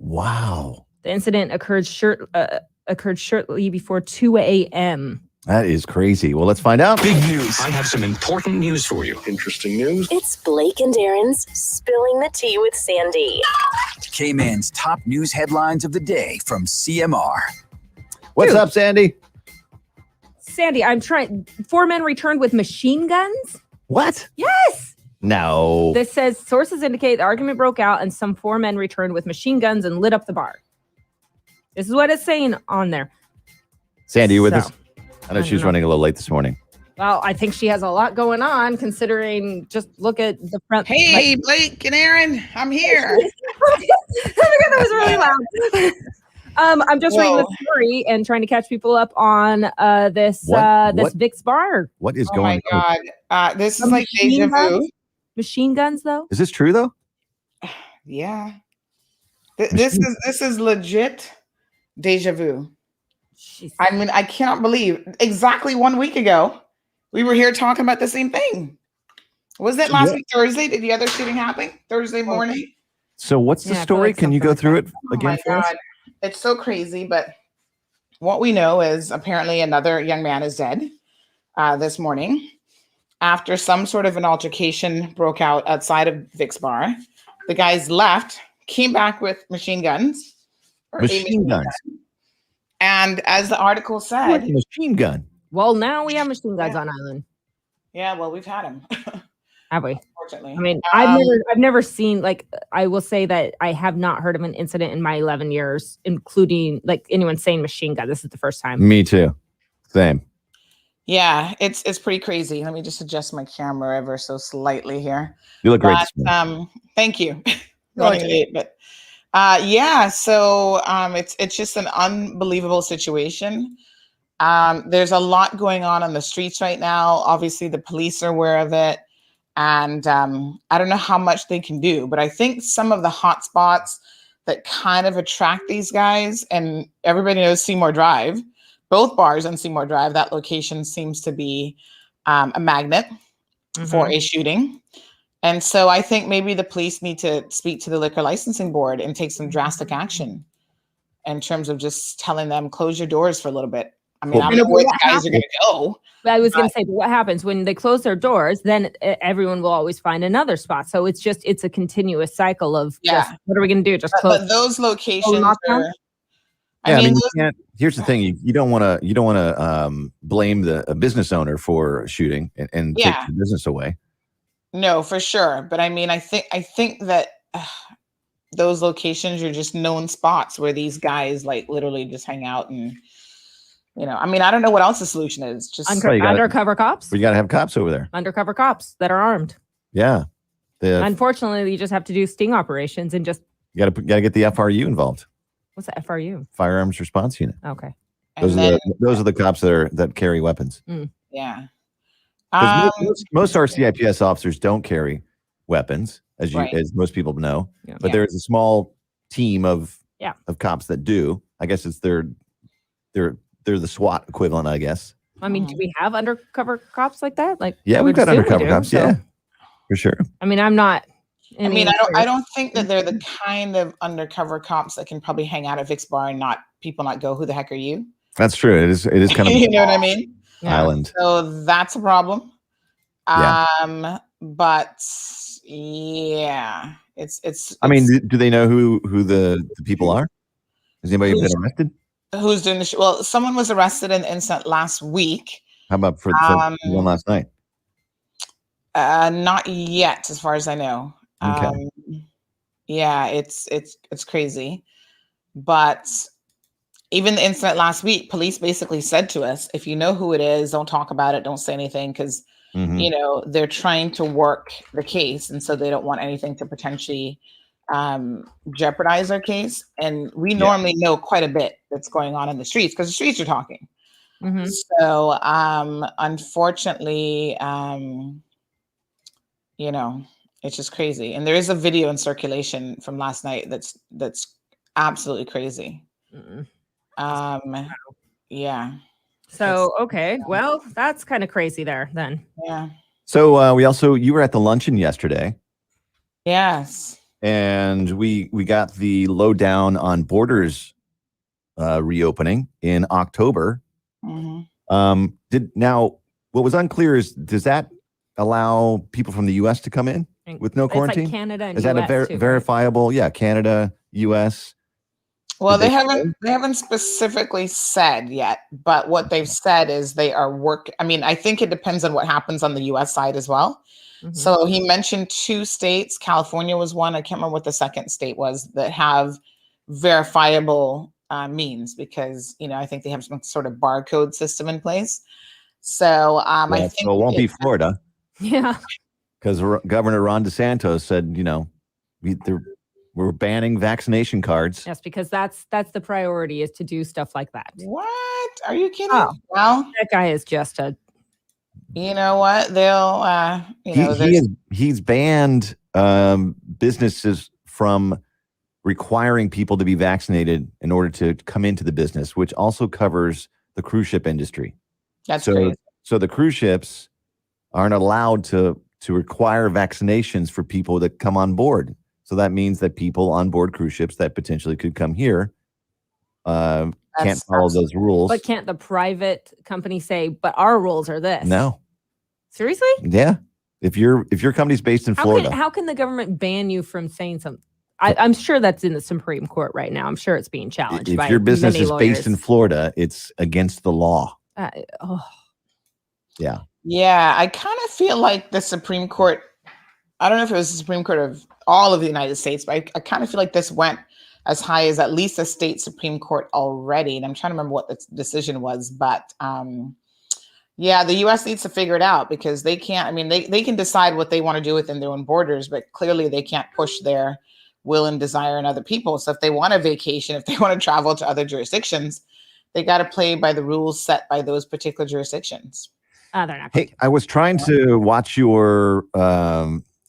Wow. The incident occurred shortly before 2 a.m. That is crazy. Well, let's find out. Big news. I have some important news for you. Interesting news. It's Blake and Aaron's Spilling the Tea with Sandy. Cayman's top news headlines of the day from CMR. What's up, Sandy? Sandy, I'm trying. 4 men returned with machine guns? What? Yes. No. This says sources indicate the argument broke out and some 4 men returned with machine guns and lit up the bar. This is what it's saying on there. Sandy, you with us? I know she was running a little late this morning. Well, I think she has a lot going on considering just look at the front. Hey, Blake and Aaron, I'm here. Oh my God, that was really loud. I'm just reading the story and trying to catch people up on this Vic's bar. What is going on? Oh my God. This is like deja vu. Machine guns, though? Is this true, though? Yeah. This is legit deja vu. I mean, I cannot believe exactly 1 week ago, we were here talking about the same thing. Was that last week, Thursday? Did the other shooting happen? Thursday morning? So what's the story? Can you go through it again for us? It's so crazy, but what we know is apparently another young man is dead this morning after some sort of an altercation broke out outside of Vic's bar. The guys left, came back with machine guns. Machine guns. And as the article said, machine gun. Well, now we have machine guns on island. Yeah, well, we've had them. Have we? Unfortunately. I mean, I've never seen, like, I will say that I have not heard of an incident in my 11 years, including like anyone saying machine gun. This is the first time. Me too. Same. Yeah, it's pretty crazy. Let me just adjust my camera ever so slightly here. You look great. Thank you. Running late, but yeah. So it's just an unbelievable situation. There's a lot going on the streets right now. Obviously, the police are aware of it. And I don't know how much they can do, but I think some of the hot spots that kind of attract these guys, and everybody knows Seymour Drive, both bars on Seymour Drive, that location seems to be a magnet for a shooting. And so I think maybe the police need to speak to the liquor licensing board and take some drastic action in terms of just telling them, close your doors for a little bit. I mean, I don't know where the guys are going to go. I was going to say, but what happens when they close their doors? Then everyone will always find another spot. So it's a continuous cycle of just, what are we going to do? Just close. But those locations are. I mean, you can't. Here's the thing: you don't want to blame a business owner for shooting and take the business away. No, for sure. But I mean, I think that those locations are just known spots where these guys like literally just hang out and. You know, I mean, I don't know what else the solution is. Just undercover cops. We got to have cops over there. Undercover cops that are armed. Yeah. Unfortunately, you just have to do sting operations and just. You got to get the FRU involved. What's the FRU? Firearms Response Unit. Okay. Those are the cops that carry weapons. Yeah. Most RCIPS officers don't carry weapons, as most people know. Yeah. But there is a small team of cops that do. I guess it's they're the SWAT equivalent, I guess. I mean, do we have undercover cops like that? Like, we've got undercover cops. So. Yeah, for sure. I mean, I'm not. I don't think that they're the kind of undercover cops that can probably hang out at Vic's bar and people not go, who the heck are you? That's true. It is kind of you know what I mean? Island. So that's a problem. Yeah. But yeah, it's. I mean, do they know who the people are? Has anybody been arrested? Who's doing the well, someone was arrested in the incident last week. How about for the one last night? Not yet, as far as I know. Okay. Yeah, it's crazy. But even the incident last week, police basically said to us, if you know who it is, don't talk about it, don't say anything, because you know, they're trying to work the case, and so they don't want anything to potentially jeopardize our case. And we normally know quite a bit that's going on in the streets because the streets are talking. So unfortunately, you know, it's just crazy. And there is a video in circulation from last night that's absolutely crazy. Yeah. So okay, well, that's kind of crazy there then. Yeah. So you were at the luncheon yesterday. Yes. and we got the lowdown on borders reopening in October. What was unclear is, does that allow people from the U.S. to come in with no quarantine? It's like Canada and is that US a verifiable? Right? Yeah, Canada, U.S. Well, they haven't specifically said yet, but what they've said is they are I mean, I think it depends on what happens on the U.S. side as well. So he mentioned 2 states. California was one. I can't remember what the second state was that have verifiable means, because I think they have some sort of barcode system in place. So I think so it won't be Florida. Yeah, because Governor Ron DeSantis said, we're banning vaccination cards. Yes, because that's the priority, is to do stuff like that. What? Are you kidding? Oh, well, that guy is just a. You know what? They'll. He's banned businesses from requiring people to be vaccinated in order to come into the business, which also covers the cruise ship industry. That's crazy. So the cruise ships aren't allowed to require vaccinations for people that come on board. So that means that people on board cruise ships that potentially could come here can't follow those rules. But can't the private company say, but our rules are this? No. Seriously? Yeah. If your company's based in Florida. How can the government ban you from saying something? I'm sure that's in the Supreme Court right now. I'm sure it's being challenged. If your business is based in Florida, it's against the law. Yeah. Yeah, I kind of feel like the Supreme Court, I don't know if it was the Supreme Court of all of the United States, but I kind of feel like this went as high as at least a state Supreme Court already. And I'm trying to remember what the decision was, but yeah, the U.S. needs to figure it out, because they can't, I mean, they can decide what they want to do within their own borders, but clearly they can't push their will and desire on other people. So if they want a vacation, if they want to travel to other jurisdictions, they got to play by the rules set by those particular jurisdictions. They're not. Hey, I was trying to watch your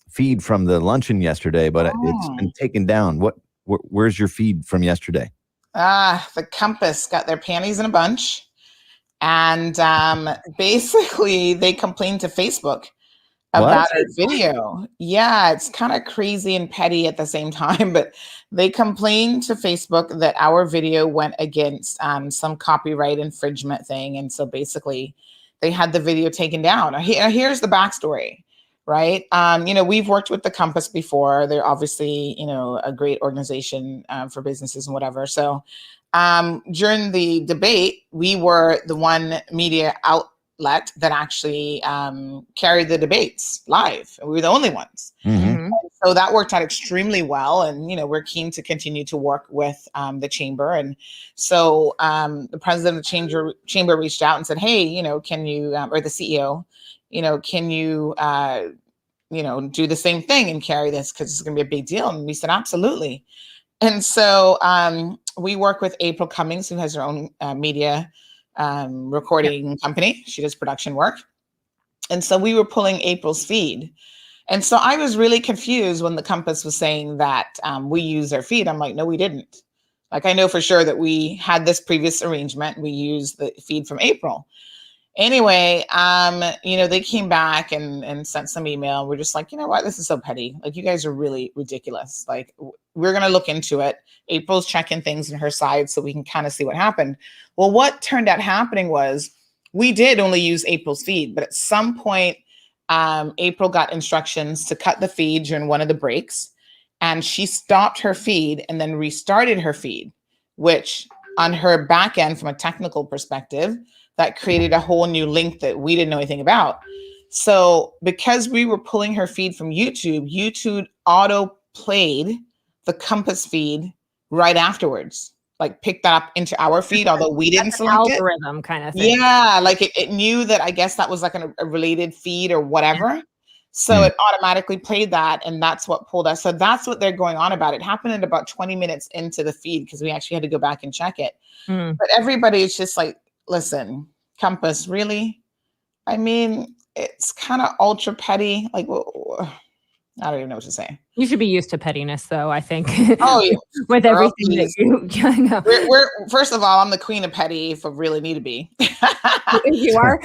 feed from the luncheon yesterday, but it's been taken down. Where's your feed from yesterday? The Compass got their panties in a bunch, and basically they complained to Facebook about our video. Yeah, it's kind of crazy and petty at the same time, but they complained to Facebook that our video went against some copyright infringement thing, and so basically they had the video taken down. Here's the backstory, right? We've worked with the Compass before. They're obviously, a great organization for businesses and whatever. So during the debate, we were the one media outlet that actually carried the debates live. We were the only ones. Mm-hmm. So that worked out extremely well. And, we're keen to continue to work with the chamber. And so the president of the chamber reached out and said, hey, can you, or the CEO, can you, do the same thing and carry this, because it's going to be a big deal. And we said, absolutely. And so we work with April Cummings, who has her own media recording company. She does production work. And so we were pulling April's feed. And so I was really confused when the Compass was saying that we use their feed. I'm like, no, we didn't. Like, I know for sure that we had this previous arrangement. We used the feed from April. Anyway, they came back and sent some email. We're just like, you know what? This is so petty. Like, you guys are really ridiculous. Like, we're going to look into it. April's checking things on her side so we can kind of see what happened. Well, what turned out happening was we did only use April's feed, but at some point, April got instructions to cut the feed during one of the breaks, and she stopped her feed and then restarted her feed, which on her back end, from a technical perspective, that created a whole new link that we didn't know anything about. So because we were pulling her feed from YouTube auto played the Compass feed right afterwards, like picked that up into our feed, although we didn't select algorithm kind of thing. Yeah, like it knew that, I guess that was like a related feed or whatever. So it automatically played that, and that's what pulled us. So that's what they're going on about. It happened at about 20 minutes into the feed, because we actually had to go back and check it. But everybody is just like, listen, Compass, really? I mean, it's kind of ultra petty. Like, I don't even know what to say. You should be used to pettiness, though, I think. Oh, yeah. With everything that you I know. We're first of all, I'm the queen of petty if I really need to be. You are?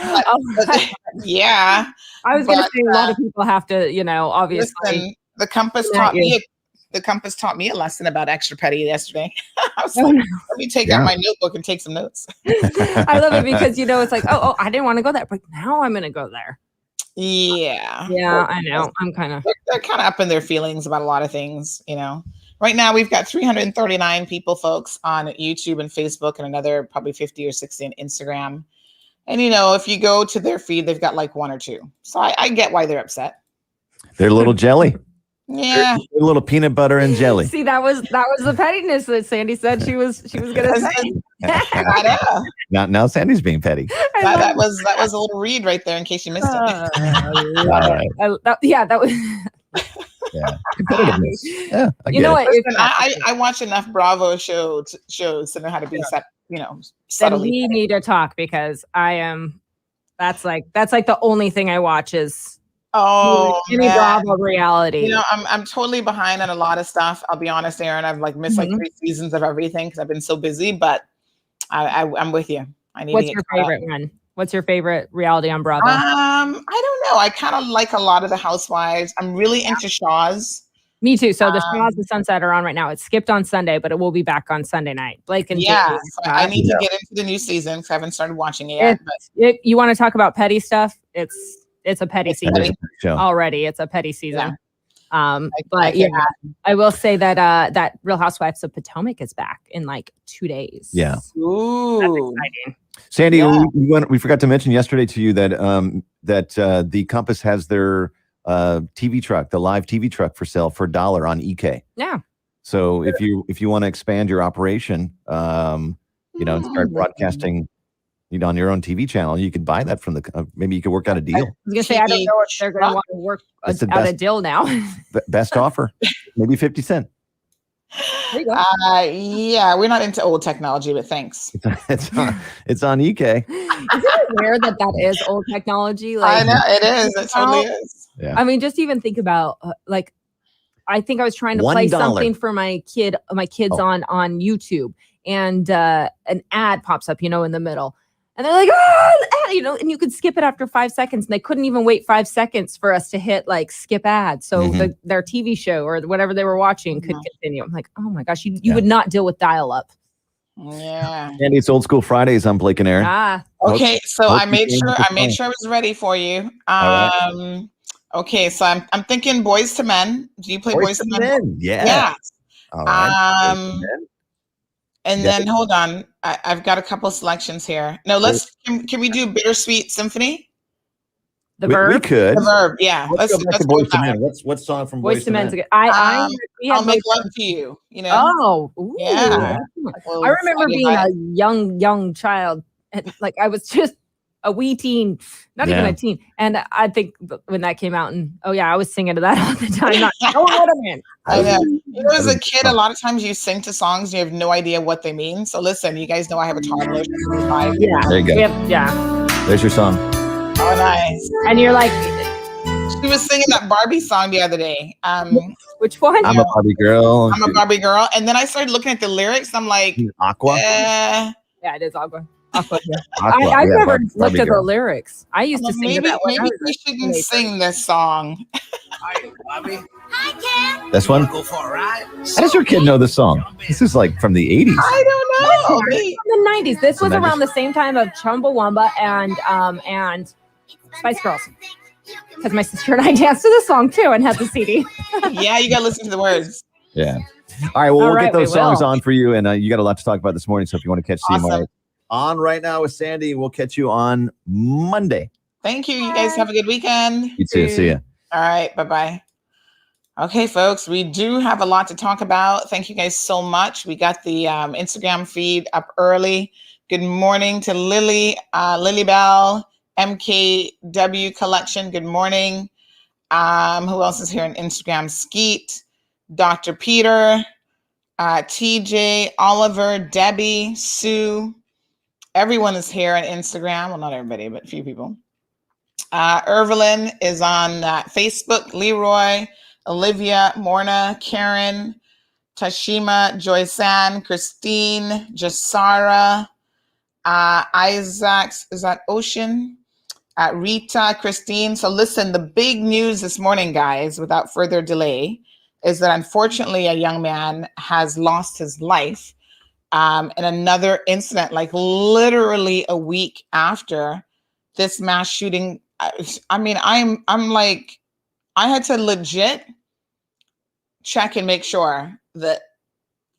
Yeah. I was going to say a lot of people have to, obviously. Listen, the Compass taught me the Compass taught me a lesson about extra petty yesterday. I was like, let me take out my notebook and take some notes. I love it because, it's like, oh, I didn't want to go there, but now I'm going to go there. Yeah. Yeah, I know. I'm kind of. They're kind of up in their feelings about a lot of things, Right now, we've got 339 people, folks, on YouTube and Facebook, and another probably 50 or 60 on Instagram. And, if you go to their feed, they've got like one or two. So I get why they're upset. They're a little jelly. Yeah. They're a little peanut butter and jelly. See, that was the pettiness that Sandy said she was going to say. I know. Now Sandy's being petty. That was a little read right there in case you missed it. That was. Yeah, competitiveness. Yeah, what? Listen, I watch enough Bravo shows to know how to be subtle. We need to talk because I am. That's like the only thing I watch is any Bravo reality. I'm totally behind on a lot of stuff. I'll be honest, Aaron. I've missed 3 seasons of everything because I've been so busy. But I'm with you. I need. What's your favorite one? What's your favorite reality on Bravo? I don't know. I kind of like a lot of the Housewives. I'm really into Shaw's. Me too. So the Shaw's and Sunset are on right now. It skipped on Sunday, but it will be back on Sunday night. Blake and Jamie. So I need to get into the new season because I haven't started watching it yet. You want to talk about petty stuff? It's a petty season already. It's a petty season. I will say that that Real Housewives of Potomac is back in like 2 days. Yeah. Ooh. That's exciting. Sandy, we forgot to mention yesterday to you that the Compass has their TV truck, the live TV truck for sale for $1 on EK. Yeah. So if you want to expand your operation, and start broadcasting, on your own TV channel, you could buy that from maybe you could work out a deal. I was gonna say I don't know if they're gonna want to work out a deal now. Best offer, maybe 50 cents. There you go. Yeah, we're not into old technology, but thanks. It's on EK. Isn't it weird that is old technology? I know it is. It totally is. Yeah. I mean, just even think about I think I was trying to play something for my kids on YouTube, and an ad pops up, in the middle, and they're like, and you could skip it after 5 seconds, and they couldn't even wait 5 seconds for us to hit skip ad, so their TV show or whatever they were watching could continue. I'm like, oh my gosh, you would not deal with dial up. Yeah. And it's Old School Fridays on Blake and Aaron. Okay, so I made sure I was ready for you. Okay, so I'm thinking Boys to Men. Do you play Boys to Men? Yeah. All right. And then hold on, I've got a couple selections here. No, can we do Bittersweet Symphony? The Verb. We could. The Verb, yeah. Let's go Boys to Men. What song from Boys to Men? I'll Make Love to You. Oh, ooh. Yeah. I remember being a young child, and I was just a wee teen, not even a teen. And I think when that came out, and I was singing to that all the time. I know. As a kid, a lot of times you sing to songs and you have no idea what they mean. So listen, you guys know I have a toddler. Yeah. There you go. Yeah. There's your song. Oh, nice. And you're like, she was singing that Barbie song the other day. Which one? I'm a Barbie girl. I'm a Barbie girl. And then I started looking at the lyrics. I'm like, Aqua. Yeah, it is Aqua. I've never looked at the lyrics. I used to sing that. Maybe we shouldn't sing this song. Hi, Bobby. Hi, Ken. This one? Go for a ride? How does your kid know this song? This is from the 80s. I don't know. From the 90s. This was around the same time of Chumbawamba and Spice Girls. Because my sister and I danced to this song too and had the CD. Yeah, you gotta listen to the words. Yeah. All right. Well, we'll get those songs on for you, and you got a lot to talk about this morning. So if you want to catch CMR on right now with Sandy, we'll catch you on Monday. Thank you. You guys have a good weekend. You too. See ya. All right. Bye-bye. Okay, folks, we do have a lot to talk about. Thank you guys so much. We got the Instagram feed up early. Good morning to Lily, Lilybell, MKW Collection. Good morning. Who else is here on Instagram? Skeet, Dr. Peter, TJ, Oliver, Debbie, Sue. Everyone is here on Instagram. Well, not everybody, but a few people. Irvelyn is on Facebook. Leroy, Olivia, Morna, Karen, Tashima, Joysan, Christine, Jasara, Isaacs, is that Ocean? Rita, Christine. So listen, the big news this morning, guys, without further delay, is that unfortunately a young man has lost his life in another incident, like literally a week after this mass shooting. I mean, I'm like, I had to legit check and make sure that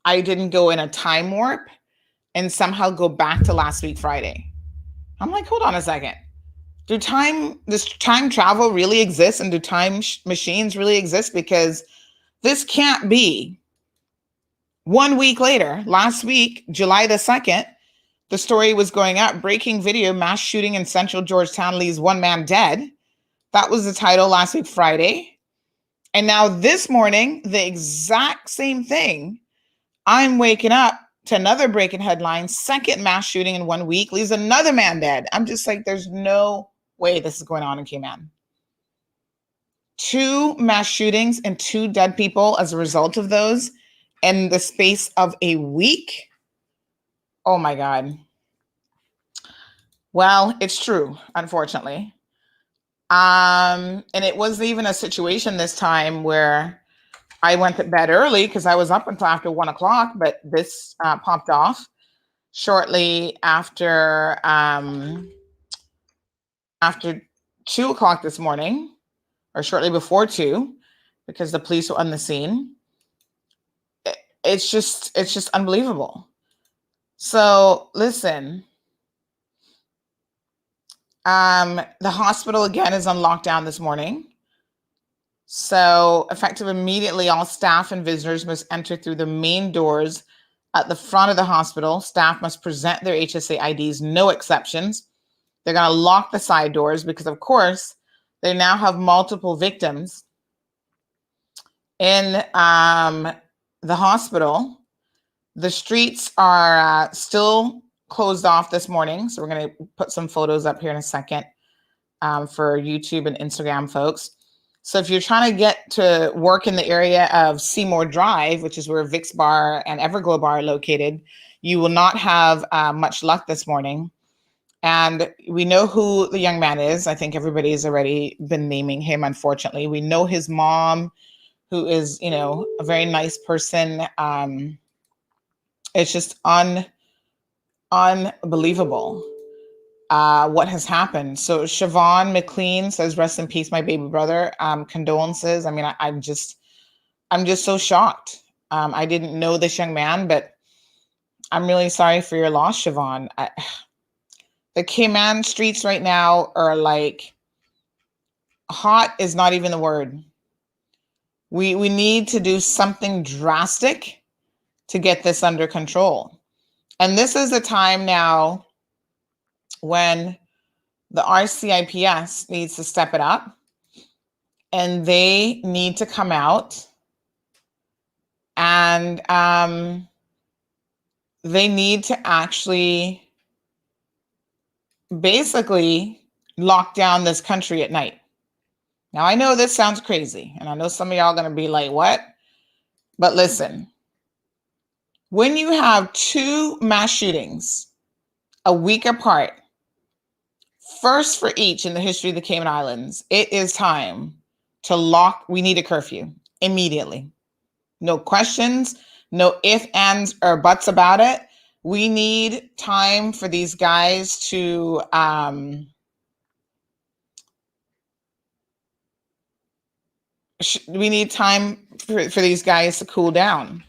I didn't go in a time warp and somehow go back to last week Friday. I'm like, hold on a second. Does time travel really exist, and do time machines really exist? Because this can't be 1 week later. Last week, July the 2nd, the story was going up: breaking video, mass shooting in central Georgetown leaves one man dead. That was the title last week Friday. And now this morning, the exact same thing. I'm waking up to another breaking headline: second mass shooting in 1 week leaves another man dead. I'm just like, there's no way this is going on in Cayman. 2 mass shootings and 2 dead people as a result of those in the space of a week. Oh my God. Well, it's true, unfortunately. And it wasn't even a situation this time where I went to bed early because I was up until after 1 o'clock, but this popped off shortly after 2 o'clock this morning, or shortly before 2, because the police were on the scene. It's just unbelievable. So listen, the hospital again is on lockdown this morning. So effective immediately, all staff and visitors must enter through the main doors at the front of the hospital. Staff must present their HSA IDs, no exceptions. They're going to lock the side doors because, of course, they now have multiple victims in the hospital. The streets are still closed off this morning. So we're going to put some photos up here in a second for YouTube and Instagram folks. So if you're trying to get to work in the area of Seymour Drive, which is where Vic's Bar and Everglow Bar are located, you will not have much luck this morning. And we know who the young man is. I think everybody's already been naming him, unfortunately. We know his mom, who is, a very nice person. It's just unbelievable what has happened. So Siobhan McLean says, rest in peace, my baby brother. Condolences. I mean, I'm just so shocked. I didn't know this young man, but I'm really sorry for your loss, Siobhan. The Cayman streets right now are like, hot is not even the word. We need to do something drastic to get this under control. And this is the time now when the RCIPS needs to step it up, and they need to come out and they need to actually basically lock down this country at night. Now, I know this sounds crazy, and I know some of y'all are going to be like, what? But listen, when you have 2 mass shootings a week apart, first for each in the history of the Cayman Islands, it is time to we need a curfew immediately. No questions, no ifs, ands, or buts about it. We need time for these guys to we need time for these guys to cool down,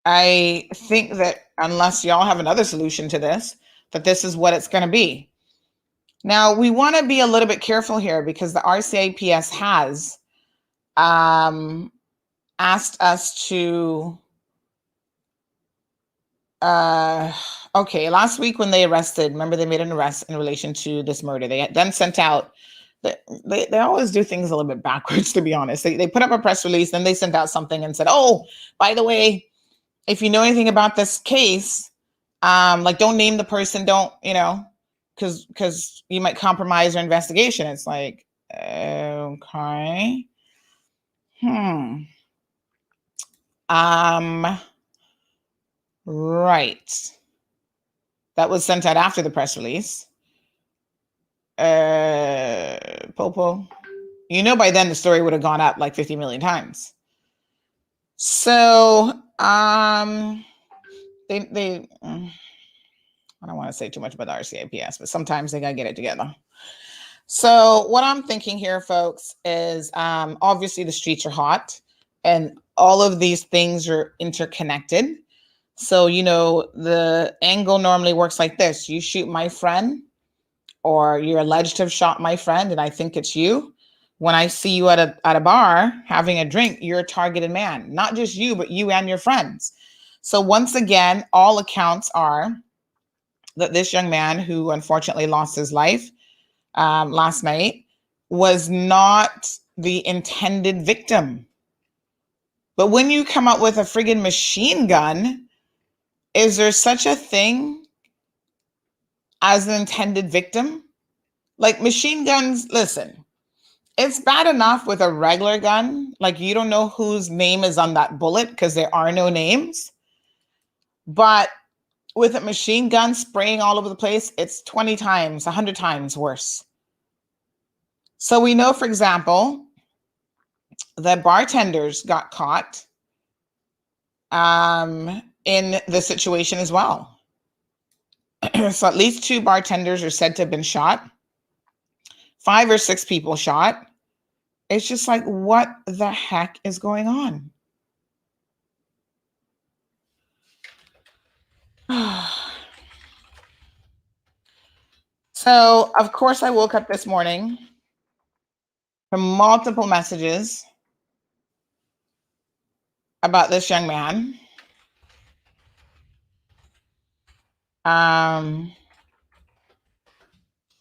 I think that unless y'all have another solution to this, that this is what it's going to be. Now, we want to be a little bit careful here because the RCIPS has asked us to, okay, last week when they arrested, remember they made an arrest in relation to this murder. They then sent out, they always do things a little bit backwards, to be honest. They put up a press release, then they sent out something and said, oh, by the way, if you know anything about this case, like don't name the person, don't, because you might compromise your investigation. It's like, okay. Right. that was sent out after the press release. Popo, you know, by then the story would have gone up like 50 million times. So, they I don't want to say too much about the RCIPS, but sometimes they got to get it together. So what I'm thinking here, folks, is obviously the streets are hot and all of these things are interconnected. So, you know, the angle normally works like this. You shoot my friend, or you're alleged to have shot my friend, and I think it's you. When I see you at a bar having a drink, you're a targeted man. Not just you, but you and your friends. So once again, all accounts are that this young man, who unfortunately lost his life last night, was not the intended victim. But when you come up with a friggin' machine gun, is there such a thing as an intended victim? Like, machine guns, listen, it's bad enough with a regular gun. Like, you don't know whose name is on that bullet because there are no names. But with a machine gun spraying all over the place, it's 20 times, 100 times worse. So we know, for example, that bartenders got caught in the situation as well. So at least 2 bartenders are said to have been shot. 5 or 6 people shot. It's just like, what the heck is going on? So, of course, I woke up this morning from multiple messages about this young man.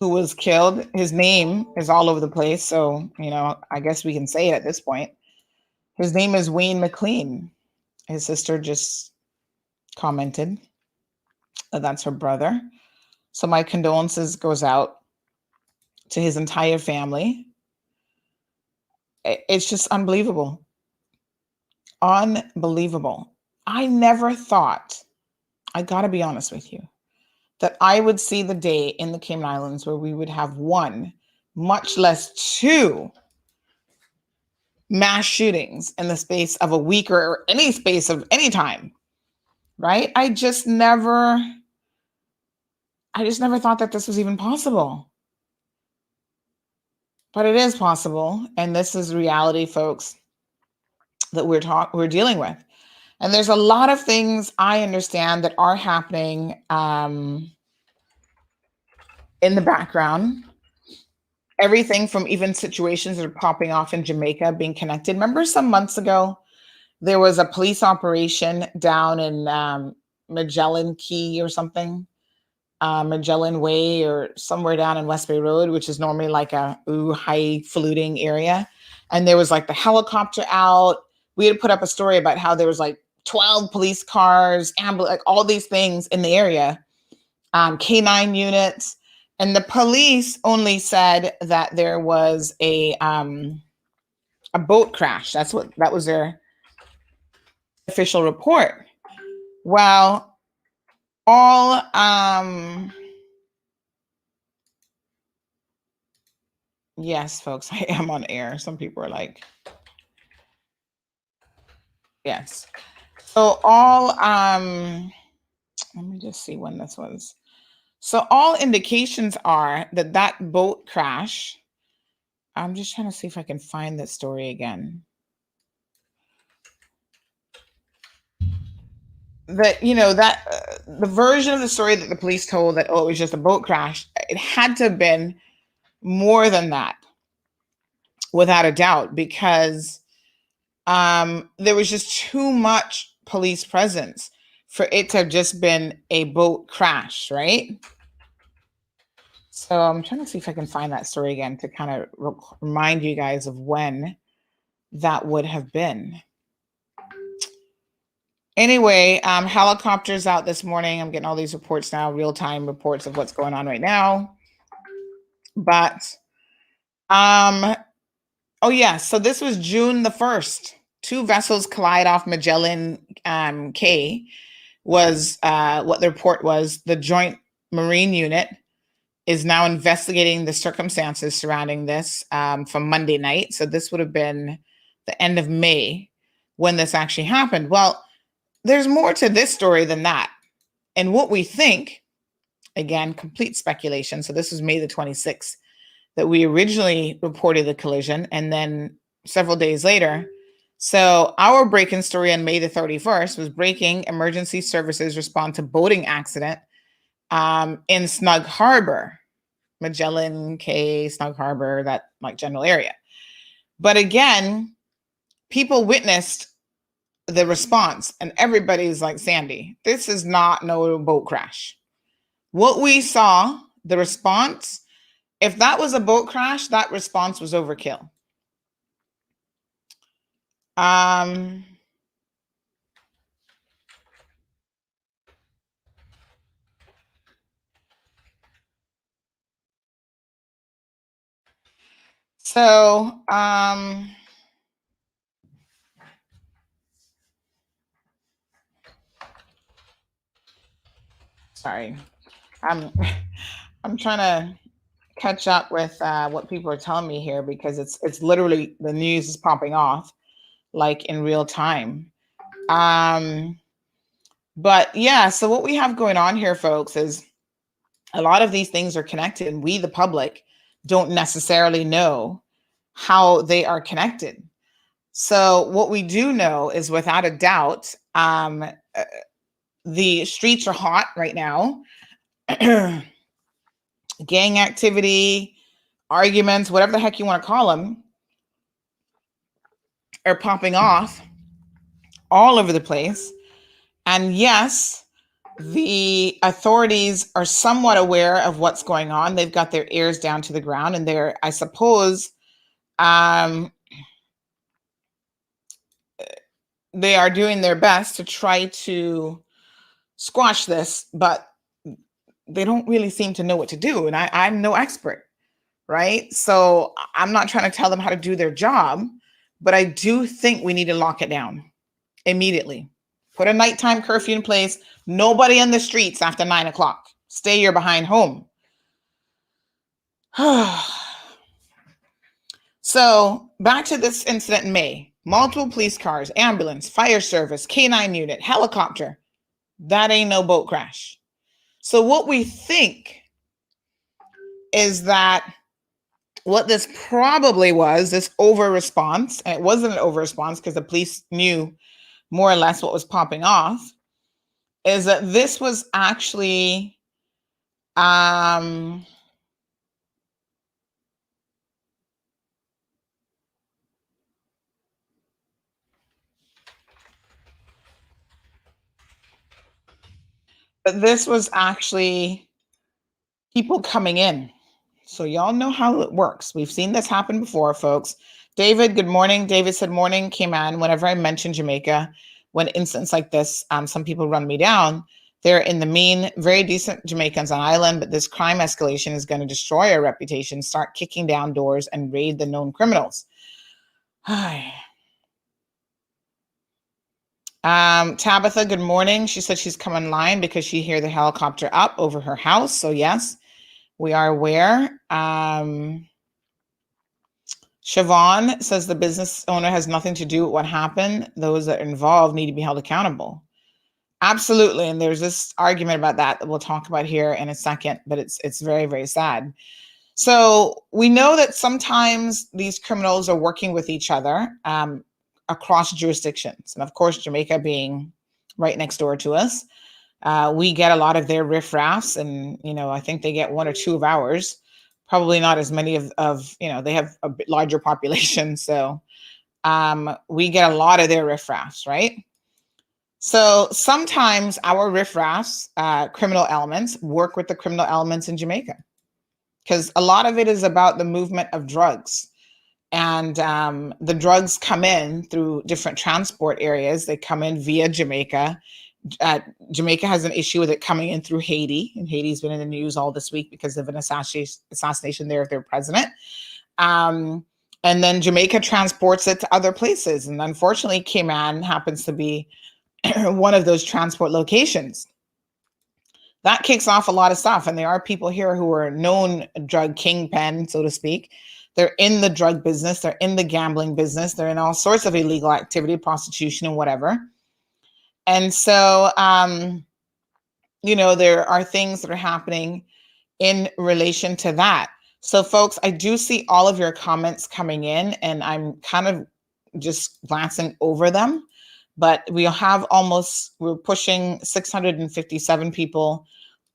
Who was killed. His name is all over the place. So, you know, I guess we can say it at this point. His name is Wayne McLean. His sister just commented that that's her brother. So my condolences goes out to his entire family. It's just unbelievable. Unbelievable. I never thought, I gotta be honest with you, that I would see the day in the Cayman Islands where we would have 1, much less 2 mass shootings in the space of a week or any space of any time, right? I just never thought that this was even possible. But it is possible, and this is reality, folks, that we're dealing with. And there's a lot of things I understand that are happening in the background. Everything from even situations that are popping off in Jamaica being connected. Remember some months ago, there was a police operation down in Magellan Key or something, Magellan Way or somewhere down in West Bay Road, which is normally like a highfalutin area. And there was like the helicopter out. We had put up a story about how there was like 12 police cars, ambulance, like all these things in the area, K9 units. And the police only said that there was a boat crash. That was their official report. Well, all yes, folks, I am on air. Some people are like, yes. So all let me just see when this was. So all indications are that boat crash, I'm just trying to see if I can find that story again. That, you know, that the version of the story that the police told that, oh, it was just a boat crash, it had to have been more than that, without a doubt, because there was just too much police presence for it to have just been a boat crash, right? So I'm trying to see if I can find that story again to kind of remind you guys of when that would have been. Anyway, helicopters out this morning. I'm getting all these reports now, real-time reports of what's going on right now. But, oh yeah, so this was June the 1st. 2 vessels collide off Magellan Cay was what the report was. The joint Marine unit is now investigating the circumstances surrounding this from Monday night. So this would have been the end of May when this actually happened. Well, there's more to this story than that. And what we think, again, complete speculation. So this was May the 26th that we originally reported the collision, and then several days later. So our break-in story on May the 31st was breaking emergency services respond to boating accident in Snug Harbor, Magellan Cay, Snug Harbor, that like general area. But again, people witnessed the response and everybody's like, Sandy, this is not no boat crash. What we saw, the response, if that was a boat crash, that response was overkill. So, sorry, I'm trying to catch up with what people are telling me here, because it's literally, the news is popping off like in real time. But yeah, so what we have going on here, folks, is a lot of these things are connected, and we, the public, don't necessarily know how they are connected. So what we do know is, without a doubt, the streets are hot right now. Gang activity, arguments, whatever the heck you want to call them, are popping off all over the place. And yes, the authorities are somewhat aware of what's going on. They've got their ears down to the ground, and they're, I suppose, they are doing their best to try to squash this, but they don't really seem to know what to do. And I'm no expert, right? So I'm not trying to tell them how to do their job, but I do think we need to lock it down immediately. Put a nighttime curfew in place. Nobody in the streets after 9 o'clock. Stay your behind home. So back to this incident in May. Multiple police cars, ambulance, fire service, K9 unit, helicopter. That ain't no boat crash. So what we think is that what this probably was, this over response, and it wasn't an over response because the police knew more or less what was popping off, is that this was actually people coming in. So y'all know how it works. We've seen this happen before, folks. David, good morning. David said, morning, Cayman. Whenever I mention Jamaica, when incidents like this, some people run me down. They're in the mean, very decent Jamaicans on island, but this crime escalation is going to destroy our reputation, start kicking down doors, and raid the known criminals. Tabitha, good morning. She said she's come online because she heard the helicopter up over her house. So yes, we are aware. Siobhan says the business owner has nothing to do with what happened. Those that are involved need to be held accountable. Absolutely. And there's this argument about that we'll talk about here in a second, but it's very, very sad. So we know that sometimes these criminals are working with each other across jurisdictions. And of course, Jamaica being right next door to us, we get a lot of their riffraffs, and, I think they get 1 or 2 of ours. Probably not as many of they have a bit larger population. So we get a lot of their riffraffs, right? So sometimes our riffraffs, criminal elements, work with the criminal elements in Jamaica, because a lot of it is about the movement of drugs. And the drugs come in through different transport areas. They come in via Jamaica. Jamaica has an issue with it coming in through Haiti, and Haiti's been in the news all this week because of an assassination there of their president. And then Jamaica transports it to other places. And unfortunately, Cayman happens to be one of those transport locations. that kicks off a lot of stuff. And there are people here who are known drug kingpin, so to speak. They're in the drug business. They're in the gambling business. They're in all sorts of illegal activity, prostitution and whatever. And so, there are things that are happening in relation to that. So folks, I do see all of your comments coming in, and I'm kind of just glancing over them, but we're pushing 657 people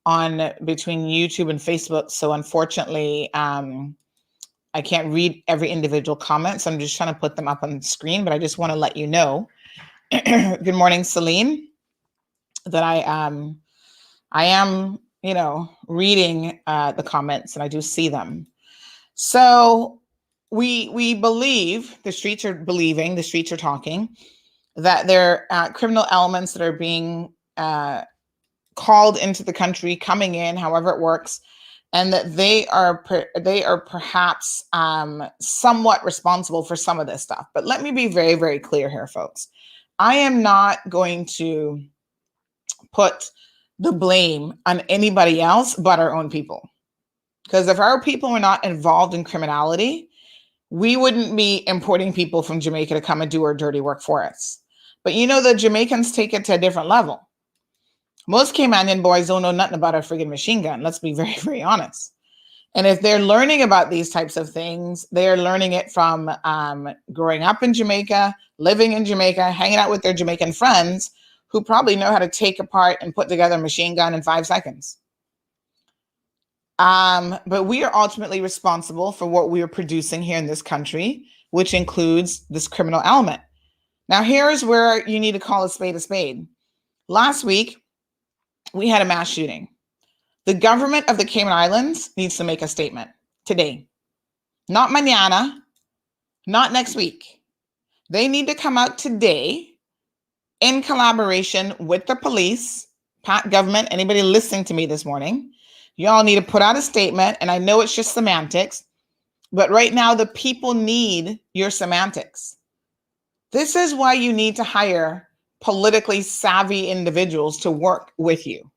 on between YouTube and Facebook. So unfortunately, I can't read every individual comment. So I'm just trying to put them up on the screen, but I just want to let you know, good morning, Celine, that I am, reading the comments, and I do see them. So we believe, the streets are talking, that there are criminal elements that are being called into the country, coming in, however it works, and that they are perhaps somewhat responsible for some of this stuff. But let me be very, very clear here, folks. I am not going to put the blame on anybody else but our own people. Because if our people were not involved in criminality, we wouldn't be importing people from Jamaica to come and do our dirty work for us. But the Jamaicans take it to a different level. Most Caymanian boys don't know nothing about a friggin' machine gun. Let's be very, very honest. And if they're learning about these types of things, they're learning it from growing up in Jamaica, living in Jamaica, hanging out with their Jamaican friends who probably know how to take apart and put together a machine gun in 5 seconds. But we are ultimately responsible for what we are producing here in this country, which includes this criminal element. Now, here's where you need to call a spade a spade. Last week, we had a mass shooting. The government of the Cayman Islands needs to make a statement today. Not mañana, not next week. They need to come out today in collaboration with the police, government, anybody listening to me this morning. Y'all need to put out a statement, and I know it's just semantics, but right now the people need your semantics. This is why you need to hire politically savvy individuals to work with you.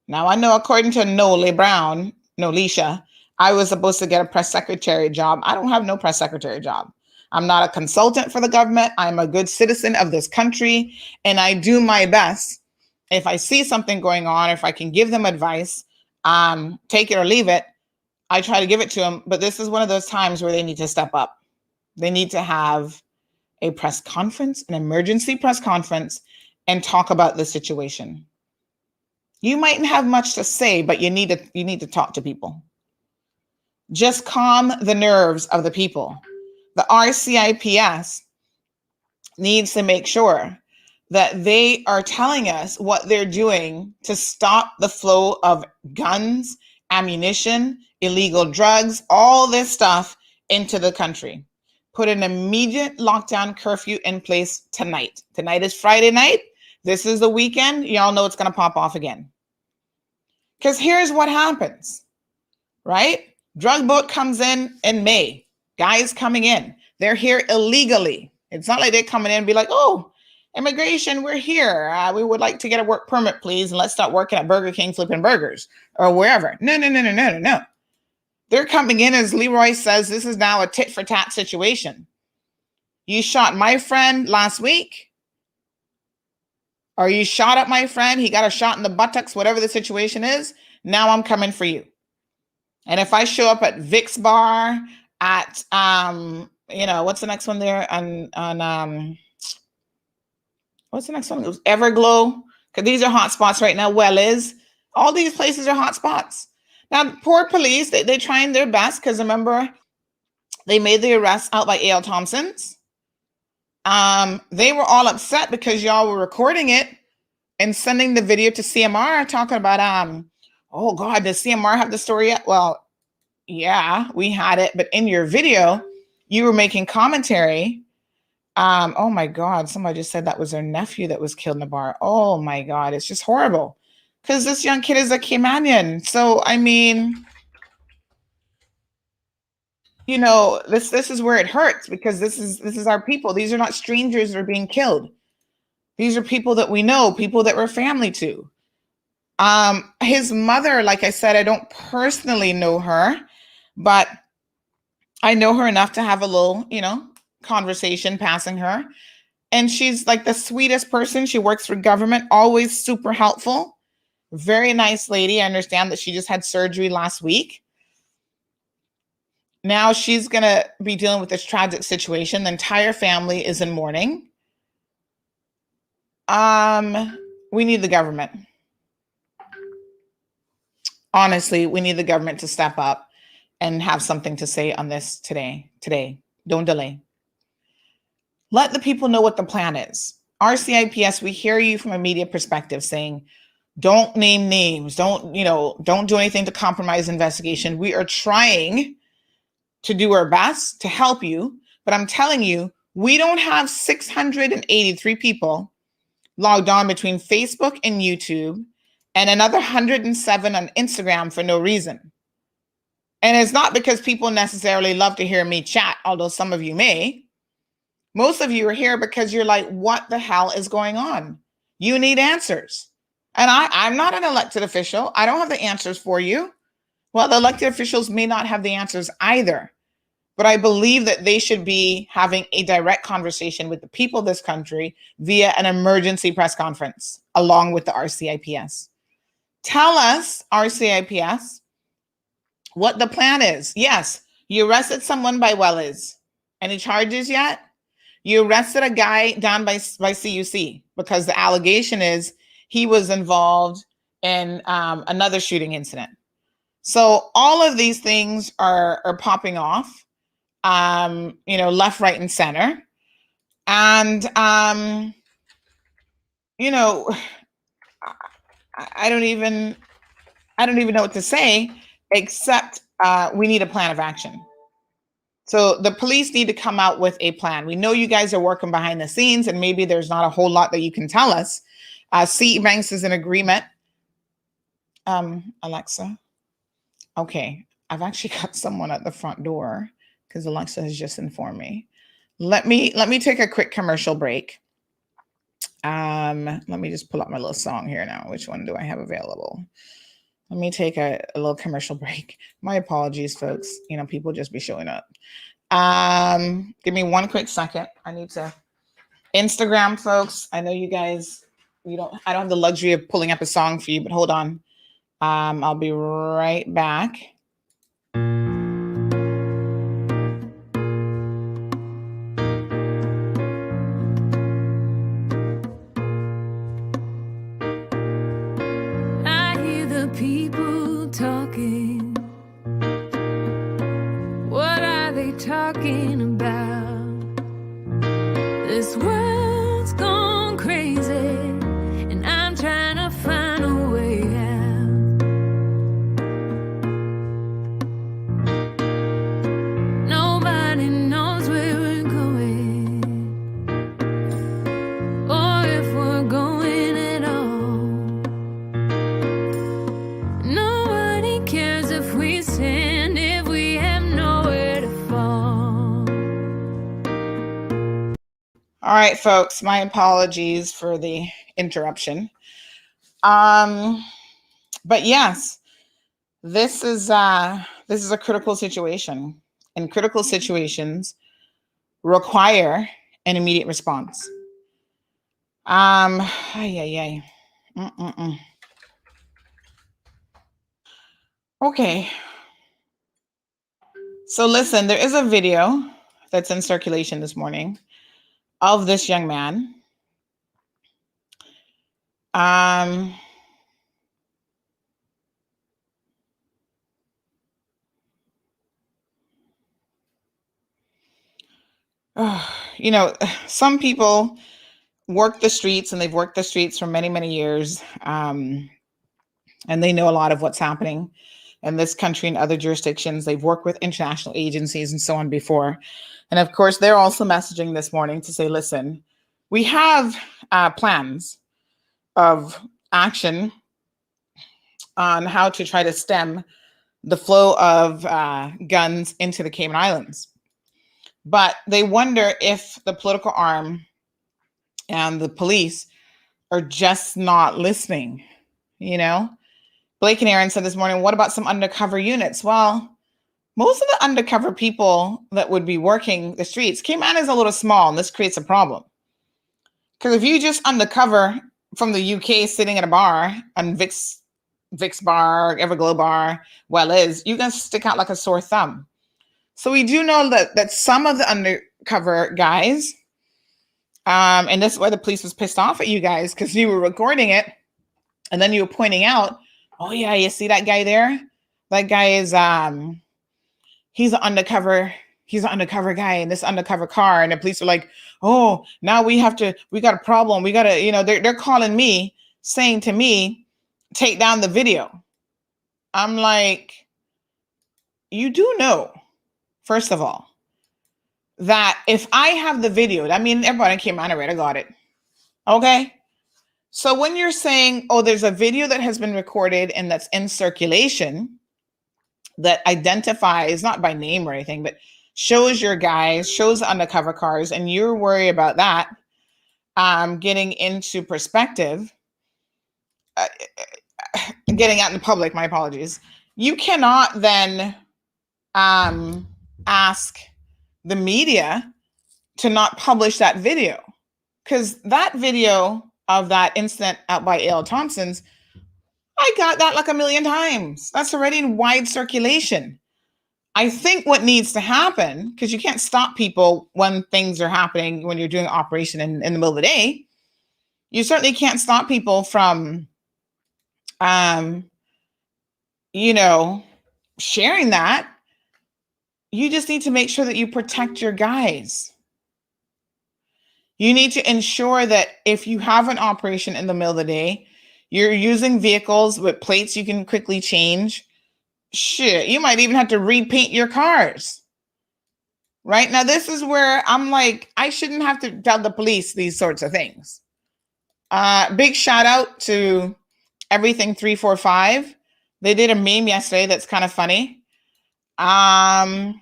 Now, I know according to Nolisha, I was supposed to get a press secretary job. I don't have no press secretary job. I'm not a consultant for the government. I'm a good citizen of this country, and I do my best. If I see something going on, or if I can give them advice, take it or leave it, I try to give it to them. But this is one of those times where they need to step up. They need to have a press conference, an emergency press conference, and talk about the situation. You mightn't have much to say, but you need to talk to people. Just calm the nerves of the people. The RCIPS needs to make sure that they are telling us what they're doing to stop the flow of guns, ammunition, illegal drugs, all this stuff into the country. Put an immediate lockdown curfew in place tonight. Tonight is Friday night. This is the weekend. Y'all know it's going to pop off again. Because here's what happens, right? Drug boat comes in May. Guys coming in. They're here illegally. It's not like they're coming in and be like, oh, immigration, we're here. We would like to get a work permit, please. And let's start working at Burger King flipping burgers or wherever. No. They're coming in, as Leroy says, this is now a tit for tat situation. You shot my friend last week, or you shot at my friend. He got a shot in the buttocks, whatever the situation is. Now I'm coming for you. And if I show up at Vic's bar, at, what's the next one there? What's the next one? It was Everglow, because these are hot spots right now. All these places are hot spots. Now, poor police, they're trying their best, because remember, they made the arrest out by A.L. Thompson's. They were all upset because y'all were recording it and sending the video to CMR talking about, oh God, does CMR have the story yet? Well, yeah, we had it, but in your video, you were making commentary. Oh my God, somebody just said that was their nephew that was killed in the bar. Oh my God, it's just horrible. Because this young kid is a Caymanian. So, I mean, this is where it hurts, because this is our people. These are not strangers that are being killed. These are people that we know, people that we're family to. His mother, like I said, I don't personally know her, but I know her enough to have a little, conversation passing her. And she's like the sweetest person. She works for government, always super helpful. Very nice lady. I understand that she just had surgery last week. Now she's going to be dealing with this tragic situation. The entire family is in mourning. We need the government. Honestly, we need the government to step up and have something to say on this today. Don't delay. Let the people know what the plan is. RCIPS, we hear you from a media perspective saying, don't name names. Don't do anything to compromise investigation. We are trying to do our best to help you. But I'm telling you, we don't have 683 people logged on between Facebook and YouTube and another 107 on Instagram for no reason. And it's not because people necessarily love to hear me chat, although some of you may. Most of you are here because you're like, what the hell is going on? You need answers. And I'm not an elected official. I don't have the answers for you. Well, the elected officials may not have the answers either. But I believe that they should be having a direct conversation with the people of this country via an emergency press conference, along with the RCIPS. Tell us, RCIPS, what the plan is. Yes, you arrested someone by Wells. Any charges yet? You arrested a guy down by CUC because the allegation is he was involved in another shooting incident. So all of these things are popping off, left, right, and center. And, I don't even know what to say, except we need a plan of action. So the police need to come out with a plan. We know you guys are working behind the scenes, and maybe there's not a whole lot that you can tell us. C. Banks is in agreement. Alexa. Okay, I've actually got someone at the front door because Alexa has just informed me. Let me take a quick commercial break. Let me just pull up my little song here now. Which one do I have available? Let me take a little commercial break. My apologies, folks. People just be showing up. Give me one quick second. I need to Instagram, folks. I know you guys, I don't have the luxury of pulling up a song for you, but hold on. I'll be right back. I hear the people talking. What are they talking about? This world's gone crazy, and I'm trying to find a way out. Nobody knows where we're going, or if we're going at all. Nobody cares if we stand, if we have nowhere to fall. All right, folks, my apologies for the interruption. But yes, this is a critical situation, and critical situations require an immediate response. Okay. So listen, there is a video that's in circulation this morning of this young man. Some people work the streets, and they've worked the streets for many, many years. And they know a lot of what's happening in this country and other jurisdictions. They've worked with international agencies and so on before. And of course, they're also messaging this morning to say, listen, we have plans of action on how to try to stem the flow of guns into the Cayman Islands. But they wonder if the political arm and the police are just not listening. you know? Blake and Aaron said this morning, what about some undercover units? Well, most of the undercover people that would be working the streets, Cayman is a little small, and this creates a problem. Because if you just undercover from the UK sitting at a bar on Vic's bar, Everglow bar, you're going to stick out like a sore thumb. So we do know that some of the undercover guys, and this is why the police was pissed off at you guys, because you were recording it, and then you were pointing out, oh yeah, you see that guy there? That guy is he's an undercover guy in this undercover car. And the police are like, oh, now we got a problem. We got to, they're calling me, saying to me, take down the video. I'm like, you do know, first of all, that if I have the video, I mean, everybody came on, I got it. Okay. So when you're saying, oh, there's a video that has been recorded and that's in circulation that identifies, not by name or anything, but shows your guys, shows the undercover cars, and you're worried about that getting into perspective, getting out in the public, my apologies. You cannot then ask the media to not publish that video, because that video of that incident out by A.L. Thompson's, I got that like a million times. That's already in wide circulation. I think what needs to happen, because you can't stop people when things are happening, when you're doing an operation in the middle of the day, you certainly can't stop people from, sharing that. You just need to make sure that you protect your guys. You need to ensure that if you have an operation in the middle of the day, you're using vehicles with plates you can quickly change. Shit, you might even have to repaint your cars. Right? Now, this is where I'm like, I shouldn't have to tell the police these sorts of things. Big shout out to Everything 345. They did a meme yesterday that's kind of funny. About,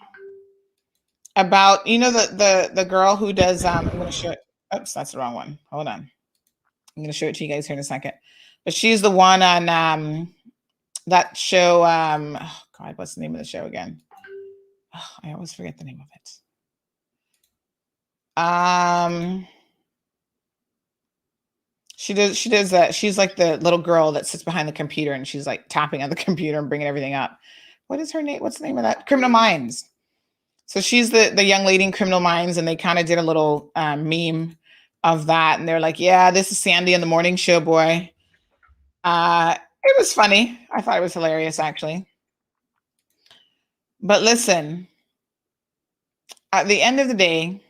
the girl who does, I'm going to show it. Oops, that's the wrong one. Hold on. I'm going to show it to you guys here in a second. But she's the one on that show. Oh God, what's the name of the show again? Oh, I always forget the name of it. She does that. She's like the little girl that sits behind the computer and she's like tapping on the computer and bringing everything up. What is her name? What's the name of that? Criminal Minds. So she's the young lady in Criminal Minds, and they kind of did a little meme of that. And they're like, yeah, this is Sandy in the morning show, boy. It was funny. I thought it was hilarious, actually. But listen, at the end of the day,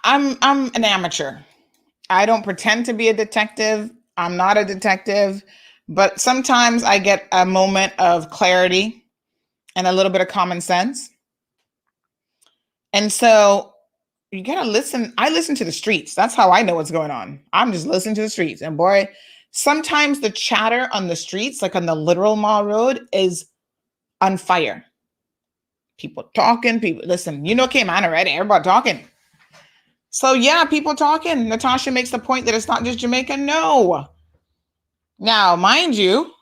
I'm an amateur. I don't pretend to be a detective. I'm not a detective. But sometimes I get a moment of clarity and a little bit of common sense. And so you got to listen. I listen to the streets. That's how I know what's going on. I'm just listening to the streets. And boy, sometimes the chatter on the streets, like on the literal mall road, is on fire. People talking, listen, Cayman already, everybody talking. So yeah, people talking. Natasha makes the point that it's not just Jamaica. No. Now, mind you,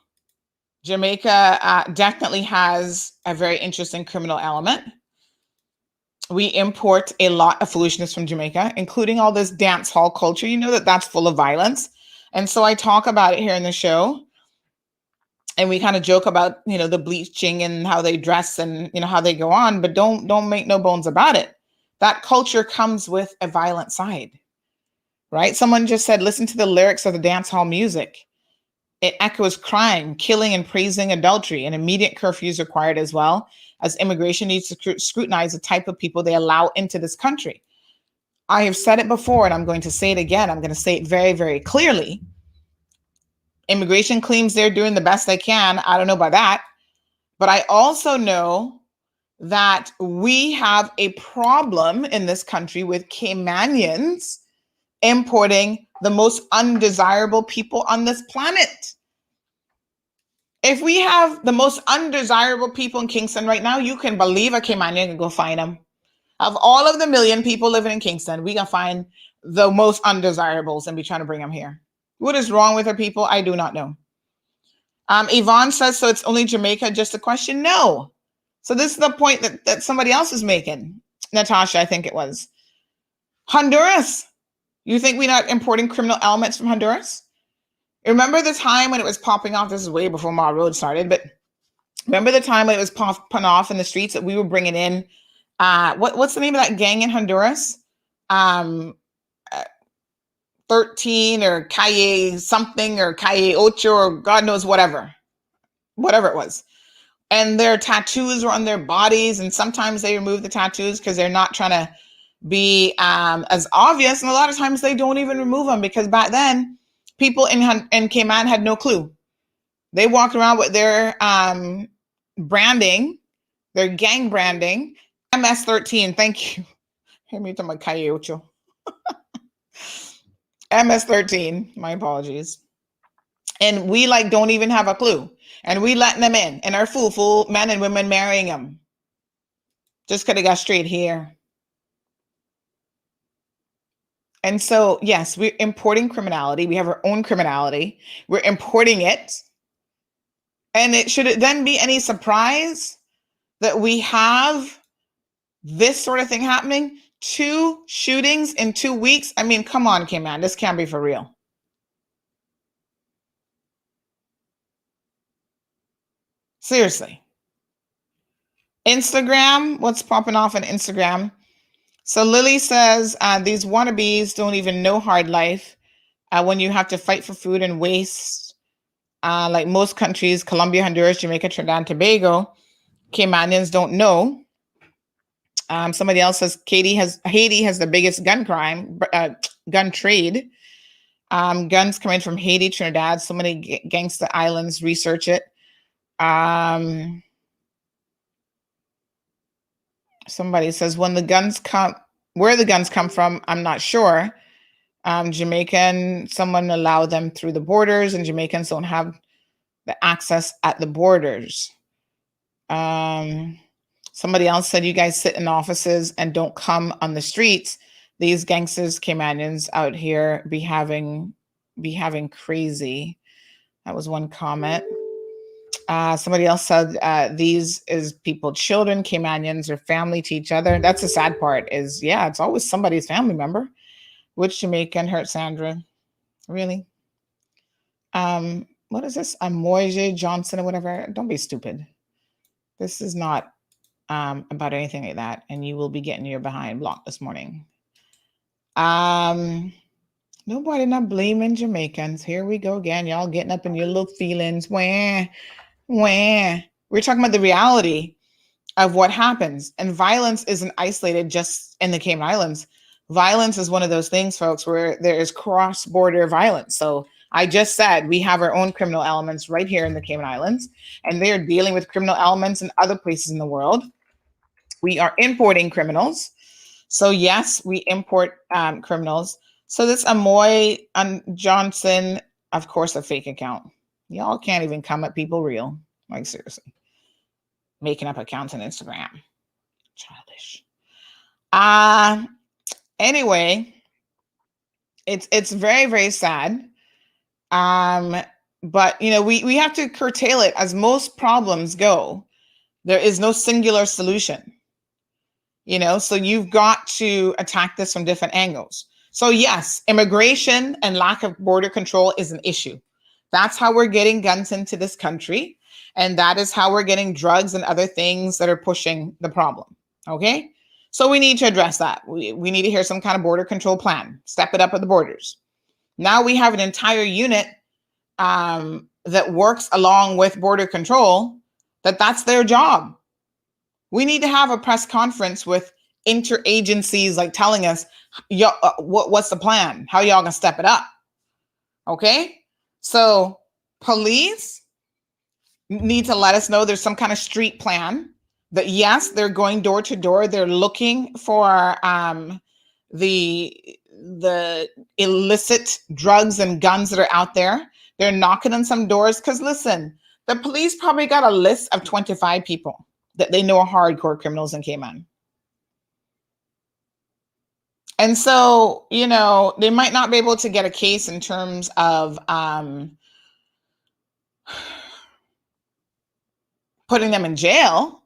Jamaica definitely has a very interesting criminal element. We import a lot of foolishness from Jamaica, including all this dance hall culture. You know that's full of violence. And so I talk about it here in the show. And we kind of joke about, the bleaching and how they dress and, how they go on. But don't make no bones about it. That culture comes with a violent side, right? Someone just said, listen to the lyrics of the dance hall music. It echoes crime, killing, and praising adultery. And immediate curfew is required, as well as immigration needs to scrutinize the type of people they allow into this country. I have said it before, and I'm going to say it again. I'm going to say it very, very clearly. Immigration claims they're doing the best they can. I don't know about that. But I also know that we have a problem in this country with Caymanians importing the most undesirable people on this planet. If we have the most undesirable people in Kingston right now, you can believe a Caymanian can go find them. Of all of the million people living in Kingston, we can find the most undesirables and be trying to bring them here. What is wrong with our people? I do not know. Yvonne says, so it's only Jamaica, just a question? No. So this is the point that somebody else is making. Natasha, I think it was. Honduras. You think we're not importing criminal elements from Honduras? Remember the time when it was popping off? This is way before Ma Road started, but remember the time when it was popping off in the streets that we were bringing in, what's the name of that gang in Honduras? 13 or Calle something or Calle Ocho or God knows whatever it was. And their tattoos were on their bodies. And sometimes they remove the tattoos because they're not trying to be as obvious. And a lot of times they don't even remove them because back then people in Cayman had no clue. They walked around with their branding, their gang branding, MS-13. Thank you. Hear me to my Calle Ocho. MS-13, my apologies. And we don't even have a clue. And we letting them in. And our fool men and women marrying them. Just could have got straight here. And so, yes, we're importing criminality. We have our own criminality. We're importing it. And should it then be any surprise that we have this sort of thing happening? 2 shootings in 2 weeks. I mean, come on, Cayman. This can't be for real. Seriously. Instagram. What's popping off on Instagram? So Lily says, these wannabes don't even know hard life when you have to fight for food and waste. Like most countries, Colombia, Honduras, Jamaica, Trinidad, and Tobago, Caymanians don't know. Somebody else says Haiti has the biggest gun trade. Guns coming from Haiti, Trinidad, so many gangster islands. Research it. Somebody says where the guns come from, I'm not sure. Jamaican, someone allowed them through the borders, and Jamaicans don't have the access at the borders. Somebody else said, you guys sit in offices and don't come on the streets. These gangsters, Caymanians out here be having crazy. That was one comment. Somebody else said, these is people, children, Caymanians are family to each other. That's the sad part is, yeah, it's always somebody's family member. Which Jamaican hurt Sandra? Really? What is this? Moije Johnson or whatever. Don't be stupid. This is not about anything like that. And you will be getting your behind blocked this morning. Nobody not blaming Jamaicans. Here we go again. Y'all getting up in your little feelings. Wah. We're talking about the reality of what happens. And violence isn't isolated just in the Cayman Islands. Violence is one of those things, folks, where there is cross-border violence. So I just said we have our own criminal elements right here in the Cayman Islands, and they are dealing with criminal elements in other places in the world. We are importing criminals. So yes, we import criminals. So this Amoy Johnson, of course, a fake account. Y'all can't even come at people real. Like seriously. Making up accounts on Instagram. Childish. Anyway, it's very, very sad. But we have to curtail it. As most problems go, there is no singular solution. So you've got to attack this from different angles. So yes, immigration and lack of border control is an issue. That's how we're getting guns into this country. And that is how we're getting drugs and other things that are pushing the problem. Okay. So we need to address that. We need to hear some kind of border control plan, step it up at the borders. Now we have an entire unit that works along with border control, that's their job. We need to have a press conference with interagencies telling us what's the plan? How y'all gonna step it up? Okay. So police need to let us know there's some kind of street plan that yes, they're going door to door. They're looking for the illicit drugs and guns that are out there. They're knocking on some doors because listen, the police probably got a list of 25 people that they know are hardcore criminals in Cayman. And so, you know, they might not be able to get a case in terms of putting them in jail,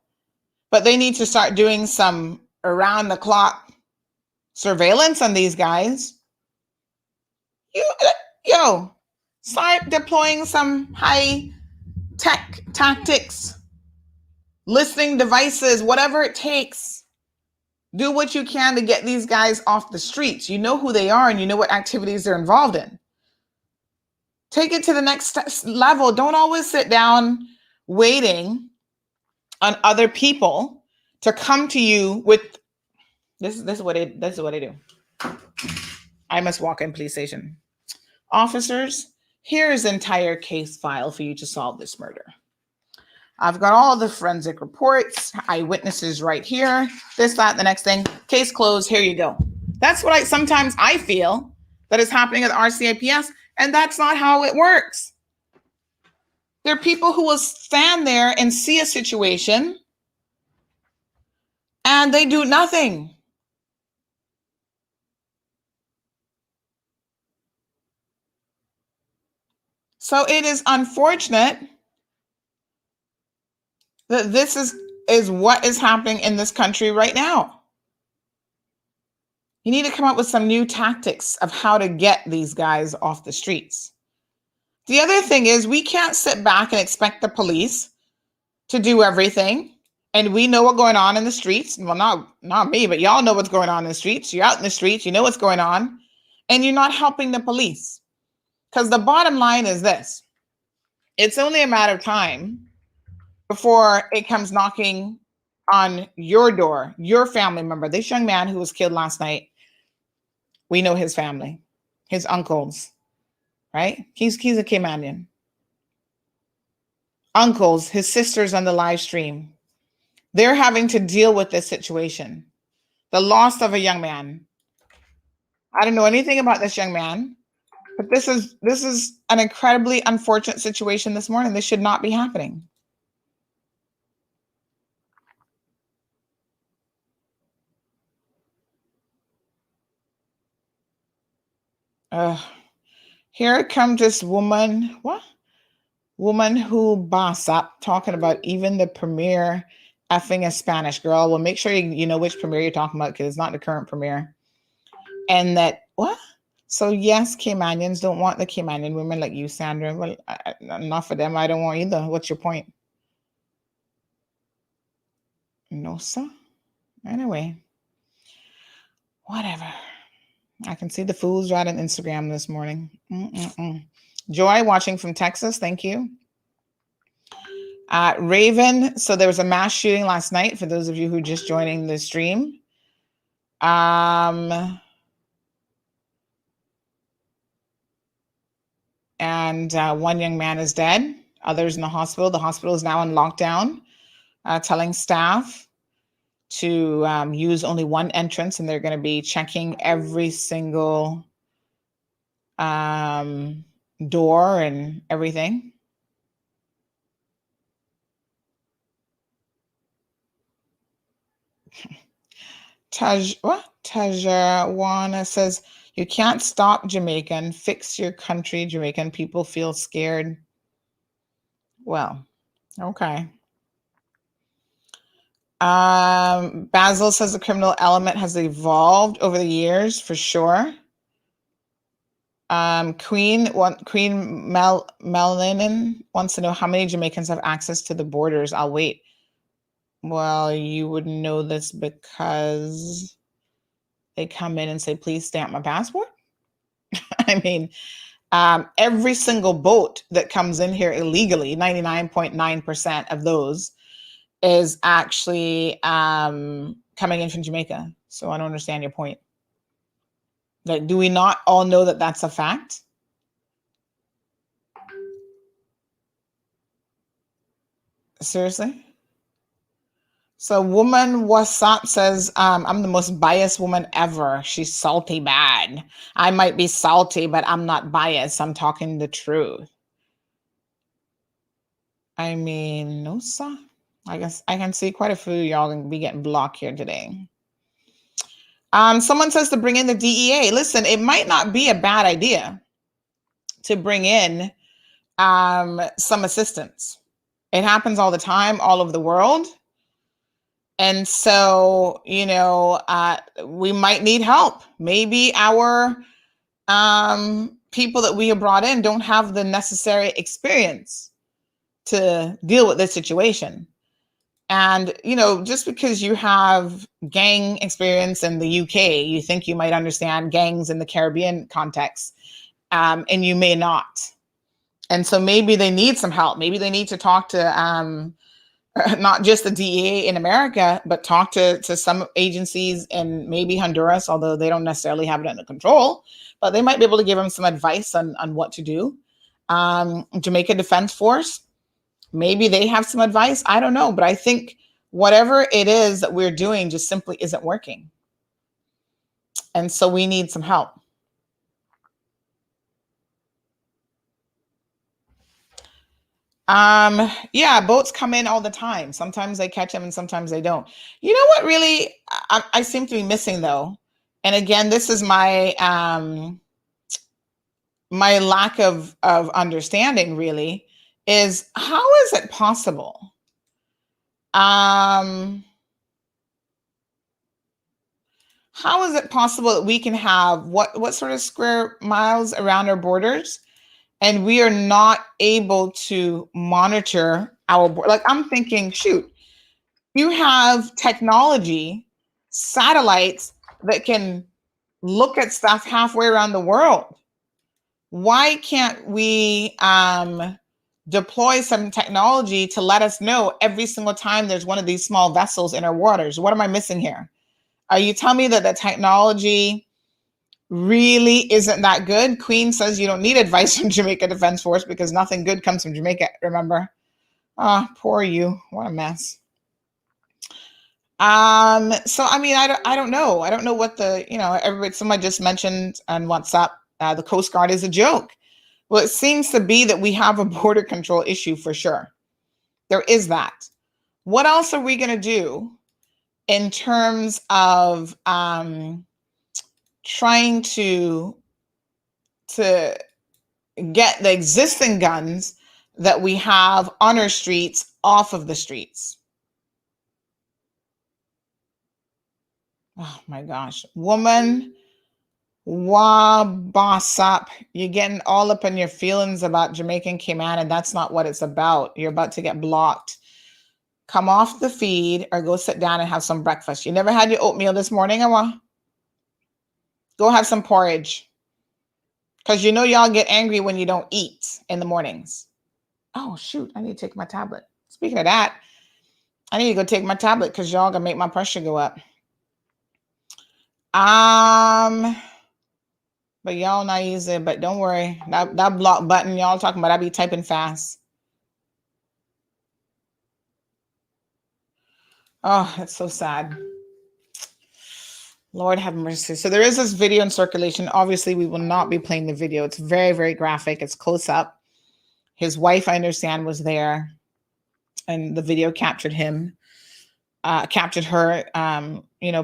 but they need to start doing some around the clock surveillance on these guys. Start deploying some high tech tactics, listening devices, whatever it takes. Do what you can to get these guys off the streets. You know who they are and you know what activities they're involved in. Take it to the next level. Don't always sit down waiting on other people to come to you with this is what I do. I must walk in police station. Officers, here is the entire case file for you to solve this murder. I've got all the forensic reports, eyewitnesses right here, this, that, the next thing, case closed, here you go. That's what sometimes I feel that is happening at RCIPS, and that's not how it works. There are people who will stand there and see a situation and they do nothing. So it is unfortunate that this is what is happening in this country right now. You need to come up with some new tactics of how to get these guys off the streets. The other thing is we can't sit back and expect the police to do everything. And we know what's going on in the streets. Well, not me, but y'all know what's going on in the streets. You're out in the streets, you know what's going on, and you're not helping the police. Because the bottom line is this. It's only a matter of time before it comes knocking on your door, your family member. This young man who was killed last night, we know his family, his uncles, right? He's a Caymanian. Uncles, his sisters on the live stream. They're having to deal with this situation. The loss of a young man. I don't know anything about this young man, but this is an incredibly unfortunate situation this morning. This should not be happening. Here comes this woman. What? Woman who boss up talking about even the premier effing a Spanish girl. Well, make sure you know which premier you're talking about because it's not the current premier. And that, what? So yes, Caymanians don't want the Caymanian women like you, Sandra. Well, enough for them. I don't want either. What's your point? No, sir. Anyway, whatever. I can see the fools right on Instagram this morning. Joy watching from Texas. Thank you. Raven. So there was a mass shooting last night for those of you who are just joining the stream. And one young man is dead. Others in the hospital. The hospital is now in lockdown, telling staff to use only one entrance, and they're going to be checking every single door and everything. Tajawana says, you can't stop Jamaican. Fix your country. Jamaican people feel scared. Well, okay. Basil says the criminal element has evolved over the years, for sure. Queen Melanin wants to know how many Jamaicans have access to the borders. I'll wait. Well, you would know this because they come in and say, please stamp my passport. I mean, every single boat that comes in here illegally, 99.9% of those is actually coming in from Jamaica. So I don't understand your point. Like, do we not all know that that's a fact? Seriously? So woman what's up says, I'm the most biased woman ever. She's salty bad. I might be salty, but I'm not biased. I'm talking the truth. I mean, no, sir. I guess I can see quite a few of y'all gonna be getting blocked here today. Someone says to bring in the DEA. Listen, it might not be a bad idea to bring in some assistance. It happens all the time, all over the world. And so, we might need help. Maybe our people that we have brought in don't have the necessary experience to deal with this situation. And, just because you have gang experience in the UK, you think you might understand gangs in the Caribbean context, and you may not. And so maybe they need some help. Maybe they need to talk to not just the DEA in America, but talk to some agencies in maybe Honduras, although they don't necessarily have it under control, but they might be able to give them some advice on what to do. Jamaica Defense Force, maybe they have some advice. I don't know, but I think whatever it is that we're doing just simply isn't working. And so we need some help. Boats come in all the time. Sometimes they catch them and sometimes they don't. You know what really I seem to be missing though? And again, this is my my lack of understanding really, is how is it possible? How is it possible that we can have what sort of square miles around our borders, and we are not able to monitor our border? Like, I'm thinking, shoot, you have technology, satellites that can look at stuff halfway around the world. Why can't we deploy some technology to let us know every single time there's one of these small vessels in our waters? What am I missing here? Are you telling me that the technology really isn't that good? Queen says you don't need advice from Jamaica Defense Force because nothing good comes from Jamaica, remember? Oh, poor you. What a mess. So I mean, I don't know. I don't know what everybody, somebody just mentioned on WhatsApp, the Coast Guard is a joke. Well, it seems to be that we have a border control issue for sure. There is that. What else are we going to do in terms of trying to get the existing guns that we have on our streets off of the streets? Oh my gosh. Woman, boss up. You're getting all up in your feelings about Jamaican Cayman, and that's not what it's about. You're about to get blocked. Come off the feed or go sit down and have some breakfast. You never had your oatmeal this morning, Awa? Go have some porridge. Because y'all get angry when you don't eat in the mornings. Oh, shoot. I need to take my tablet. Speaking of that, I need to go take my tablet because y'all going to make my pressure go up. But y'all not easy, but don't worry. That block button y'all talking about, I be typing fast. Oh, that's so sad. Lord have mercy. So there is this video in circulation. Obviously, we will not be playing the video. It's very, very graphic. It's close up. His wife, I understand, was there, and the video captured her,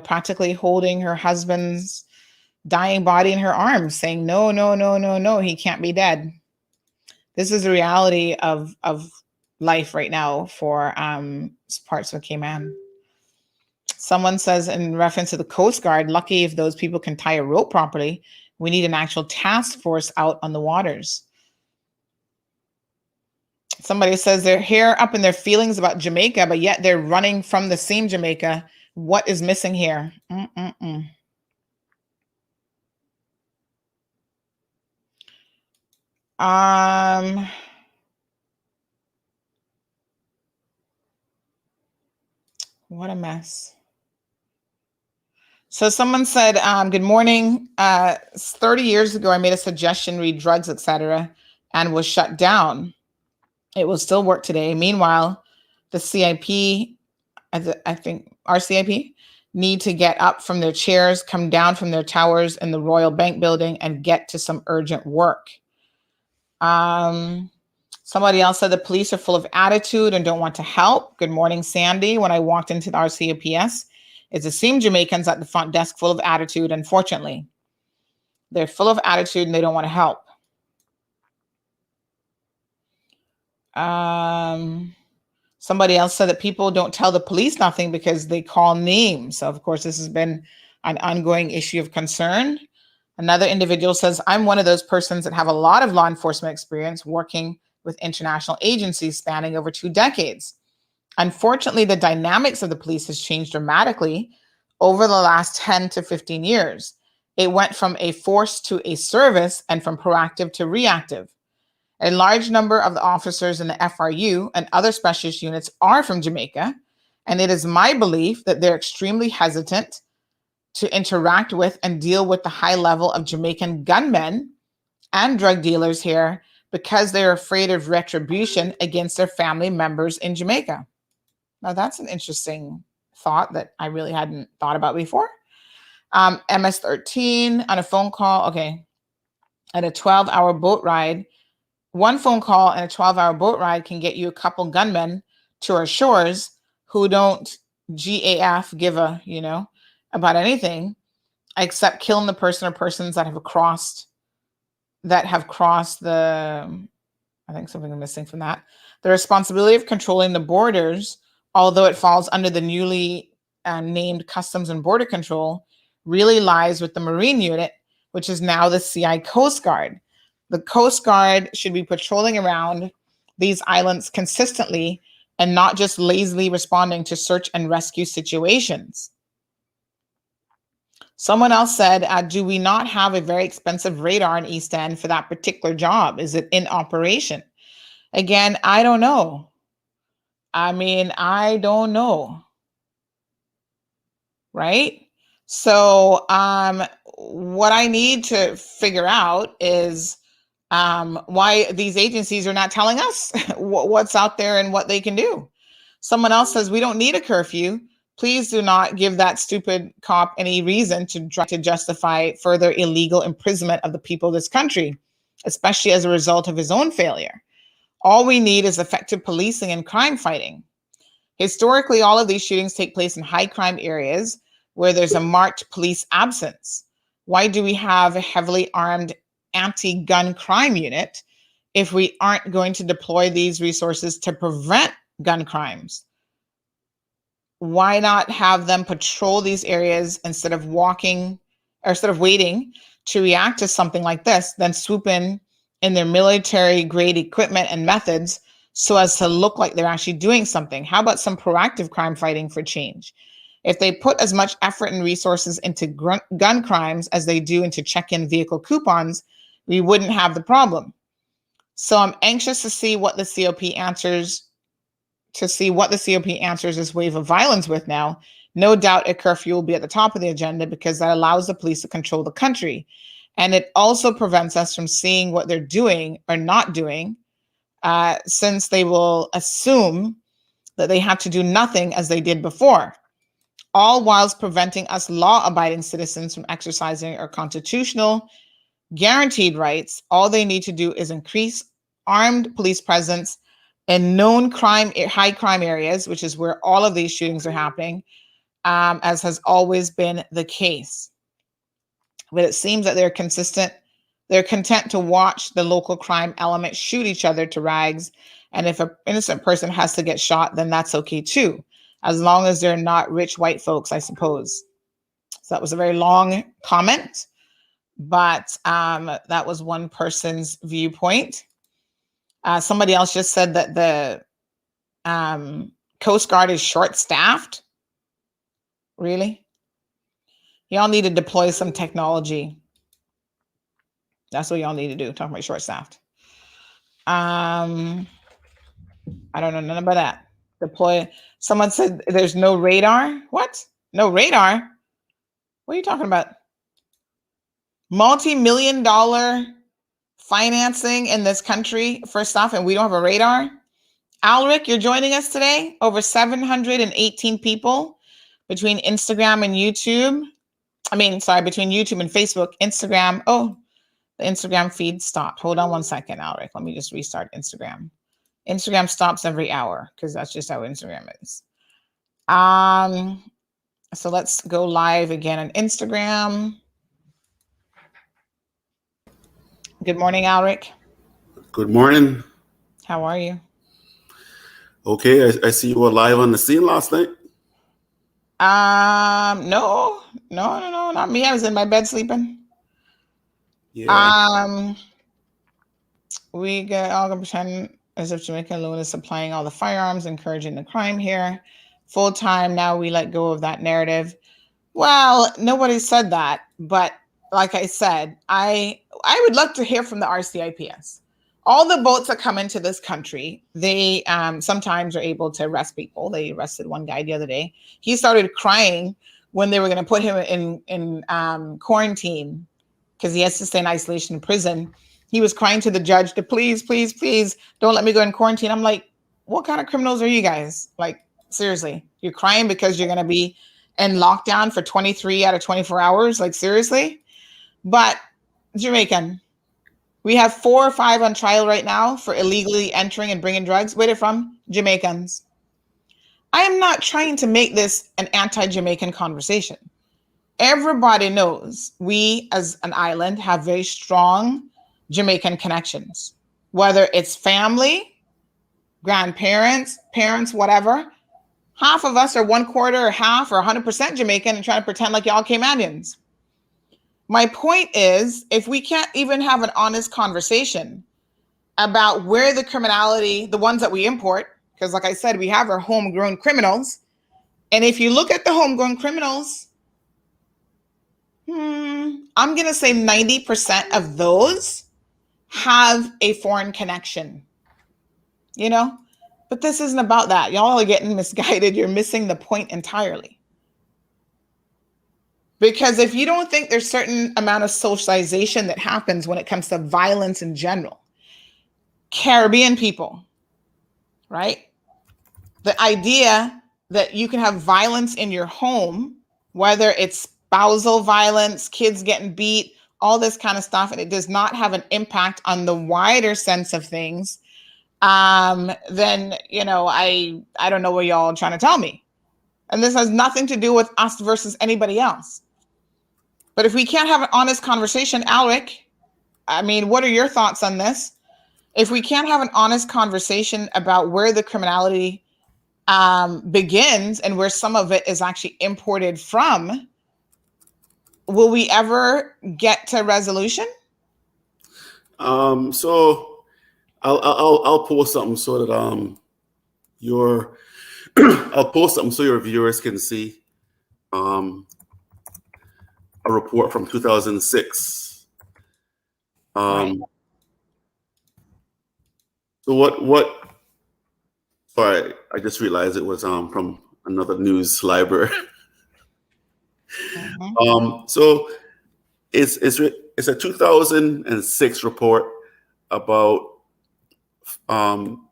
practically holding her husband's dying body in her arms, saying, no, no, no, no, no, he can't be dead. This is the reality of life right now for parts of Cayman. Someone says in reference to the Coast Guard, lucky if those people can tie a rope properly. We need an actual task force out on the waters. Somebody says they're here up in their feelings about Jamaica, but yet they're running from the same Jamaica. What is missing here? What a mess. So someone said, good morning. 30 years ago, I made a suggestion, read drugs, etc., and was shut down. It will still work today. Meanwhile, the CIP, I think our CIP, need to get up from their chairs, come down from their towers in the Royal Bank building, and get to some urgent work. Somebody else said the police are full of attitude and don't want to help. Good morning, Sandy. When I walked into the RCAPS, It's the same Jamaicans at the front desk full of attitude, unfortunately. They're full of attitude and they don't want to help. Somebody else said that people don't tell the police nothing because they call names. So, of course, this has been an ongoing issue of concern. Another individual says, I'm one of those persons that have a lot of law enforcement experience working with international agencies spanning over 2 decades. Unfortunately, the dynamics of the police has changed dramatically over the last 10 to 15 years. It went from a force to a service and from proactive to reactive. A large number of the officers in the FRU and other specialist units are from Jamaica, and it is my belief that they're extremely hesitant to interact with and deal with the high level of Jamaican gunmen and drug dealers here because they're afraid of retribution against their family members in Jamaica. Now, that's an interesting thought that I really hadn't thought about before. MS-13 on a phone call, okay, at a 12-hour boat ride. One phone call and a 12-hour boat ride can get you a couple gunmen to our shores who don't give a, about anything except killing the person or persons that have crossed the, I think something I'm missing from that. The responsibility of controlling the borders, although it falls under the newly named Customs and Border Control, really lies with the Marine Unit, which is now the CI Coast Guard. The Coast Guard should be patrolling around these islands consistently and not just lazily responding to search and rescue situations. Someone else said, do we not have a very expensive radar in East End for that particular job? Is it in operation? Again, I don't know. I don't know. Right? So what I need to figure out is why these agencies are not telling us what's out there and what they can do. Someone else says, we don't need a curfew. Please do not give that stupid cop any reason to try to justify further illegal imprisonment of the people of this country, especially as a result of his own failure. All we need is effective policing and crime fighting. Historically, all of these shootings take place in high crime areas where there's a marked police absence. Why do we have a heavily armed anti-gun crime unit if we aren't going to deploy these resources to prevent gun crimes? Why not have them patrol these areas instead of waiting to react to something like this, then swoop in their military grade equipment and methods so as to look like they're actually doing something? How about some proactive crime fighting for change? If they put as much effort and resources into gun crimes as they do into check-in vehicle coupons, we wouldn't have the problem. So I'm anxious to see what the COP answers this wave of violence with now. No doubt a curfew will be at the top of the agenda because that allows the police to control the country. And it also prevents us from seeing what they're doing or not doing, since they will assume that they have to do nothing as they did before, all whilst preventing us law-abiding citizens from exercising our constitutional guaranteed rights. All they need to do is increase armed police presence in known high crime areas, which is where all of these shootings are happening, as has always been the case. But it seems that they're content to watch the local crime element shoot each other to rags. And if an innocent person has to get shot, then that's okay too, as long as they're not rich white folks, I suppose. So that was a very long comment, but that was one person's viewpoint. Somebody else just said that the Coast Guard is short-staffed. Really? Y'all need to deploy some technology. That's what y'all need to do. Talking about short-staffed. I don't know nothing about that. Deploy. Someone said there's no radar. What? No radar? What are you talking about? Multi-million-dollar financing in this country for stuff, and we don't have a radar? Alric, you're joining us today. Over 718 people between Instagram and YouTube. Between YouTube and Facebook. Instagram. Oh, the Instagram feed stopped. Hold on one second, Alric. Let me just restart Instagram. Instagram stops every hour because that's just how Instagram is. So let's go live again on Instagram. Good morning, Alric. Good morning. How are you? Okay, I see you were live on the scene last night. No, not me. I was in my bed sleeping. Yeah. We all gonna pretend as if Jamaica alone is supplying all the firearms, encouraging the crime here. Full time now we let go of that narrative. Well, nobody said that, but like I said, I would love to hear from the RCIPS. All the boats that come into this country, they sometimes are able to arrest people. They arrested one guy the other day. He started crying when they were going to put him in quarantine because he has to stay in isolation in prison. He was crying to the judge to please don't let me go in quarantine. I'm like, what kind of criminals are you guys? Like, seriously, you're crying because you're going to be in lockdown for 23 out of 24 hours? Like, seriously? But Jamaican, we have 4 or 5 on trial right now for illegally entering and bringing drugs. Where they're from? Jamaicans. I am not trying to make this an anti-Jamaican conversation. Everybody knows we as an island have very strong Jamaican connections, whether it's family, grandparents, parents, whatever. Half of us are 1/4 or half or 100% Jamaican and trying to pretend like y'all Caymanians. My point is, if we can't even have an honest conversation about where the criminality, the ones that we import, because like I said, we have our homegrown criminals. And if you look at the homegrown criminals, I'm going to say 90% of those have a foreign connection, you know? But this isn't about that. Y'all are getting misguided. You're missing the point entirely. Because if you don't think there's certain amount of socialization that happens when it comes to violence in general, Caribbean people, right? The idea that you can have violence in your home, whether it's spousal violence, kids getting beat, all this kind of stuff, and it does not have an impact on the wider sense of things, then, you know, I don't know what y'all are trying to tell me. And this has nothing to do with us versus anybody else. But if we can't have an honest conversation, Alric, I mean, what are your thoughts on this? If we can't have an honest conversation about where the criminality begins and where some of it is actually imported from, will we ever get to resolution? So I'll post something so that I'll post something so your viewers can see a report from 2006. Right. So what? Sorry, I just realized it was from another news library. So it's a 2006 report about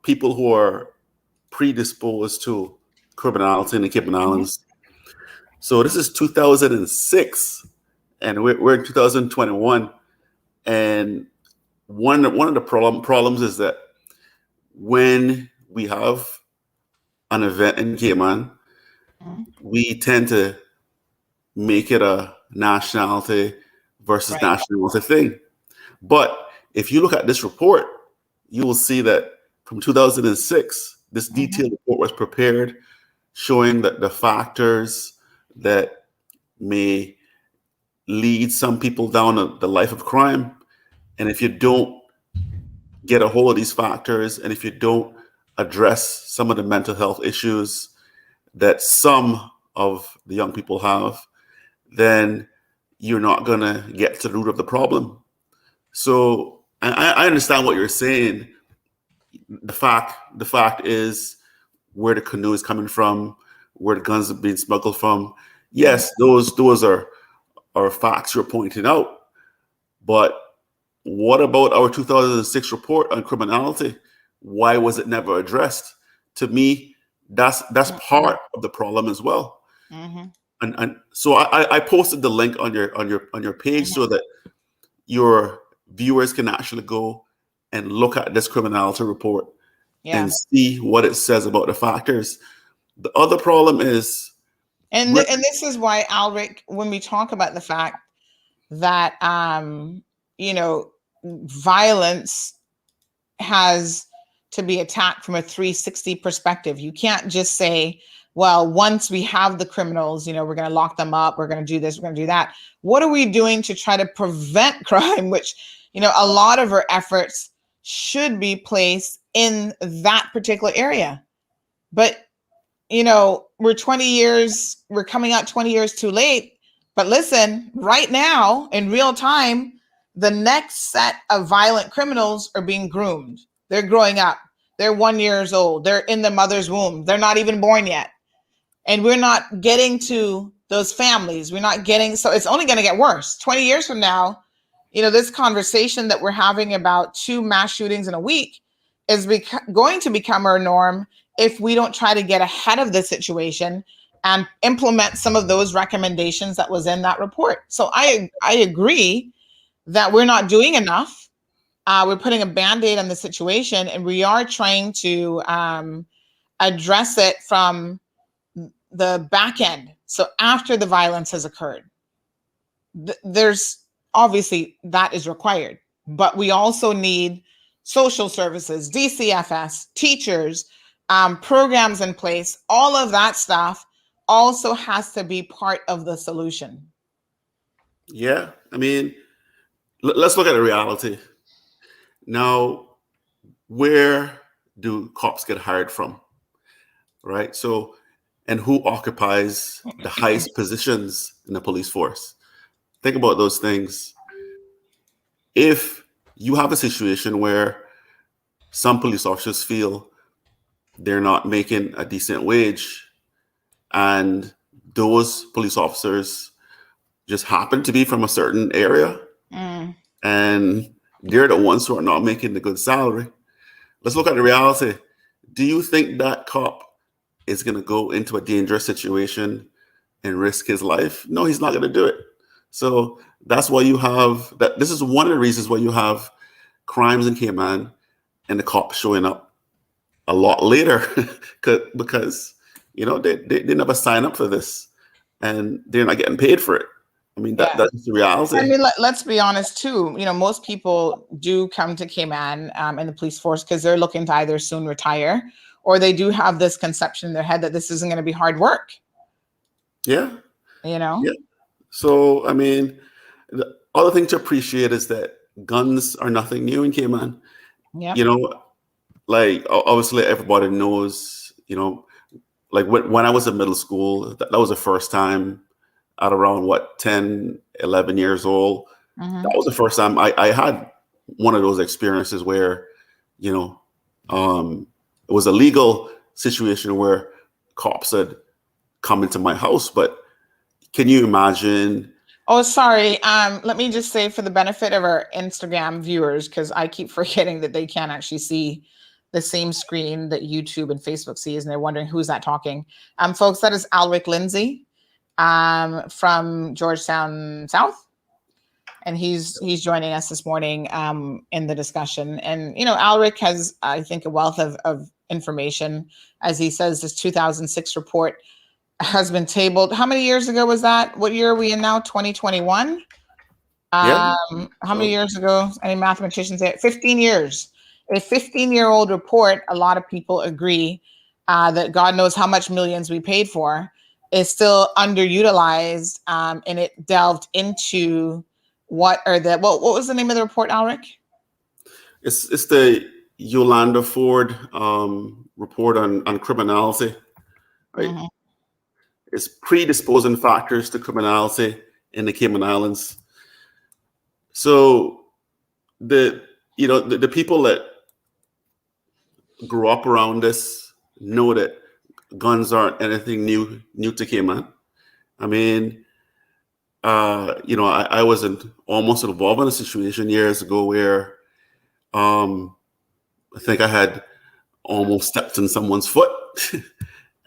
people who are predisposed to criminality in the Cayman Islands. So this is 2006, and we're in 2021, and one of the problems is that when we have an event in Cayman, we tend to make it a nationality versus nationality thing. But if you look at this report, you will see that from 2006, this detailed report was prepared showing that the factors that may lead some people down the life of crime. And if you don't get a hold of these factors, and if you don't address some of the mental health issues that some of the young people have, then you're not going to get to the root of the problem. So I understand what you're saying. The fact is where the canoe is coming from, where the guns are being smuggled from. Yes, those are facts you're pointing out. But what about our 2006 report on criminality? Why was it never addressed? To me, that's part of the problem as well. And so I posted the link on your page so that your viewers can actually go and look at this criminality report and see what it says about the factors. The other problem is And this is why, Alric, when we talk about the fact that violence has to be attacked from a 360 perspective. You can't just say, well, once we have the criminals, we're going to lock them up, we're going to do this, we're going to do that. What are we doing to try to prevent crime, which, a lot of our efforts should be placed in that particular area. But, we're coming out 20 years too late. But listen, right now, in real time, the next set of violent criminals are being groomed. They're growing up. They're 1 year old. They're in the mother's womb. They're not even born yet. And we're not getting to those families. So it's only going to get worse. 20 years from now, this conversation that we're having about 2 mass shootings in a week is going to become our norm if we don't try to get ahead of the situation and implement some of those recommendations that was in that report. So I agree that we're not doing enough. We're putting a Band-Aid on the situation, and we are trying to address it from the back end. So after the violence has occurred, there's obviously that is required, but we also need social services, DCFS, teachers, programs in place. All of that stuff also has to be part of the solution. Yeah. I mean, let's look at the reality. Now, where do cops get hired from? Right? So, and who occupies the highest positions in the police force? Think about those things. If you have a situation where some police officers feel they're not making a decent wage, and those police officers just happen to be from a certain area, and they're the ones who are not making the good salary. Let's look at the reality. Do you think that cop is going to go into a dangerous situation and risk his life? No, he's not going to do it. So that's why you have that. This is one of the reasons why you have crimes in Cayman and the cops showing up a lot later because they never sign up for this and they're not getting paid for it. I mean, that's the reality. I mean, let's be honest too. Most people do come to Cayman in the police force because they're looking to either soon retire, or they do have this conception in their head that this isn't going to be hard work. Yeah. Yeah. So, I mean, the other thing to appreciate is that guns are nothing new in Cayman. Yeah. Like obviously everybody knows, like when I was in middle school, that was the first time at around 10, 11 years old. Mm-hmm. That was the first time I had one of those experiences where, it was a legal situation where cops had come into my house. But can you imagine? Oh, sorry. Let me just say, for the benefit of our Instagram viewers, because I keep forgetting that they can't actually see the same screen that YouTube and Facebook sees, and they're wondering who's that talking. Folks, that is Alric Lindsay from Georgetown South. And he's joining us this morning in the discussion. And, Alric has, I think, a wealth of information. As he says, this 2006 report has been tabled. How many years ago was that? What year are we in now? 2021? How many years ago? Any mathematicians there? 15 years. A 15-year-old report, a lot of people agree that God knows how much millions we paid for, is still underutilized, and it delved into what was the name of the report, Alric? It's the Yolanda Ford report on criminality. Right? Mm-hmm. It's predisposing factors to criminality in the Cayman Islands. So the people that grew up around this know that guns aren't anything new to Cayman. I mean, I wasn't almost involved in a situation years ago where I think I had almost stepped in someone's foot.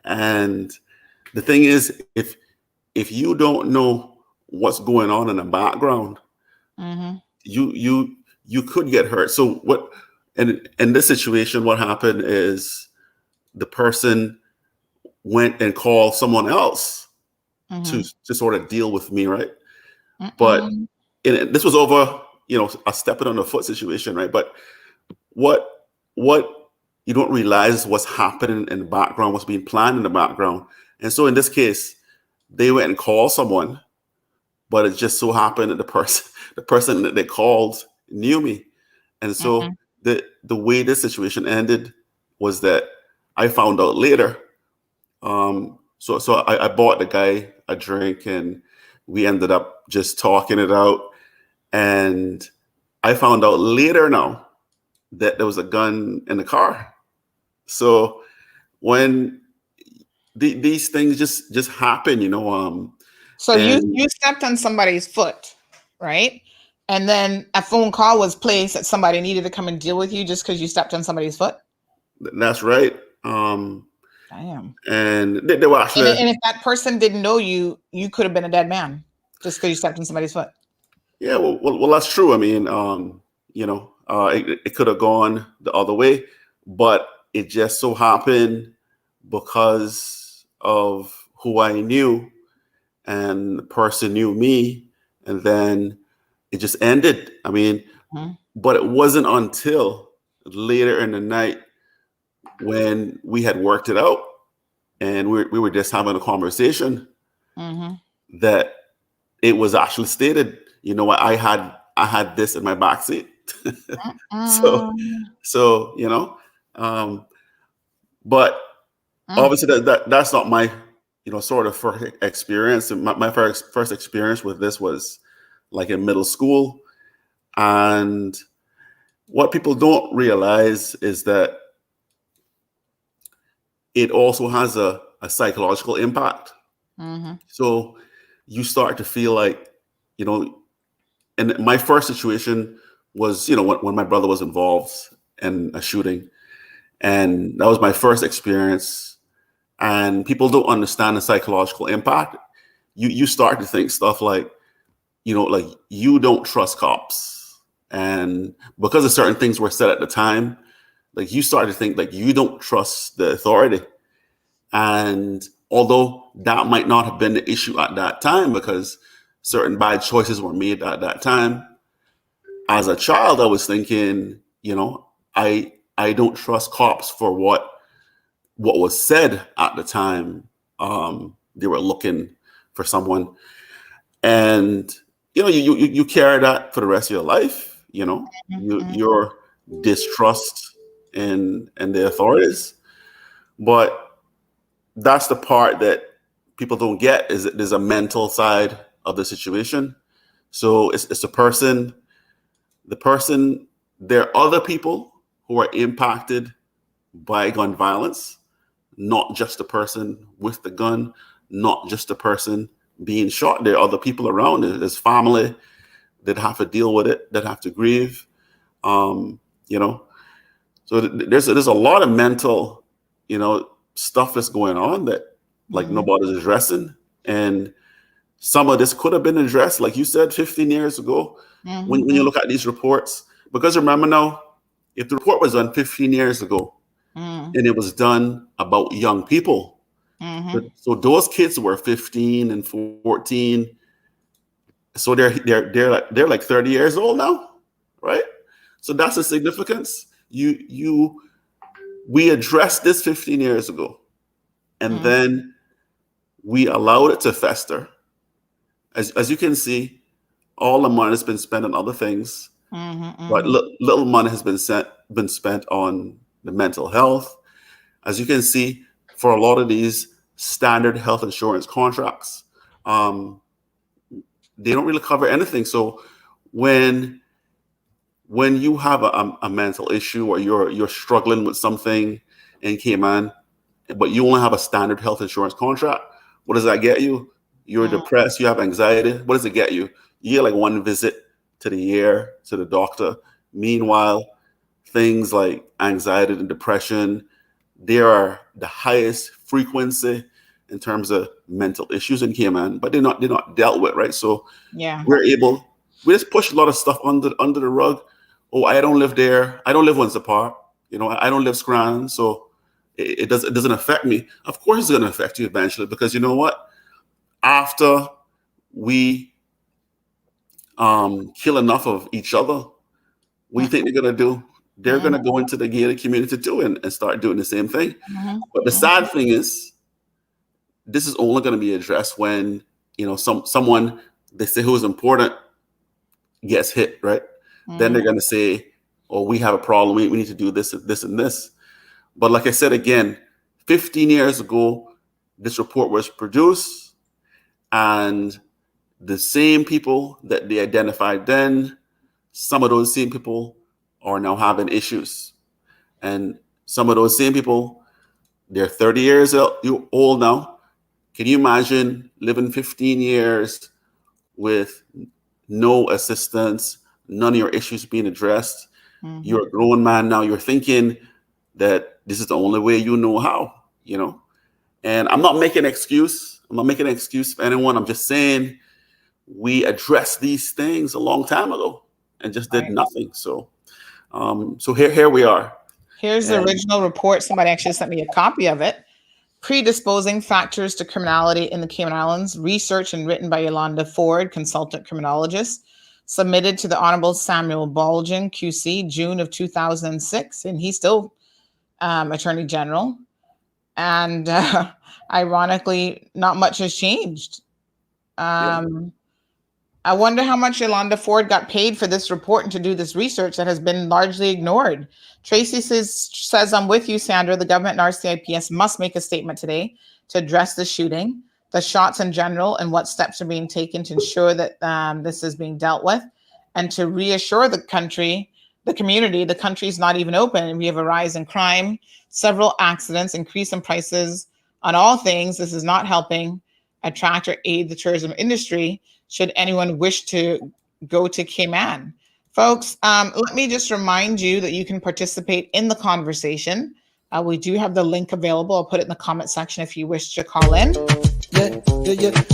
And the thing is, if you don't know what's going on in the background, mm-hmm. you could get hurt. So what? And in this situation, what happened is the person went and called someone else to sort of deal with me, right? But this was over, a stepping on the foot situation, right? But what you don't realize what's happening in the background, what's being planned in the background. And so in this case, they went and called someone, but it just so happened that the person that they called knew me. And so the way this situation ended was that I found out later. So I bought the guy a drink and we ended up just talking it out. And I found out later now that there was a gun in the car. So when these things just happen, So you stepped on somebody's foot, right? And then a phone call was placed that somebody needed to come and deal with you just because you stepped on somebody's foot? That's right. Damn. And they were actually... And if that person didn't know you, you could have been a dead man just because you stepped on somebody's foot. Yeah, well, that's true. I mean, it could have gone the other way, but it just so happened because of who I knew and the person knew me, and then it just ended. I mean, but it wasn't until later in the night when we had worked it out and we were just having a conversation that it was actually stated, I had this in my backseat. so but obviously that's not my sort of first experience. And my first experience with this was like in middle school. And what people don't realize is that it also has a psychological impact. So you start to feel like, and my first situation was, when my brother was involved in a shooting, and that was my first experience. And people don't understand the psychological impact. You start to think stuff like, like you don't trust cops, and because of certain things were said at the time, like you start to think like you don't trust the authority. And although that might not have been the issue at that time because certain bad choices were made at that time, as a child, I was thinking, I don't trust cops for what was said at the time. They were looking for someone, and you carry that for the rest of your life. Your distrust in the authorities, but that's the part that people don't get, is that there's a mental side of the situation. So it's the person, there are other people who are impacted by gun violence, not just the person with the gun, not just the person being shot. There are other people around it. There's family that have to deal with it, that have to grieve. So there's a lot of mental, stuff that's going on that like nobody's addressing. And some of this could have been addressed, like you said, 15 years ago, when you look at these reports. Because remember now, if the report was done 15 years ago and it was done about young people, so those kids were 15 and 14, so they're like 30 years old now, right? So that's the significance. We addressed this 15 years ago, and then we allowed it to fester. As you can see, all the money has been spent on other things, but little money has been spent on the mental health. As you can see, for a lot of these standard health insurance contracts, they don't really cover anything. So when you have a mental issue or you're struggling with something in Cayman, but you only have a standard health insurance contract, what does that get you? You're depressed, you have anxiety. What does it get you? You get like one visit to the year to the doctor. Meanwhile, things like anxiety and depression, they are the highest frequency in terms of mental issues in Cayman, but they're not dealt with, right? So we just push a lot of stuff under the rug. Oh, I don't live there. I don't live Windsor Park. I don't live Scranton, so it doesn't affect me. Of course, it's going to affect you eventually, because you know what? after we kill enough of each other, what do you think they're going to do? They're going to go into the gated community too and start doing the same thing. But the sad thing is, this is only going to be addressed when, someone they say who's important gets hit, right? Then they're going to say, oh, we have a problem. We need to do this, this, and this. But like I said, again, 15 years ago, this report was produced, and the same people that they identified then, some of those same people are now having issues. And some of those same people, they're 30 years old now. Can you imagine living 15 years with no assistance, none of your issues being addressed? You're a grown man now. You're thinking that this is the only way you know how, And I'm not making an excuse. I'm not making an excuse for anyone. I'm just saying we addressed these things a long time ago and just did nothing. So, here we are. Here's the original report. Somebody actually sent me a copy of it. Predisposing Factors to Criminality in the Cayman Islands, research and written by Yolanda Ford, consultant criminologist, submitted to the Honorable Samuel Bolgen, QC, June of 2006, and he's still Attorney General. And ironically, not much has changed. I wonder how much Yolanda Ford got paid for this report and to do this research that has been largely ignored. Tracy says, I'm with you, Sandra. The government and RCIPS must make a statement today to address the shooting, the shots in general, and what steps are being taken to ensure that this is being dealt with, and to reassure the community, the country's not even open, and we have a rise in crime, several accidents, increase in prices on all things. This is not helping attract or aid the tourism industry should anyone wish to go to Cayman. Folks, let me just remind you that you can participate in the conversation. We do have the link available. I'll put it in the comment section if you wish to call in. Yeah.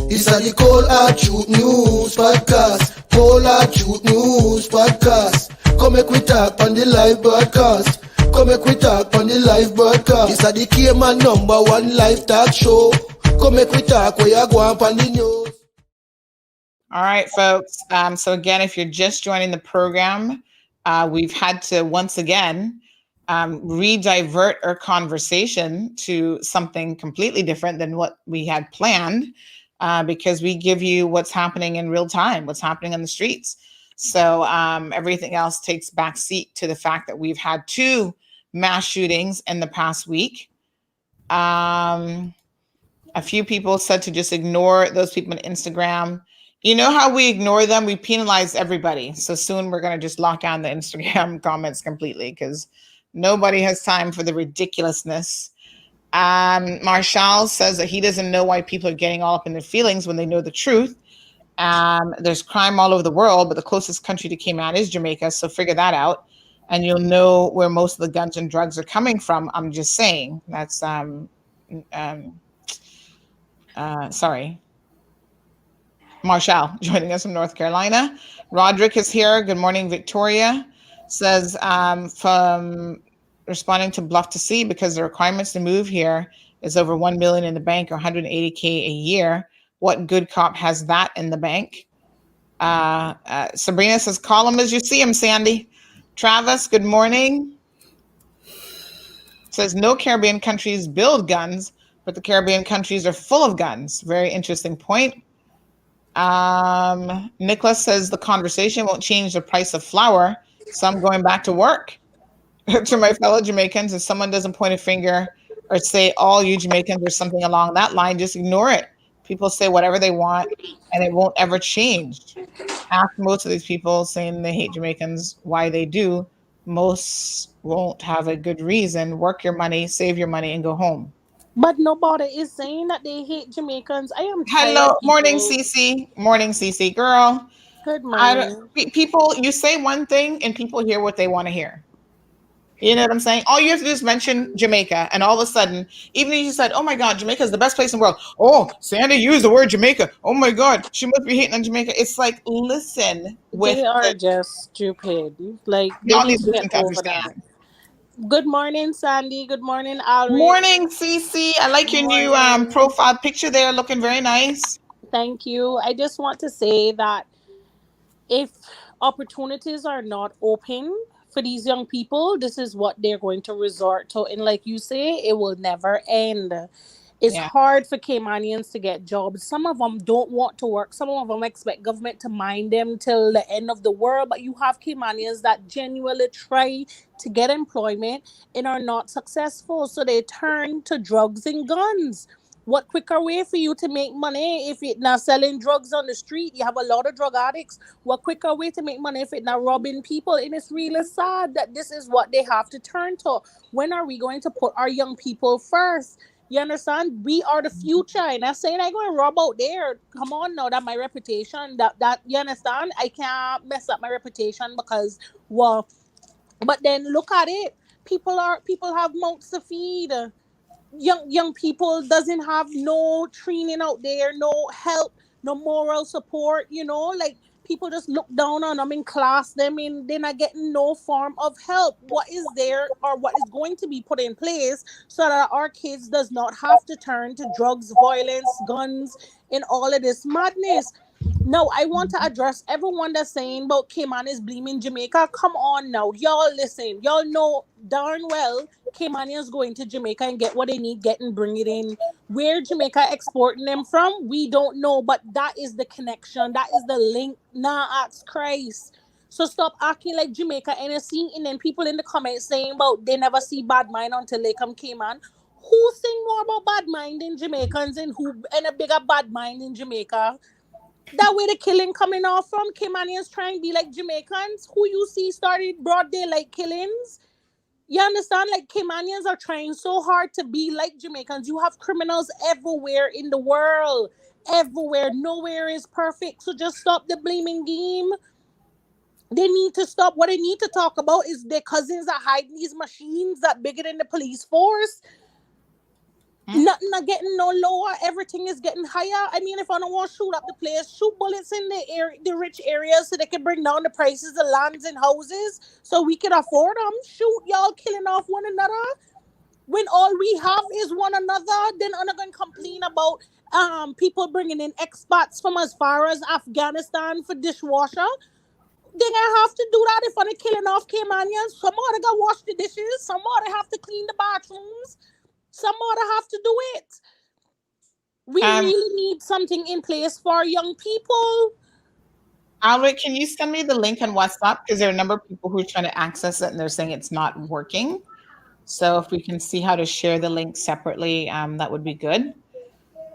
It's a Call Out Truth News podcast. Call Out Truth News podcast. Come make we talk on the live broadcast. It's a the Cayman #1 live talk show. Come make we talk where you go on the news. All right, folks. So again, if you're just joining the program, we've had to once again redivert our conversation to something completely different than what we had planned, because we give you what's happening in real time, what's happening on the streets. So everything else takes backseat to the fact that we've had 2 mass shootings in the past week. A few people said to just ignore those people on Instagram. You know how we ignore them? We penalize everybody. So soon we're going to just lock down the Instagram comments completely because nobody has time for the ridiculousness. Marshall says that he doesn't know why people are getting all up in their feelings when they know the truth. There's crime all over the world, but the closest country to Cayman is Jamaica. So figure that out. And you'll know where most of the guns and drugs are coming from. I'm just saying. That's, sorry. Marshall joining us from North Carolina. Roderick is here. Good morning, Victoria. Says from responding to Bluff to See, because the requirements to move here is over 1 million in the bank or $180K a year. What good cop has that in the bank? Sabrina says, call him as you see him, Sandy. Travis, good morning. Says no Caribbean countries build guns, but the Caribbean countries are full of guns. Very interesting point. Nicholas says the conversation won't change the price of flour, so I'm going back to work. To my fellow Jamaicans, if someone doesn't point a finger or say all you Jamaicans or something along that line, just ignore it. People say whatever they want and it won't ever change. Ask most of these people saying they hate Jamaicans why they do. Most won't have a good reason. Work your money, save your money, and go home. But nobody is saying that they hate Jamaicans. I am tired. Hello, morning, Cece. Morning, Cece, girl. Good morning. People, you say one thing and people hear what they want to hear. You know what I'm saying? All you have to do is mention Jamaica, and all of a sudden, even if you said, "Oh my God, Jamaica is the best place in the world." Oh, Sandy used the word Jamaica. Oh my God, she must be hating on Jamaica. It's like, listen, they are just stupid. Like they need to get over that. Good morning, Sandy. Good morning, Alric. Morning, Cece. I like your new profile picture there, looking very nice. Thank you. I just want to say that if opportunities are not open for these young people, this is what they're going to resort to. And like you say, it will never end. It's hard for Caymanians to get jobs. Some of them don't want to work. Some of them expect government to mind them till the end of the world. But you have Caymanians that genuinely try to get employment and are not successful. So they turn to drugs and guns. What quicker way for you to make money if you're not selling drugs on the street? You have a lot of drug addicts. What quicker way to make money if it's not robbing people? And it's really sad that this is what they have to turn to. When are we going to put our young people first? You understand? We are the future. And I'm saying I'm going to rob out there. Come on now, that my reputation. That you understand? I can't mess up my reputation because, well, but then look at it. People have mouths to feed. Young people doesn't have no training out there, no help, no moral support, like people just look down on them in class them and they're not getting no form of help. What is there or what is going to be put in place so that our kids does not have to turn to drugs, violence, guns, and all of this madness? No, I want to address everyone that's saying about Cayman is blaming Jamaica. Come on now. Y'all listen. Y'all know darn well Caymanians going to Jamaica and get what they need, get and bring it in. Where Jamaica exporting them from, we don't know. But that is the connection. That is the link. Nah, ask Christ. So stop acting like Jamaica NSC and then people in the comments saying about they never see bad mind until they come Cayman. Who sing more about bad mind in Jamaicans and who and a bigger bad mind in Jamaica? That way the killing coming off from Caymanians trying to be like Jamaicans, who you see started broad daylight killings. You understand? Like Caymanians are trying so hard to be like Jamaicans. You have criminals everywhere in the world. Everywhere. Nowhere is perfect. So just stop the blaming game. They need to stop. What they need to talk about is their cousins that hide in these machines that bigger than the police force. Nothing not getting no lower. Everything is getting higher. I mean, if I don't want to shoot up the place, shoot bullets in the rich areas so they can bring down the prices of lands and houses so we can afford them. Shoot, y'all killing off one another. When all we have is one another, then I'm not going to complain about people bringing in expats from as far as Afghanistan for dishwasher. Then I have to do that if I'm killing off Caymanians. Somebody got to wash the dishes. Somebody have to clean the bathrooms. Somebody have to do it. We really need something in place for young people. Albert, can you send me the link on WhatsApp? Because there are a number of people who are trying to access it and they're saying it's not working. So if we can see how to share the link separately, that would be good.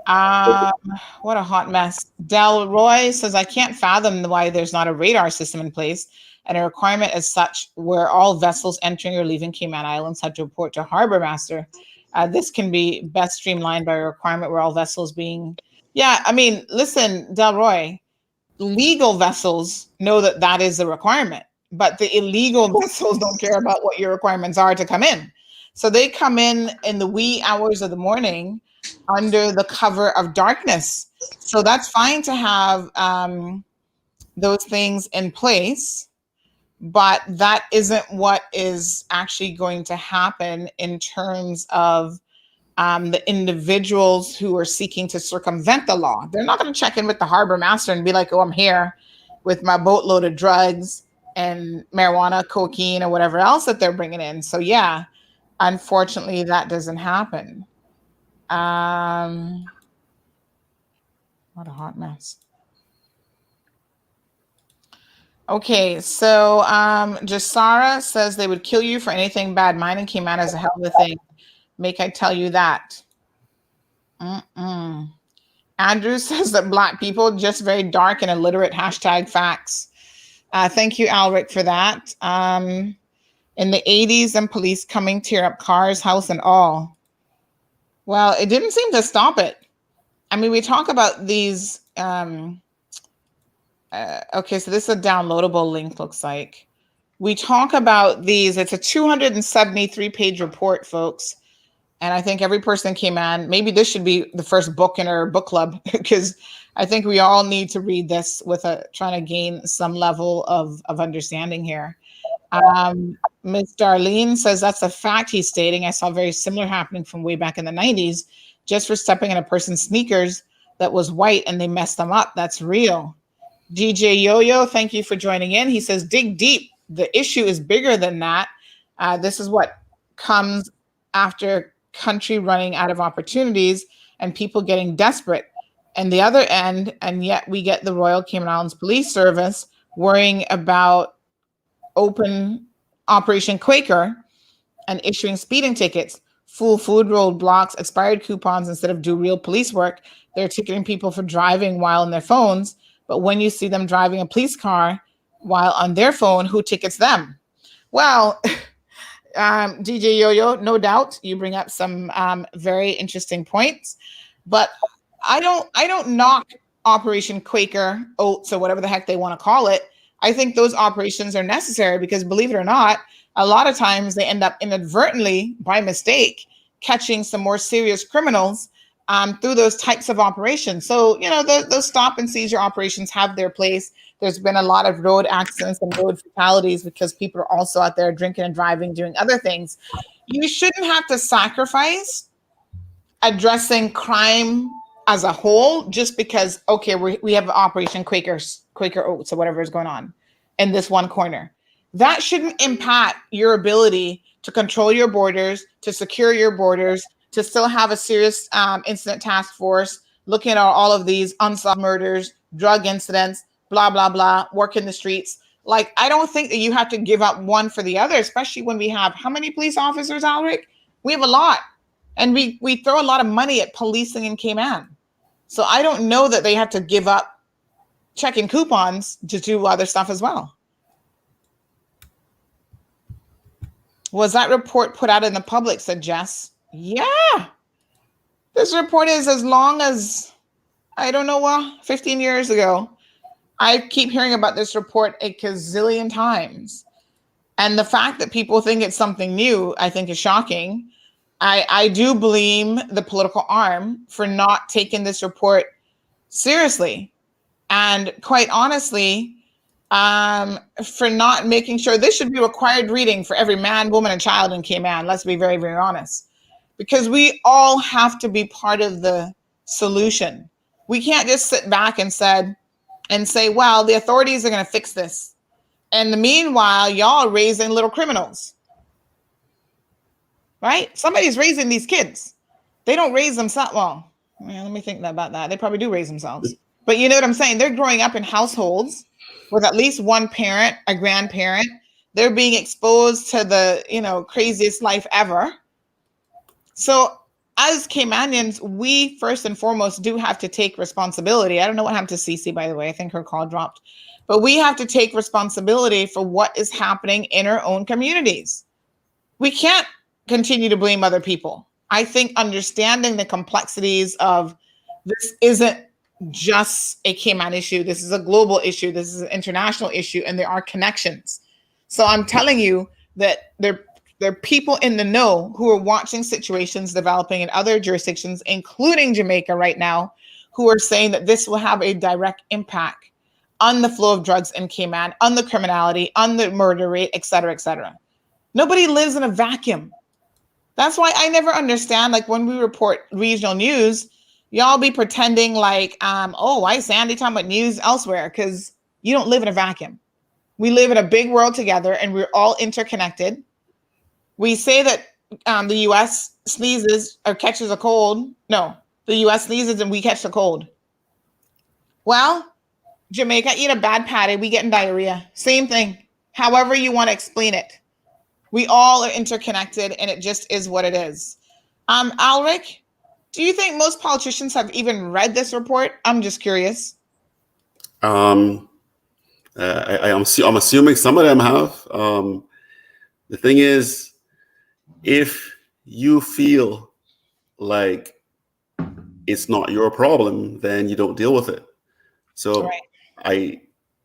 What a hot mess. Del Roy says, I can't fathom why there's not a radar system in place and a requirement as such where all vessels entering or leaving Cayman Islands have to report to Harbor Master. This can be best streamlined by a requirement where all vessels being... Yeah, I mean, listen, Delroy, legal vessels know that that is the requirement, but the illegal vessels don't care about what your requirements are to come in. So they come in the wee hours of the morning under the cover of darkness. So that's fine to have those things in place. But that isn't what is actually going to happen in terms of the individuals who are seeking to circumvent the law. They're not going to check in with the harbor master and be like, oh, I'm here with my boatload of drugs and marijuana, cocaine, or whatever else that they're bringing in. So, yeah, unfortunately, that doesn't happen. What a hot mess. Okay, so Jasara says they would kill you for anything bad. Mining came out as a hell of a thing. Make I tell you that. Andrew says that Black people just very dark and illiterate. # facts. Thank you, Alric, for that. In the 80s, and police coming tear up cars, house, and all. Well, it didn't seem to stop it. I mean, we talk about these. Okay, so this is a downloadable link, looks like. We talk about these. It's a 273-page report, folks. And I think every person came on. Maybe this should be the first book in our book club, because I think we all need to read this with trying to gain some level of understanding here. Ms. Darlene says that's a fact he's stating. I saw very similar happening from way back in the 90s. Just for stepping in a person's sneakers that was white and they messed them up. That's real. DJ Yo-Yo, thank you for joining in. He says, dig deep. The issue is bigger than that. This is what comes after country running out of opportunities and people getting desperate. And the other end, and yet we get the Royal Cayman Islands Police Service worrying about open Operation Quaker and issuing speeding tickets, full food roadblocks, expired coupons instead of do real police work. They're ticketing people for driving while on their phones. But when you see them driving a police car while on their phone, who tickets them? Well, DJ Yo-Yo, no doubt you bring up some very interesting points, but I don't knock Operation Quaker Oats or whatever the heck they want to call it. I think those operations are necessary because, believe it or not, a lot of times they end up inadvertently, by mistake, catching some more serious criminals through those types of operations. So, those stop and seizure operations have their place. There's been a lot of road accidents and road fatalities because people are also out there drinking and driving, doing other things. You shouldn't have to sacrifice addressing crime as a whole just because, okay, we have Operation Quaker Oats or whatever is going on in this one corner. That shouldn't impact your ability to control your borders, to secure your borders, to still have a serious incident task force looking at all of these unsolved murders, drug incidents, blah, blah, blah, work in the streets. Like, I don't think that you have to give up one for the other, especially when we have how many police officers, Alric? We have a lot. And we throw a lot of money at policing in Cayman. So I don't know that they have to give up checking coupons to do other stuff as well. Was that report put out in the public, said Jess? Yeah. This report is as long as, 15 years ago. I keep hearing about this report a gazillion times. And the fact that people think it's something new, I think is shocking. I do blame the political arm for not taking this report seriously. And quite honestly, for not making sure this should be required reading for every man, woman, and child in Cayman. Let's be very, very honest. Because we all have to be part of the solution. We can't just sit back and say, well, the authorities are going to fix this. And the meanwhile, y'all are raising little criminals. Right? Somebody's raising these kids. They don't raise themselves. Well, let me think about that. They probably do raise themselves. But you know what I'm saying? They're growing up in households with at least one parent, a grandparent. They're being exposed to the, craziest life ever. So as Caymanians, we first and foremost do have to take responsibility. I don't know what happened to Cece, by the way. I think her call dropped. But we have to take responsibility for what is happening in our own communities. We can't continue to blame other people. I think understanding the complexities of this isn't just a Cayman issue. This is a global issue. This is an international issue, and there are connections. So I'm telling you that there are people in the know who are watching situations developing in other jurisdictions, including Jamaica right now, who are saying that this will have a direct impact on the flow of drugs in Cayman, on the criminality, on the murder rate, et cetera, et cetera. Nobody lives in a vacuum. That's why I never understand, like when we report regional news, y'all be pretending like, why is Sandy talking about news elsewhere? Because you don't live in a vacuum. We live in a big world together and we're all interconnected. We say that the U.S. sneezes or catches a cold. No, the U.S. sneezes and we catch the cold. Well, Jamaica eat a bad patty, we get diarrhea. Same thing. However you want to explain it. We all are interconnected and it just is what it is. Alric, do you think most politicians have even read this report? I'm just curious. I'm assuming some of them have. The thing is, if you feel like it's not your problem, then you don't deal with it. So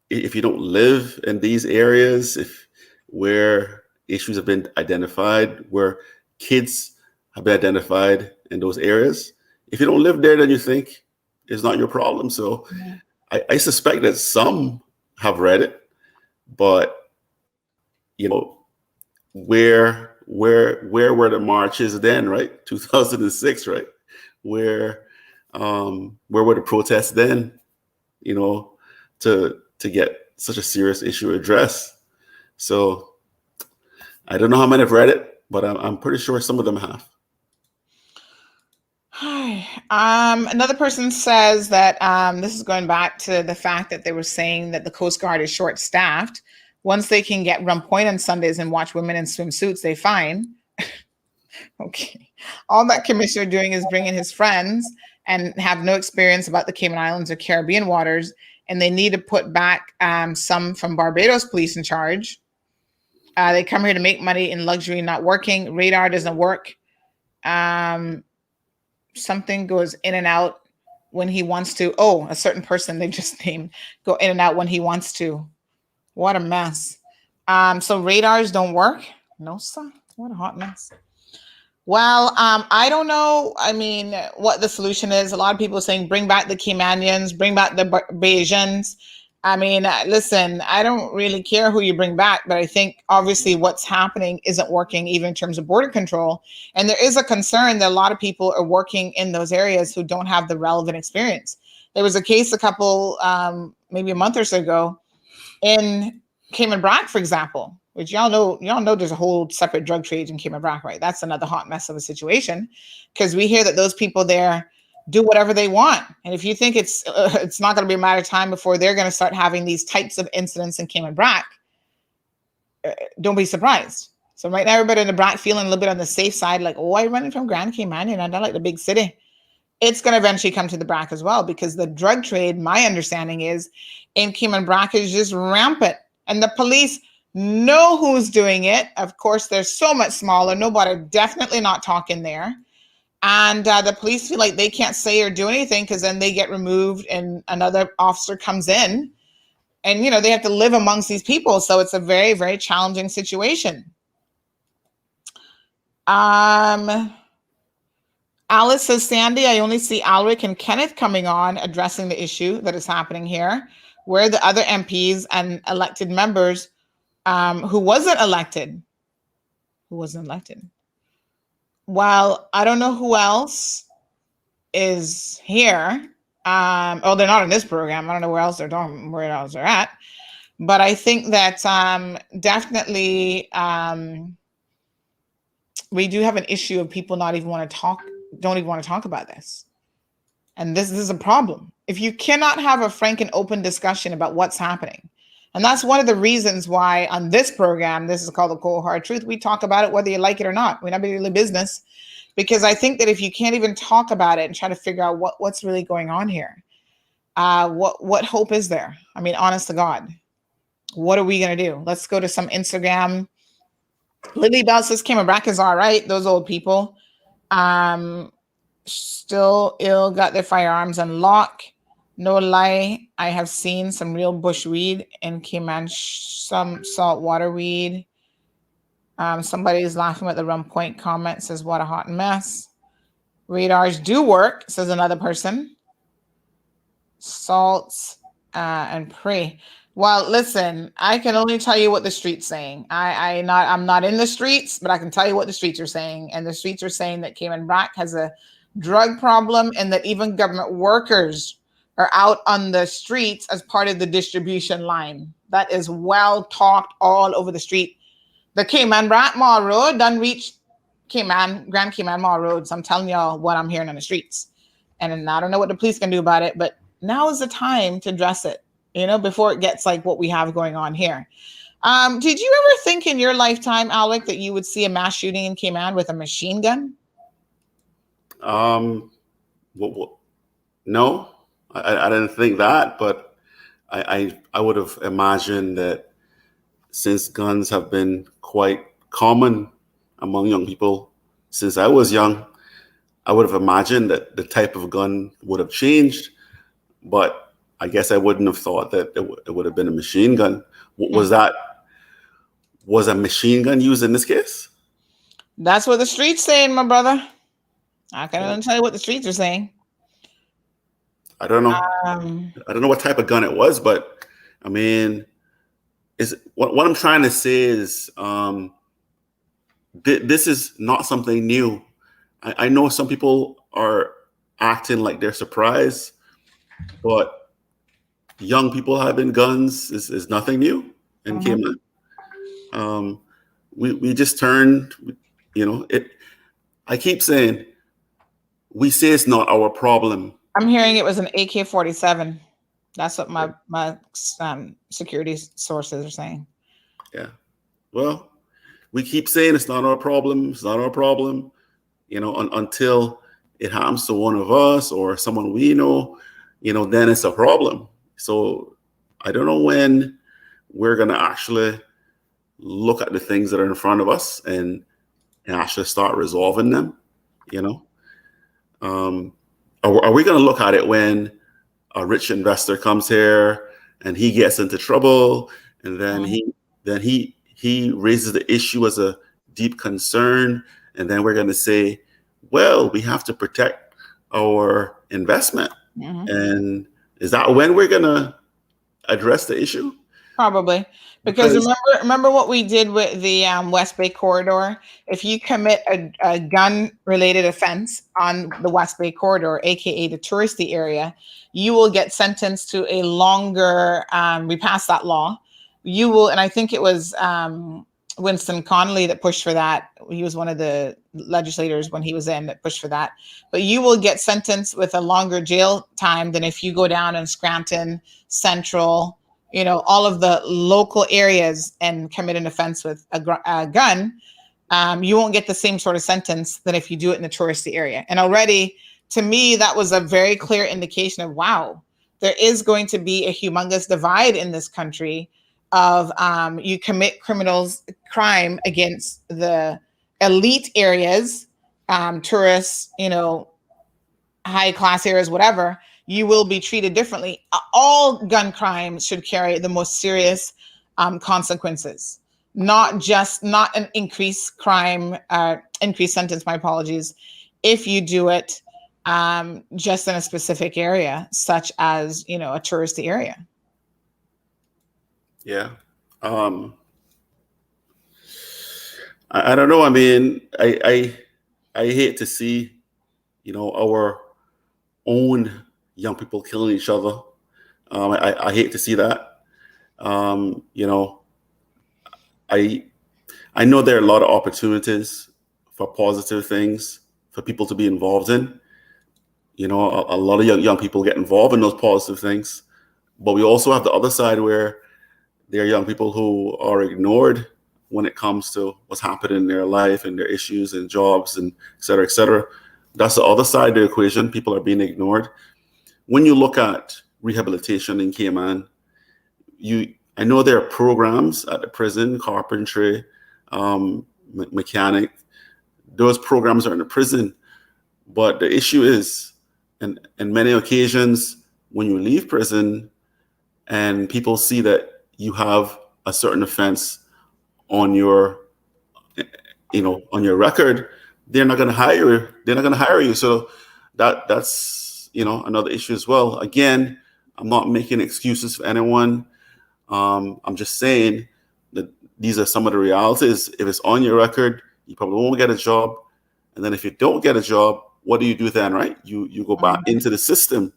if you don't live in these areas, where issues have been identified, where kids have been identified in those areas, if you don't live there, then you think it's not your problem. So I suspect that some have read it, but where were the marches then, right? 2006, right? Where Where were the protests then? You know, to get such a serious issue addressed. So I don't know how many have read it, but I'm pretty sure some of them have. Another person says that this is going back to the fact that they were saying that the Coast Guard is short-staffed. Once they can get Rum Point on Sundays and watch women in swimsuits, they fine. Okay. All that commissioner doing is bringing his friends and have no experience about the Cayman Islands or Caribbean waters, and they need to put back some from Barbados police in charge. They come here to make money in luxury, not working. Radar doesn't work. Something goes in and out when he wants to. Oh, a certain person they just named go in and out when he wants to. What a mess. So radars don't work. No, sir. What a hot mess. Well, I don't know. I mean, what the solution is. A lot of people are saying, bring back the Caymanians, bring back the Bajans. I mean, listen, I don't really care who you bring back, but I think obviously what's happening isn't working even in terms of border control. And there is a concern that a lot of people are working in those areas who don't have the relevant experience. There was a case a couple, maybe a month or so ago in Cayman Brac, for example, which y'all know there's a whole separate drug trade in Cayman Brac, right? That's another hot mess of a situation because we hear that those people there do whatever they want. And if you think it's not going to be a matter of time before they're going to start having these types of incidents in Cayman Brac, don't be surprised. So right now, everybody in the Brac feeling a little bit on the safe side, like, oh, I'm running from Grand Cayman, and I don't like the big city. It's going to eventually come to the Brac as well, because the drug trade, my understanding is, in Cayman Brac is just rampant. And the police know who's doing it. Of course, they're so much smaller. Nobody, definitely not talking there. And the police feel like they can't say or do anything because then they get removed and another officer comes in and, you know, they have to live amongst these people. So it's a very, very challenging situation. Alice says, Sandy, I only see Alric and Kenneth coming on addressing the issue that is happening here. Where are the other MPs and elected members who wasn't elected? Well, I don't know who else is here. Oh, they're not in this program. I don't know where else they're at. But I think that definitely we do have an issue of people don't even want to talk about this. And this is a problem. If you cannot have a frank and open discussion about what's happening, and that's one of the reasons why on this program, this is called the Cold Hard Truth, we talk about it whether you like it or not. We're not really business, because I think that if you can't even talk about it and try to figure out what's really going on here, what hope is there? I mean, honest to God, what are we going to do? Let's go to some Instagram. Lily Bell says Cayman Brac is all right. Those old people still ill, got their firearms unlocked. No lie, I have seen some real bush weed in Cayman, some saltwater weed. Somebody's laughing at the Rum Point comment, says, what a hot mess. Radars do work, says another person. Salts and pray. Well, listen, I can only tell you what the street's saying. I'm not in the streets, but I can tell you what the streets are saying. And the streets are saying that Cayman Brac has a drug problem and that even government workers are out on the streets as part of the distribution line. That is well talked all over the street. The Cayman Brac Mall Road done reached Grand Cayman Mall Road. So I'm telling y'all what I'm hearing on the streets. And I don't know what the police can do about it, but now is the time to address it, before it gets like what we have going on here. Did you ever think in your lifetime, Alec, that you would see a mass shooting in Cayman with a machine gun? No, I didn't think that, but I would have imagined that since guns have been quite common among young people since I was young, I would have imagined that the type of gun would have changed, but I guess I wouldn't have thought that it would have been a machine gun. Was a machine gun used in this case? That's what the streets saying, my brother. I can only tell you what the streets are saying. I don't know. I don't know what type of gun it was, but I mean, what I'm trying to say is this is not something new. I know some people are acting acting like they're surprised, but young people having guns is nothing new in Cayman. We just turned, it. I keep saying, we say it's not our problem. I'm hearing it was an AK-47. That's what my security sources are saying. Yeah. Well, we keep saying it's not our problem. It's not our problem. Until it happens to one of us or someone we know, then it's a problem. So I don't know when we're going to actually look at the things that are in front of us and actually start resolving them. Are we going to look at it when a rich investor comes here and he gets into trouble, and then he raises the issue as a deep concern, and then we're going to say, well, we have to protect our investment? And is that when we're going to address the issue? Probably. Because remember what we did with the West Bay corridor? If you commit a gun-related offense on the West Bay corridor, aka the touristy area, you will get sentenced to a longer. We passed that law. You will, and I think it was Winston Connolly that pushed for that. He was one of the legislators when he was in that pushed for that. But you will get sentenced with a longer jail time than if you go down in Scranton, Central, all of the local areas and commit an offense with a gun. You won't get the same sort of sentence than if you do it in the touristy area. And already, to me, that was a very clear indication of, wow, there is going to be a humongous divide in this country of you commit crime against the elite areas, tourists, high class areas, whatever. You will be treated differently. All gun crimes should carry the most serious consequences, not an increased sentence, my apologies, if you do it just in a specific area, such as, a touristy area. Yeah. I don't know. I mean, I hate to see, our own young people killing each other. I hate to see that. I know there are a lot of opportunities for positive things for people to be involved in. A lot of young people get involved in those positive things, but we also have the other side where there are young people who are ignored when it comes to what's happening in their life and their issues and jobs and et cetera, et cetera. That's the other side of the equation. People are being ignored. When you look at rehabilitation in Cayman, I know there are programs at the prison, carpentry, mechanic. Those programs are in the prison. But the issue is, in many occasions, when you leave prison and people see that you have a certain offense on your, on your record, they're not going to hire you. They're not going to hire you. So that's another issue as well. Again, I'm not making excuses for anyone. I'm just saying that these are some of the realities. If it's on your record, you probably won't get a job. And then if you don't get a job, what do you do then, right? You go back into the system.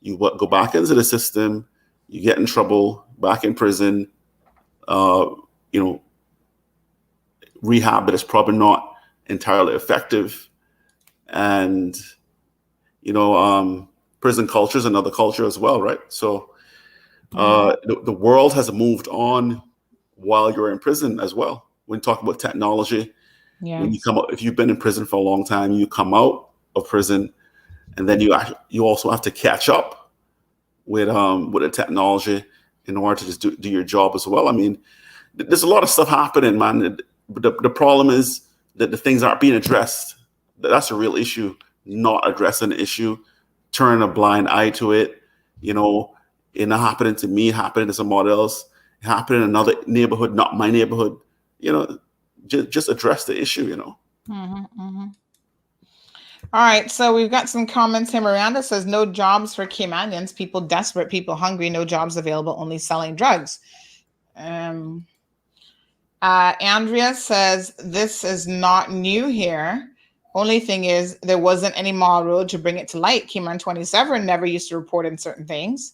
You go back into the system. You get in trouble, back in prison. Rehab, but it's probably not entirely effective. And prison culture is another culture as well, right? So the world has moved on while you're in prison as well. When you talk about technology, when you come out, if you've been in prison for a long time, you come out of prison, and then you also have to catch up with the technology in order to just do your job as well. I mean, there's a lot of stuff happening, man. The problem is that the things aren't being addressed. That's a real issue. Not addressing the issue, turning a blind eye to it. It not happening to me, happening to somebody else, it happening in another neighborhood, not my neighborhood. Just address the issue. All right, so we've got some comments here. Miranda says, no jobs for Caymanians, people desperate, people hungry, no jobs available, only selling drugs. Andrea says, this is not new here. Only thing is, there wasn't any moral road to bring it to light. Cayman 27 never used to report in certain things.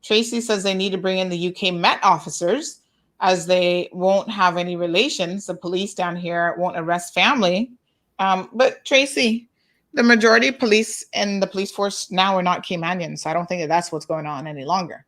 Tracy says they need to bring in the UK Met officers as they won't have any relations. The police down here won't arrest family. But Tracy, the majority of police in the police force now are not Caymanians. So I don't think that that's what's going on any longer.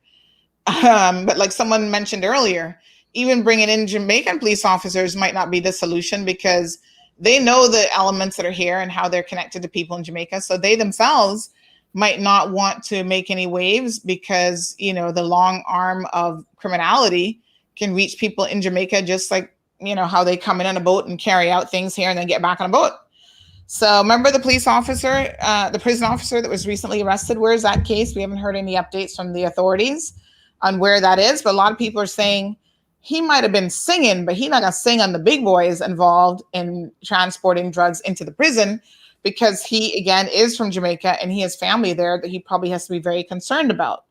But like someone mentioned earlier, even bringing in Jamaican police officers might not be the solution because they know the elements that are here and how they're connected to people in Jamaica. So they themselves might not want to make any waves because, you know, the long arm of criminality can reach people in Jamaica, just like, you know, how they come in on a boat and carry out things here and then get back on a boat. So remember the police officer, the prison officer that was recently arrested? Where's that case? We haven't heard any updates from the authorities on where that is. But a lot of people are saying he might have been singing, but he's not going to sing on the big boys involved in transporting drugs into the prison because he, again, is from Jamaica and he has family there that he probably has to be very concerned about.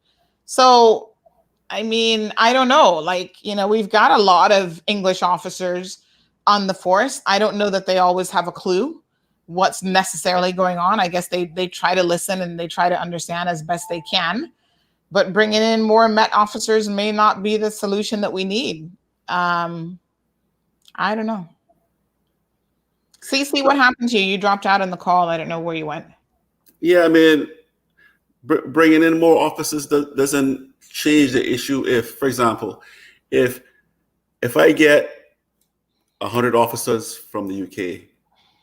So, I mean, I don't know. Like, you know, we've got a lot of English officers on the force. I don't know that they always have a clue what's necessarily going on. I guess they try to listen and they try to understand as best they can. But bringing in more Met officers may not be the solution that we need. I don't know. Cece, what happened to you? You dropped out on the call. I don't know where you went. Yeah, I mean, bringing in more officers doesn't change the issue. If, for example, if I get 100 officers from the UK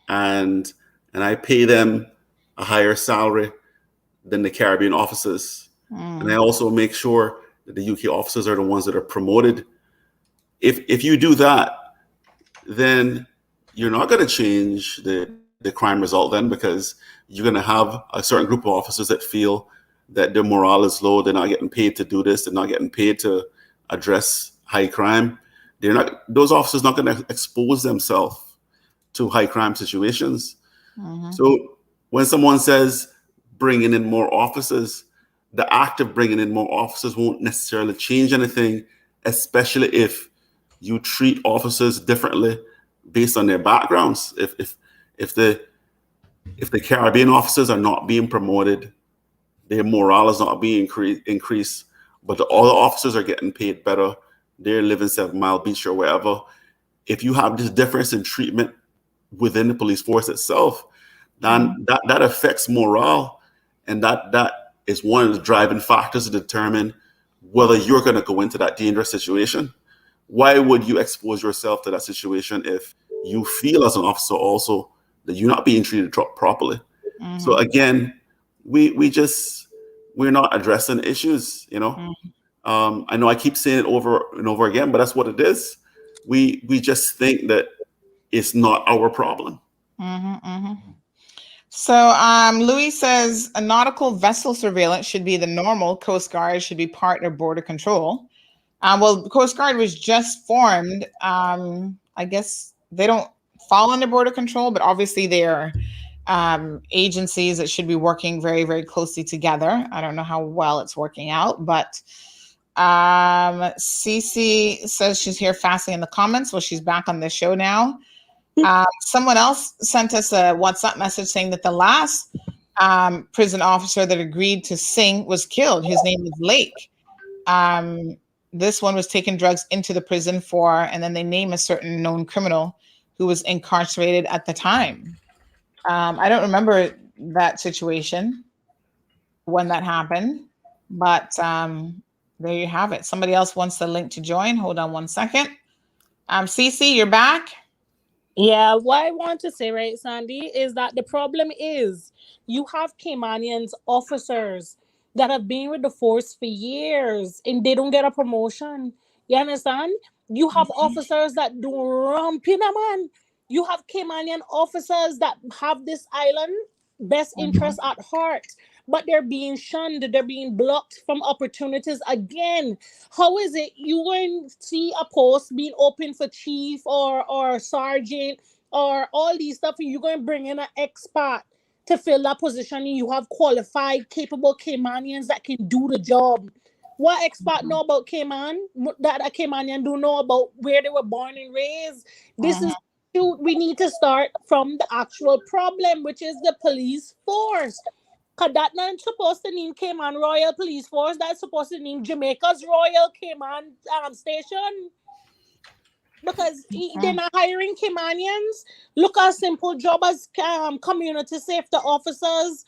and I pay them a higher salary than the Caribbean officers, and I also make sure that the UK officers are the ones that are promoted. If you do that, then you're not going to change the crime result then, because you're going to have a certain group of officers that feel that their morale is low. They're not getting paid to do this. They're not getting paid to address high crime. Those officers not going to expose themselves to high crime situations. So when someone says bringing in more officers, the act of bringing in more officers won't necessarily change anything, especially if you treat officers differently based on their backgrounds. If the Caribbean officers are not being promoted, their morale is not being increased, but the other officers are getting paid better, they're living 7 Mile Beach or wherever. If you have this difference in treatment within the police force itself, then that affects morale, and that is one of the driving factors to determine whether you're going to go into that dangerous situation. Why would you expose yourself to that situation if you feel as an officer also that you're not being treated properly? So again, we're not addressing issues, you know. I know I keep saying it over and over again, but that's what it is. We just think that it's not our problem. So Louis says a nautical vessel surveillance should be the normal. Coast Guard should be part of border control. Well, Coast Guard was just formed. I guess they don't fall under border control, but obviously they are agencies that should be working very, very closely together. I don't know how well it's working out, but Cece says she's here fasting in the comments. Well, she's back on the show now. Someone else sent us a WhatsApp message saying that the last prison officer that agreed to sing was killed. His name is Lake. This one was taking drugs into the prison and then they name a certain known criminal who was incarcerated at the time. I don't remember that situation when that happened, but there you have it. Somebody else wants the link to join. Hold on one second. Cece, you're back. Yeah, what I want to say, right, Sandy, is that the problem is you have Caymanians officers that have been with the force for years and they don't get a promotion. You understand? You have officers that do ramping, man. You have Caymanian officers that have this island best interest at heart, but they're being shunned, they're being blocked from opportunities again. How is it you going to see a post being open for chief or sergeant or all these stuff, and you're going to bring in an expat to fill that position, and you have qualified, capable Caymanians that can do the job? What expat know about Cayman that a Caymanian do know about where they were born and raised? This is we need to start from the actual problem, which is the police force. Cause that not supposed to name Cayman Royal Police Force. That's supposed to name Jamaica's Royal Cayman Station. Because they're not hiring Caymanians. Look at simple job as community safety officers.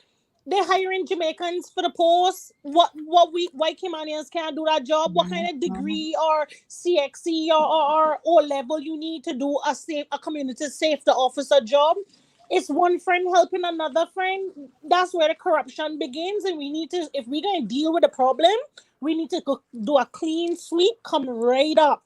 They're hiring Jamaicans for the post. Why Caymanians can't do that job? What kind of degree or CXC or O level you need to do a community safety officer job? It's one friend helping another friend. That's where the corruption begins. And we need to, if we're going to deal with the problem, we need to go do a clean sweep, come right up.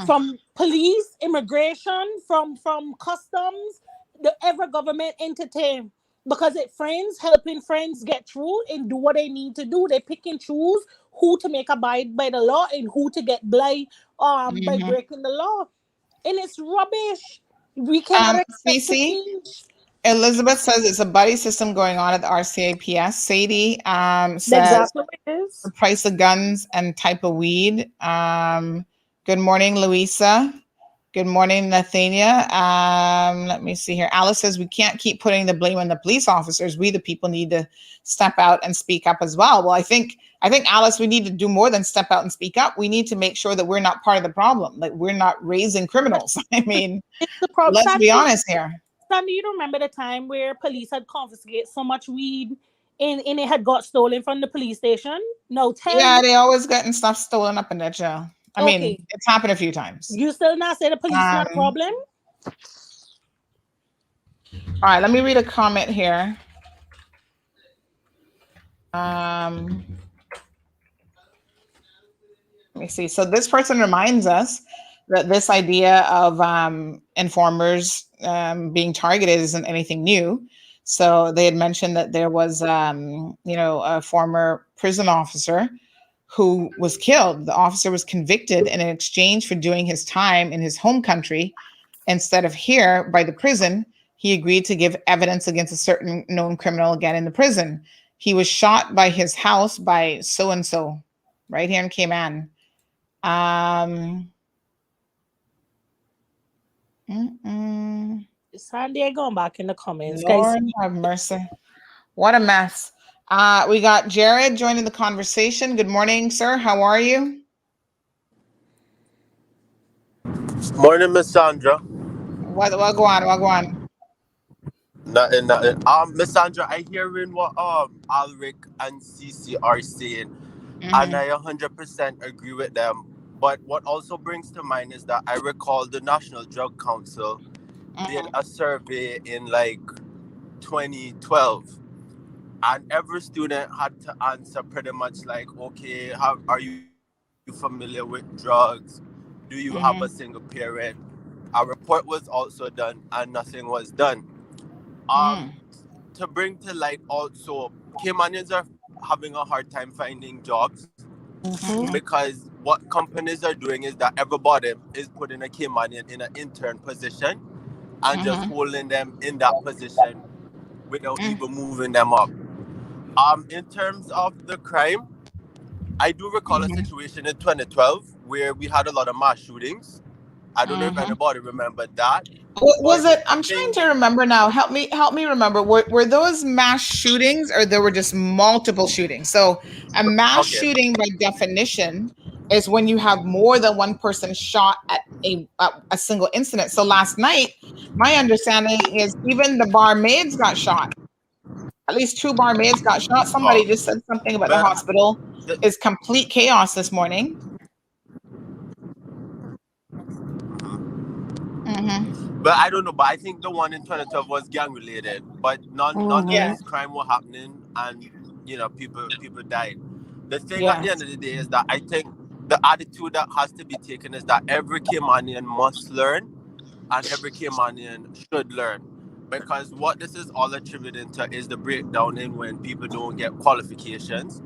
From police, immigration, from customs, the ever government entity. Because it helping friends get through and do what they need to do. They pick and choose who to make abide by the law and who to get by breaking the law. And it's rubbish. We cannot accept change. Elizabeth says it's a buddy system going on at the RCAPS. Sadie says exactly what it is. The price of guns and type of weed. Good morning, Louisa. Good morning, Nathania. Let me see here. Alice says we can't keep putting the blame on the police officers. We, the people, need to step out and speak up as well. Well, I think Alice, we need to do more than step out and speak up. We need to make sure that we're not part of the problem. Like we're not raising criminals. I mean, let's be honest here. Sandy, you remember the time where police had confiscated so much weed and it had got stolen from the police station? No, they always getting stuff stolen up in that jail. I mean, it's happened a few times. You still not say the police not a problem? All right, let me read a comment here. Let me see. So this person reminds us that this idea of informers being targeted isn't anything new. So they had mentioned that there was, a former prison officer who was killed. The officer was convicted, and in exchange for doing his time in his home country instead of here by the prison, he agreed to give evidence against a certain known criminal again in the prison. He was shot by his house by so-and-so right here in Cayman. Sandy going back in the comments. Lord have mercy. What a mess. We got Jared joining the conversation. Good morning, sir. How are you? Morning, Miss Sandra. What go on? Nothing. Miss Sandra, I hearing what Alric and CC are saying, and I 100% agree with them. But what also brings to mind is that I recall the National Drug Council did a survey in like 2012. And every student had to answer pretty much like, okay, are you familiar with drugs? Do you have a single parent? A report was also done and nothing was done. To bring to light also, Caymanians are having a hard time finding jobs because what companies are doing is that everybody is putting a Caymanian in an intern position and just holding them in that position without even moving them up. In terms of the crime, I do recall a situation in 2012 where we had a lot of mass shootings. I don't know if anybody remembered that. Was it? I'm trying to remember now. Help me remember. Were those mass shootings or there were just multiple shootings? So a mass shooting by definition is when you have more than one person shot at a single incident. So last night, my understanding is even the barmaids got shot. At least 2 barmaids got shot. Somebody just said something about the hospital is complete chaos this morning. But I don't know. But I think the one in 2012 was gang related. But none of this crime was happening, and people died. The thing at the end of the day is that I think the attitude that has to be taken is that every Caymanian must learn, and every Caymanian should learn. Because what this is all attributing to is the breakdown in when people don't get qualifications.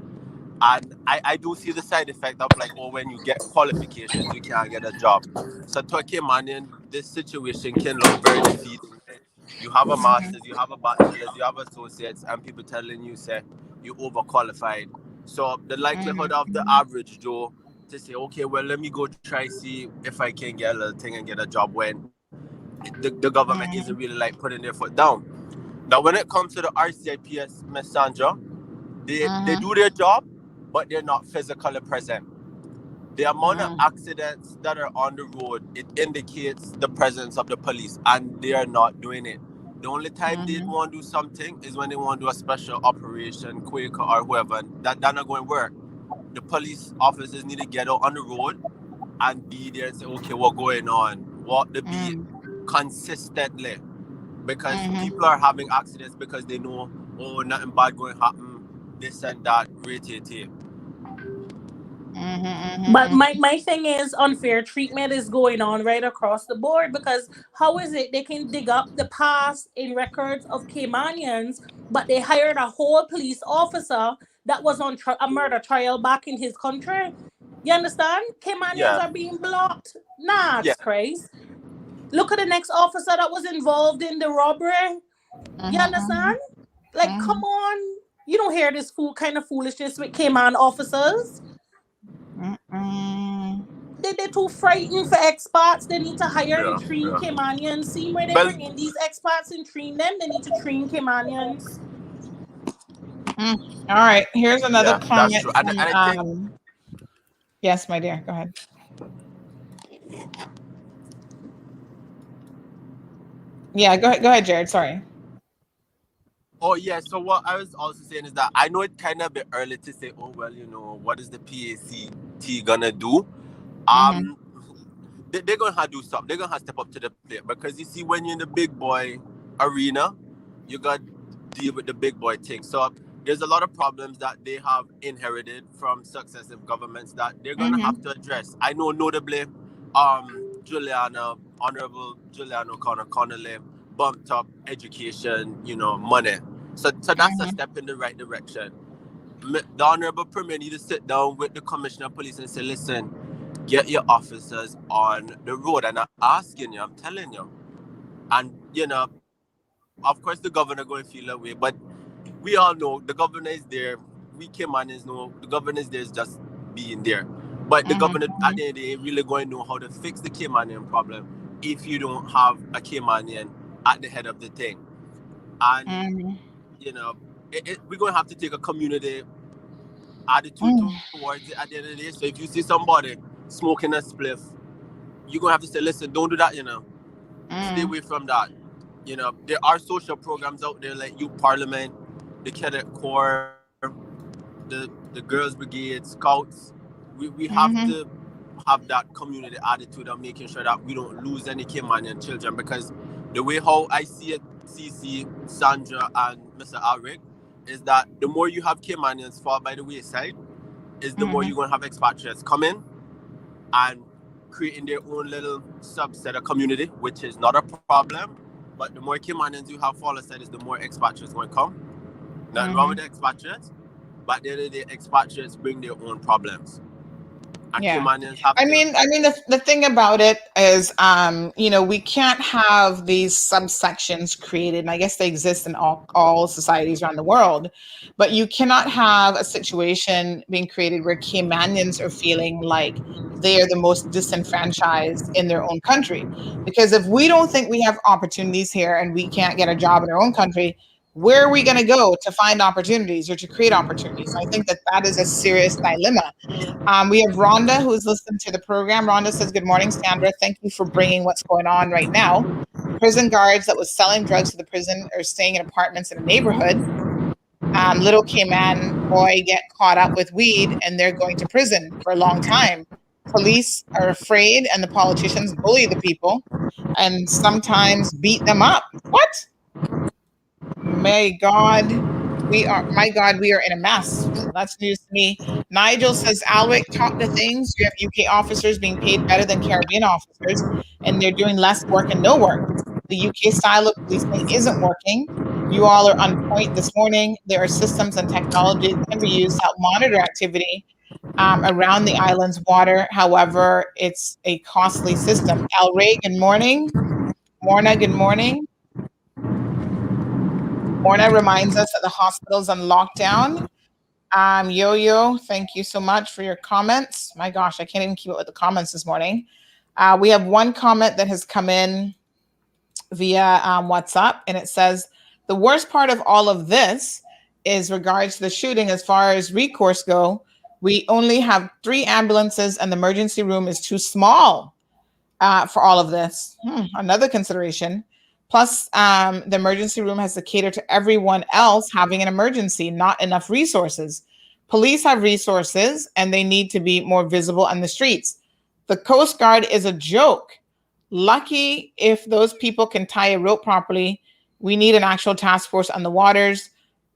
And I do see the side effect of like, when you get qualifications, you can't get a job. So to a Caymanian, this situation can look very defeating. You have a master's, you have a bachelor's, you have associates, and people telling you, say, you're overqualified. So the likelihood of the average Joe to say, okay, well, let me go try see if I can get a little thing and get a job when the government isn't really like putting their foot down. Now, when it comes to the RCIPS, Miss Sandra, they do their job, but they're not physically present. The amount of accidents that are on the road, it indicates the presence of the police, and they are not doing it. The only time they want to do something is when they want to do a special operation, Quaker or whoever, and that's not going to work. The police officers need to get out on the road and be there and say, okay, what's going on? Walk the beat consistently. Because people are having accidents because they know, oh, nothing bad going to happen, this and that, rate. But my thing is unfair treatment is going on right across the board, because how is it they can dig up the past in records of Caymanians, but they hired a whole police officer that was on a murder trial back in his country? You understand? Caymanians are being blocked. Nah, it's crazy. Look at the next officer that was involved in the robbery. You understand? Like, come on. You don't hear this kind of foolishness with Cayman officers. They're too frightened for expats. They need to hire and train Caymanians. See where they bring in these expats and train them. They need to train Caymanians. All right. Here's another comment. That's true. And I think... Yes, my dear. Go ahead. Yeah, go ahead, Jared. Sorry. Oh, yeah. So what I was also saying is that I know it's kind of a bit early to say, oh, well, what is the PACT going to do? They're going to have to do something. They're going to have to step up to the plate. Because you see, when you're in the big boy arena, you got to deal with the big boy thing. So there's a lot of problems that they have inherited from successive governments that they're going to have to address. I know notably Honorable Juliana O'Connor-Connolly bumped up education, money. So that's a step in the right direction. The Honorable Premier need to sit down with the Commissioner of Police and say, listen, get your officers on the road. And I'm asking you, I'm telling you. And, of course the governor going to feel that way, but we all know the governor is there. We Caymanians know the governor is there is just being there. But the governor at the end of the day really going to know how to fix the Caymanian problem if you don't have a Caymanian at the head of the thing. And, we're going to have to take a community attitude towards it at the end of the day. So if you see somebody smoking a spliff, you're going to have to say, listen, don't do that, Stay away from that. There are social programs out there like Youth Parliament, the Cadet Corps, the Girls Brigade, Scouts. We have to have that community attitude of making sure that we don't lose any Caymanian children, because the way how I see it, CC, Sandra, and Mr. Alric, is that the more you have Caymanians fall by the wayside, is the more you're going to have expatriates come in and creating their own little subset of community, which is not a problem. But the more Caymanians you have fall aside, is the more expatriates going to come. Nothing wrong with the expatriates, but the expatriates bring their own problems. Caymanians have the thing about it is, we can't have these subsections created, and I guess they exist in all societies around the world, but you cannot have a situation being created where Caymanians are feeling like they are the most disenfranchised in their own country. Because if we don't think we have opportunities here and we can't get a job in our own country, where are we going to go to find opportunities or to create opportunities? I think that is a serious dilemma. We have Rhonda, who's listened to the program. Rhonda says, good morning, Sandra. Thank you for bringing what's going on right now. Prison guards that was selling drugs to the prison are staying in apartments in a neighborhood. Little Cayman boy get caught up with weed and they're going to prison for a long time. Police are afraid and the politicians bully the people and sometimes beat them up. What? My God, we are in a mess. That's news to me. Nigel says, Alwick, talk to things. You have UK officers being paid better than Caribbean officers, and they're doing less work and no work. The UK style of policing isn't working. You all are on point this morning. There are systems and technology that can be used to help monitor activity around the island's water. However, it's a costly system. El Rey, good morning. Morna, good morning. Morna reminds us that the hospital's on lockdown. Yo-Yo, thank you so much for your comments. My gosh, I can't even keep up with the comments this morning. We have one comment that has come in. via WhatsApp, and it says, the worst part of all of this is regards to the shooting. As far as recourse go, we only have 3 ambulances and the emergency room is too small for all of this. Another consideration. Plus, the emergency room has to cater to everyone else having an emergency, not enough resources. Police have resources and they need to be more visible on the streets. The Coast Guard is a joke. Lucky if those people can tie a rope properly. We need an actual task force on the waters.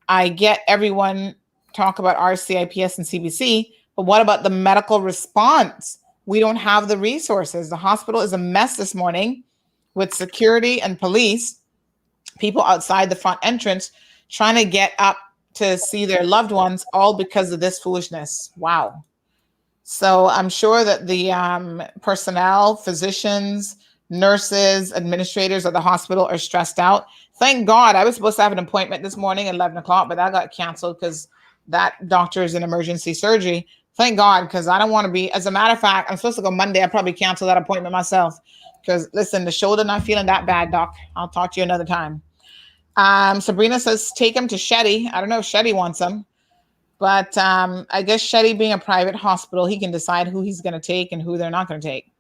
I get everyone talk about RCIPS and CBC, but what about the medical response? We don't have the resources. The hospital is a mess this morning with security and police, people outside the front entrance trying to get up to see their loved ones, all because of this foolishness. Wow. So I'm sure that the personnel, physicians, nurses, administrators of the hospital are stressed out. Thank God. I was supposed to have an appointment this morning at 11 o'clock, but that got canceled because that doctor is in emergency surgery. Thank God, because I don't want to be, as a matter of fact, I'm supposed to go Monday. I probably cancel that appointment myself because, listen, the shoulder not feeling that bad, doc. I'll talk to you another time. Sabrina says, take him to Shetty. I don't know if Shetty wants him. But I guess Shetty being a private hospital, he can decide who he's going to take and who they're not going to take.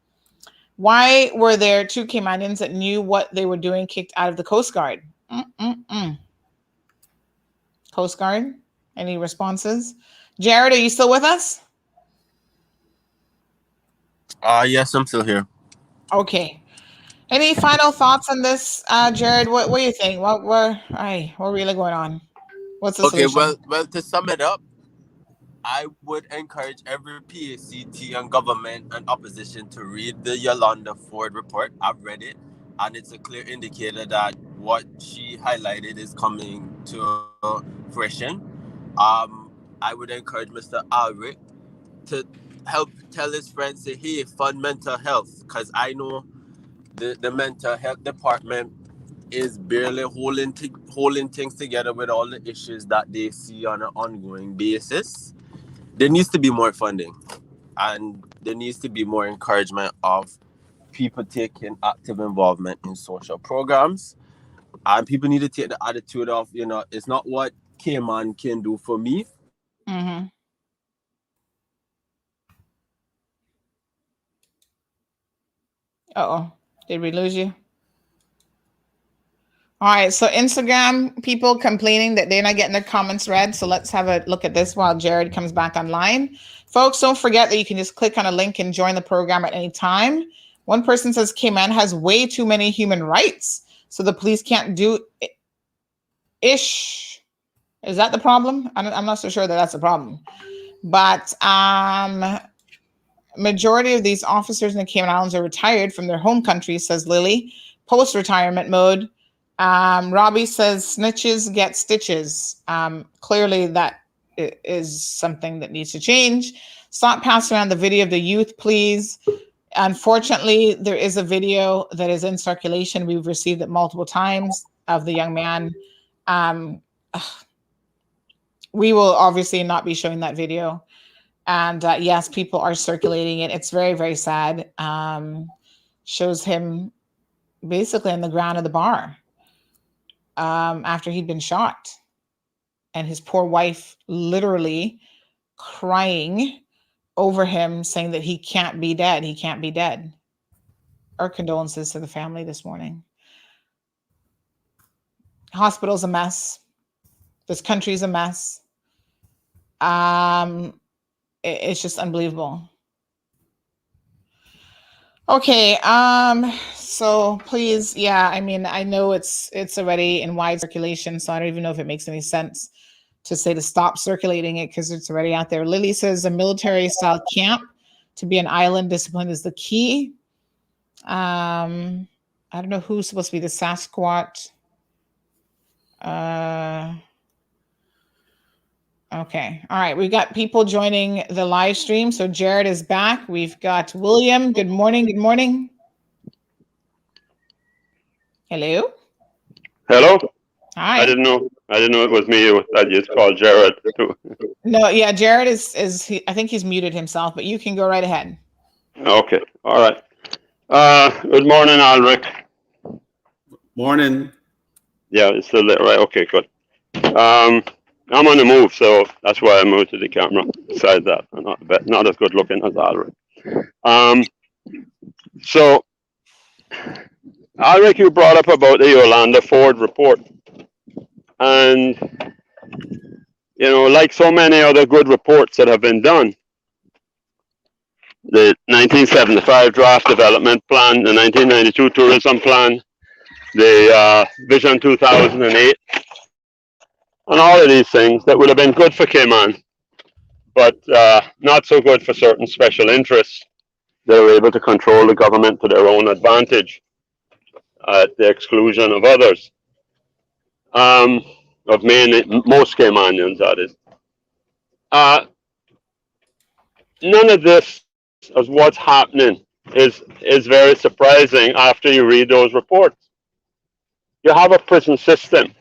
Why were there 2 Caymanians that knew what they were doing kicked out of the Coast Guard? Coast Guard, any responses? Jared, are you still with us? Yes, I'm still here. Okay. Any final thoughts on this, Jared? What do you think? What really going on? What's the solution? Well, to sum it up, I would encourage every PACT and government and opposition to read the Yolanda Ford report. I've read it, and it's a clear indicator that what she highlighted is coming to fruition. I would encourage Mr. Ulrich to help tell his friends, say, hey, fund mental health, because I know the mental health department is barely holding things together with all the issues that they see on an ongoing basis. There needs to be more funding, and there needs to be more encouragement of people taking active involvement in social programs. And people need to take the attitude of, it's not what Cayman can do for me. Mm-hmm. Uh-oh. Did we lose you? All right, so Instagram people complaining that they're not getting their comments read. So let's have a look at this while Jared comes back online. Folks, don't forget that you can just click on a link and join the program at any time. One person says Cayman has way too many human rights, so the police can't do ish. Is that the problem? I'm not so sure that that's the problem. But majority of these officers in the Cayman Islands are retired from their home country, says Lily. Post-retirement mode. Robbie says snitches get stitches. Clearly that is something that needs to change. Stop passing around the video of the youth, please. Unfortunately, there is a video that is in circulation. We've received it multiple times of the young man. We will obviously not be showing that video. And yes, people are circulating it. It's very, very sad. Shows him basically on the ground of the bar after he'd been shot. And his poor wife literally crying over him, saying that he can't be dead. He can't be dead. Our condolences to the family this morning. Hospital's a mess. This country's a mess. It's just unbelievable. Okay. So please, yeah, I mean, I know it's already in wide circulation, so I don't even know if it makes any sense to say to stop circulating it because it's already out there. Lily says a military style camp to be an island discipline is the key. I don't know who's supposed to be the Sasquatch. Okay. All right. We've got people joining the live stream. So Jared is back. We've got William. Good morning. Good morning. Hello. Hello. Hi. I didn't know it was me. I just called Jared. No, yeah, Jared I think he's muted himself, but you can go right ahead. Okay. All right. Good morning, Ulrich. Morning. Yeah, it's still there, right? Okay, good. I'm on the move, so that's why I moved to the camera. Besides that, I'm not as good looking as Alric. So, Alric, you brought up about the Yolanda Ford report. And, like so many other good reports that have been done, the 1975 Draft Development Plan, the 1992 Tourism Plan, the Vision 2008, and all of these things that would have been good for Cayman, but not so good for certain special interests that are able to control the government to their own advantage at the exclusion of others, of most Caymanians, that is. None of this of what's happening is very surprising after you read those reports. You have a prison system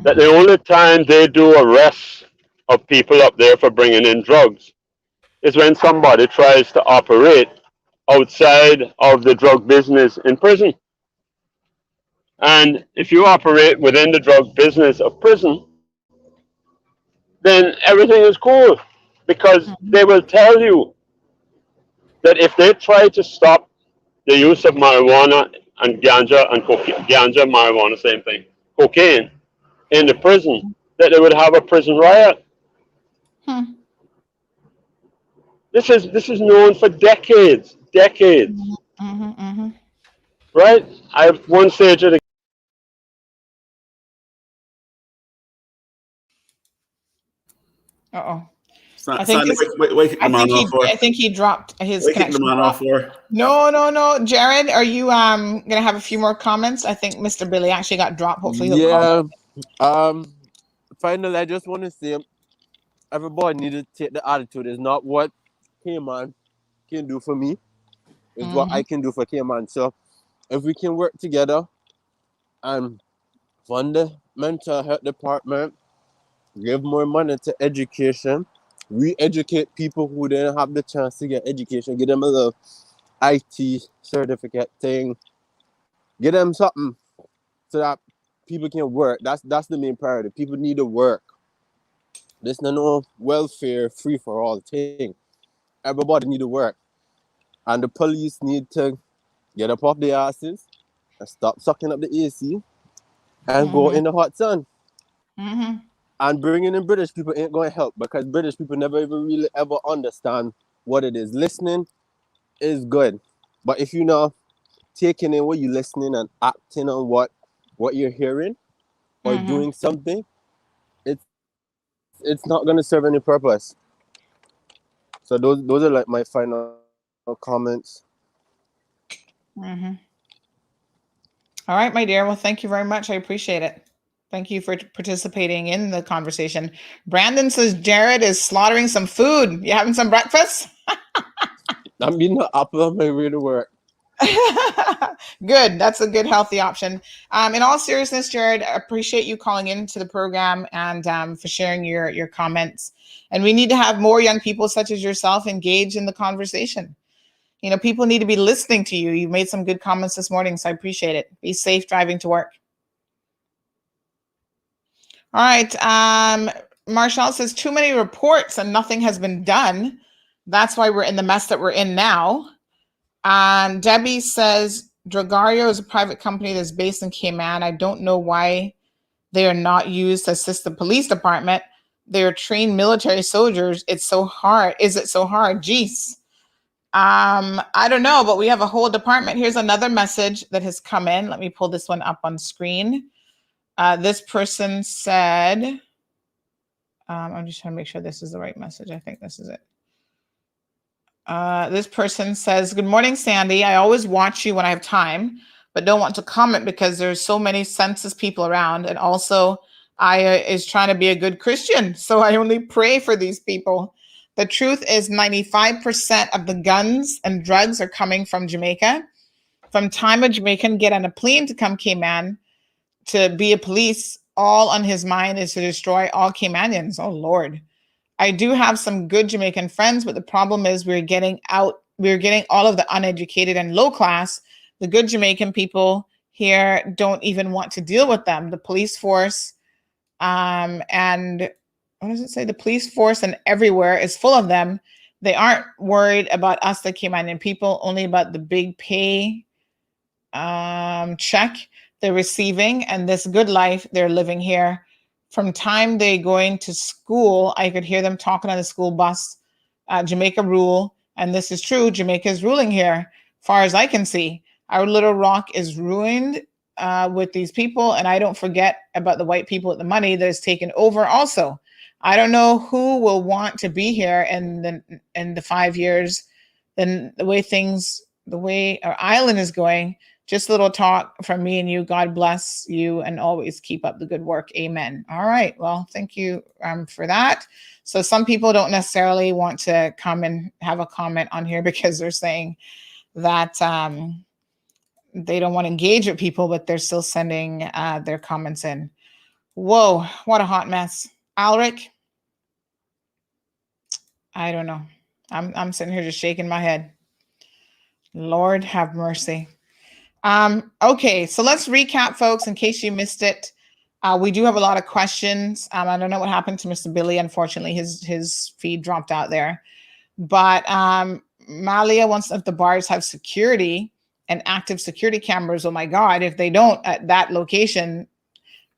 that the only time they do arrests of people up there for bringing in drugs is when somebody tries to operate outside of the drug business in prison. And if you operate within the drug business of prison, then everything is cool, because they will tell you that if they try to stop the use of marijuana and ganja and ganja, marijuana, same thing, cocaine in the prison, that they would have a prison riot. This is known for decades. Right? I have one stage of the I think he dropped his connection. No. Jared, are you gonna have a few more comments? I think Mr. Billy actually got dropped. Hopefully he'll comment. Finally, I just want to say everybody needed to take the attitude. It's not what Cayman can do for me. It's what I can do for Cayman. So if we can work together and fund the mental health department, give more money to education, re-educate people who didn't have the chance to get education, give them a little IT certificate thing, give them something so that people can work. That's the main priority. People need to work. There's no welfare free for all thing. Everybody need to work. And the police need to get up off their asses and stop sucking up the AC and go in the hot sun. And bringing in British people ain't going to help, because British people never even really ever understand what it is. Listening is good, but if you're not taking in what you're listening and acting on what you're hearing or doing something, it's not going to serve any purpose. So those are like my final comments. All right, my dear. Well, thank you very much. I appreciate it. Thank you for participating in the conversation. Brandon says Jared is slaughtering some food. You having some breakfast? I'm eating an apple on my way to work. Good. That's a good, healthy option. In all seriousness, Jared, I appreciate you calling into the program and for sharing your comments. And we need to have more young people such as yourself engage in the conversation. People need to be listening to you. You made some good comments this morning, so I appreciate it. Be safe driving to work. All right. Marshall says too many reports and nothing has been done. That's why we're in the mess that we're in now. Debbie says Dragario is a private company that's based in Cayman. I don't know why they are not used to assist the police department. They are trained military soldiers. It's so hard. Is it so hard? Jeez. I don't know, but we have a whole department. Here's another message that has come in. Let me pull this one up on screen. This person said, I'm just trying to make sure this is the right message. I think this is it. This person says, good morning, Sandy. I always watch you when I have time, but don't want to comment because there's so many census people around. And also I is trying to be a good Christian. So I only pray for these people. The truth is 95% of the guns and drugs are coming from Jamaica. From time a Jamaican get on a plane to come Cayman to be a police, all on his mind is to destroy all Caymanians. Oh, Lord. I do have some good Jamaican friends, but the problem is we're getting all of the uneducated and low class. The good Jamaican people here don't even want to deal with them. The police force and what does it say? The police force and everywhere is full of them. They aren't worried about us, the Caymanian people, only about the big pay check they're receiving and this good life they're living here. From time they going to school, I could hear them talking on the school bus, Jamaica rule. And this is true. Jamaica is ruling here. Far as I can see, our little rock is ruined with these people. And I don't forget about the white people with the money that is taken over also. I don't know who will want to be here in the 5 years. Then the way our island is going, just a little talk from me and you. God bless you and always keep up the good work. Amen. All right. Well, thank you for that. So some people don't necessarily want to come and have a comment on here because they're saying that they don't want to engage with people, but they're still sending their comments in. Whoa, what a hot mess. Alric, I don't know. I'm sitting here just shaking my head. Lord have mercy. Okay, so let's recap, folks, in case you missed it. We do have a lot of questions. I don't know what happened to Mr. Billy. Unfortunately, his feed dropped out there. But Malia wants if the bars have security and active security cameras. Oh my God, if they don't at that location,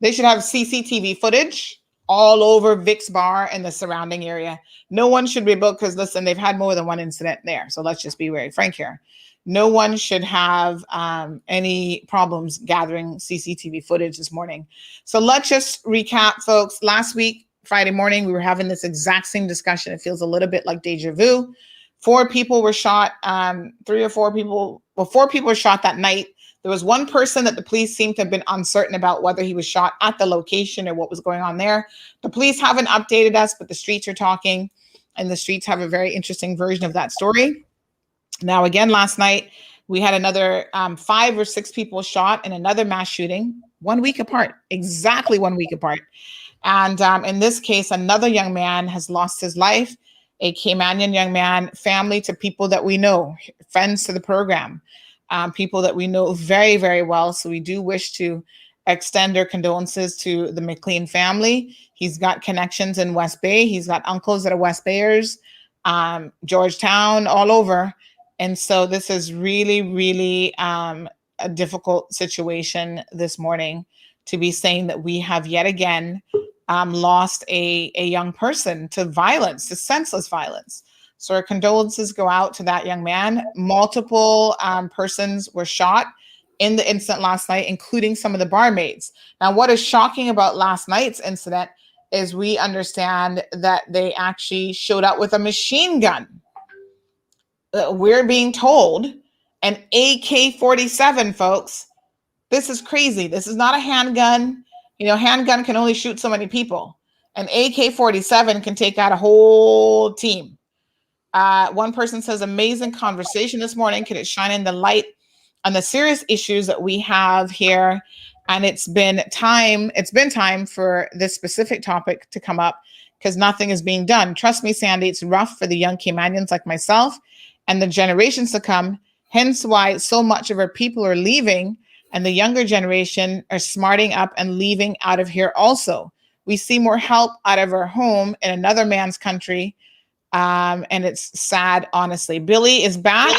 they should have CCTV footage all over Vic's bar and the surrounding area. No one should be booked because, listen, they've had more than one incident there. So let's just be very frank here. No one should have any problems gathering CCTV footage this morning. So let's just recap, folks. Last week, Friday morning, we were having this exact same discussion. It feels a little bit like deja vu. 4 people were shot, 3 or 4 people, well, 4 people were shot that night. There was one person that the police seemed to have been uncertain about whether he was shot at the location or what was going on there. The police haven't updated us, but the streets are talking, and the streets have a very interesting version of that story. Now, again, last night, we had another 5 or 6 people shot in another mass shooting 1 week apart, exactly 1 week apart. And in this case, another young man has lost his life, a Caymanian young man, family to people that we know, friends to the program. People that we know very, very well. So we do wish to extend our condolences to the McLean family. He's got connections in West Bay. He's got uncles that are West Bayers, Georgetown, all over. And so this is really, really a difficult situation this morning to be saying that we have yet again lost a young person to violence, to senseless violence. So our condolences go out to that young man. Multiple persons were shot in the incident last night, including some of the barmaids. Now, what is shocking about last night's incident is we understand that they actually showed up with a machine gun. We're being told an AK-47, folks. This is crazy. This is not a handgun. You know, handgun can only shoot so many people. An AK-47 can take out a whole team. One person says, amazing conversation this morning. Can it shine in the light on the serious issues that we have here? And it's been time for this specific topic to come up because nothing is being done. Trust me, Sandy, it's rough for the young Caymanians like myself and the generations to come. Hence why so much of our people are leaving and the younger generation are smarting up and leaving out of here also. We see more help out of our home in another man's country. And it's sad, honestly. Billy is back.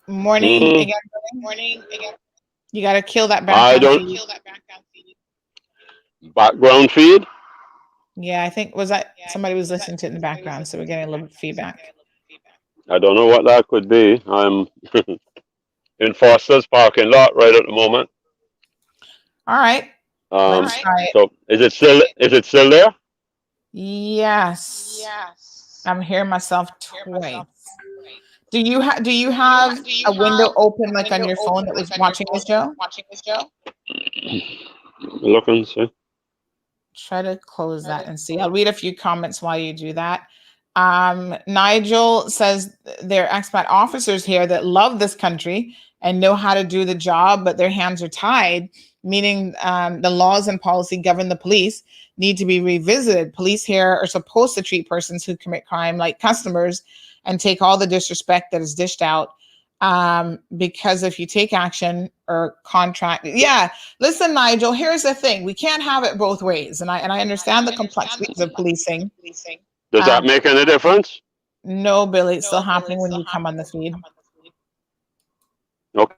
Morning again. Morning again. You got to kill that background feed. Background feed? Yeah, I think somebody was listening to it in the background, so we're getting a little bit of feedback. I don't know what that could be. I'm in Foster's parking lot right at the moment. All right. Let's try it. So is it still there? Yes. I'm hearing myself twice. Do you have a window open like on your phone that was watching this show? Look and see. Try to close that and see. I'll read a few comments while you do that. Nigel says there are expat officers here that love this country and know how to do the job, but their hands are tied, meaning the laws and policy govern the police need to be revisited. Police here are supposed to treat persons who commit crime like customers and take all the disrespect that is dished out Because if you take action or contract, yeah. Listen, Nigel. Here's the thing: we can't have it both ways, and I understand the complexities of policing. Does that make any difference? No, Billy. It's still happening when you come on the feed. Okay.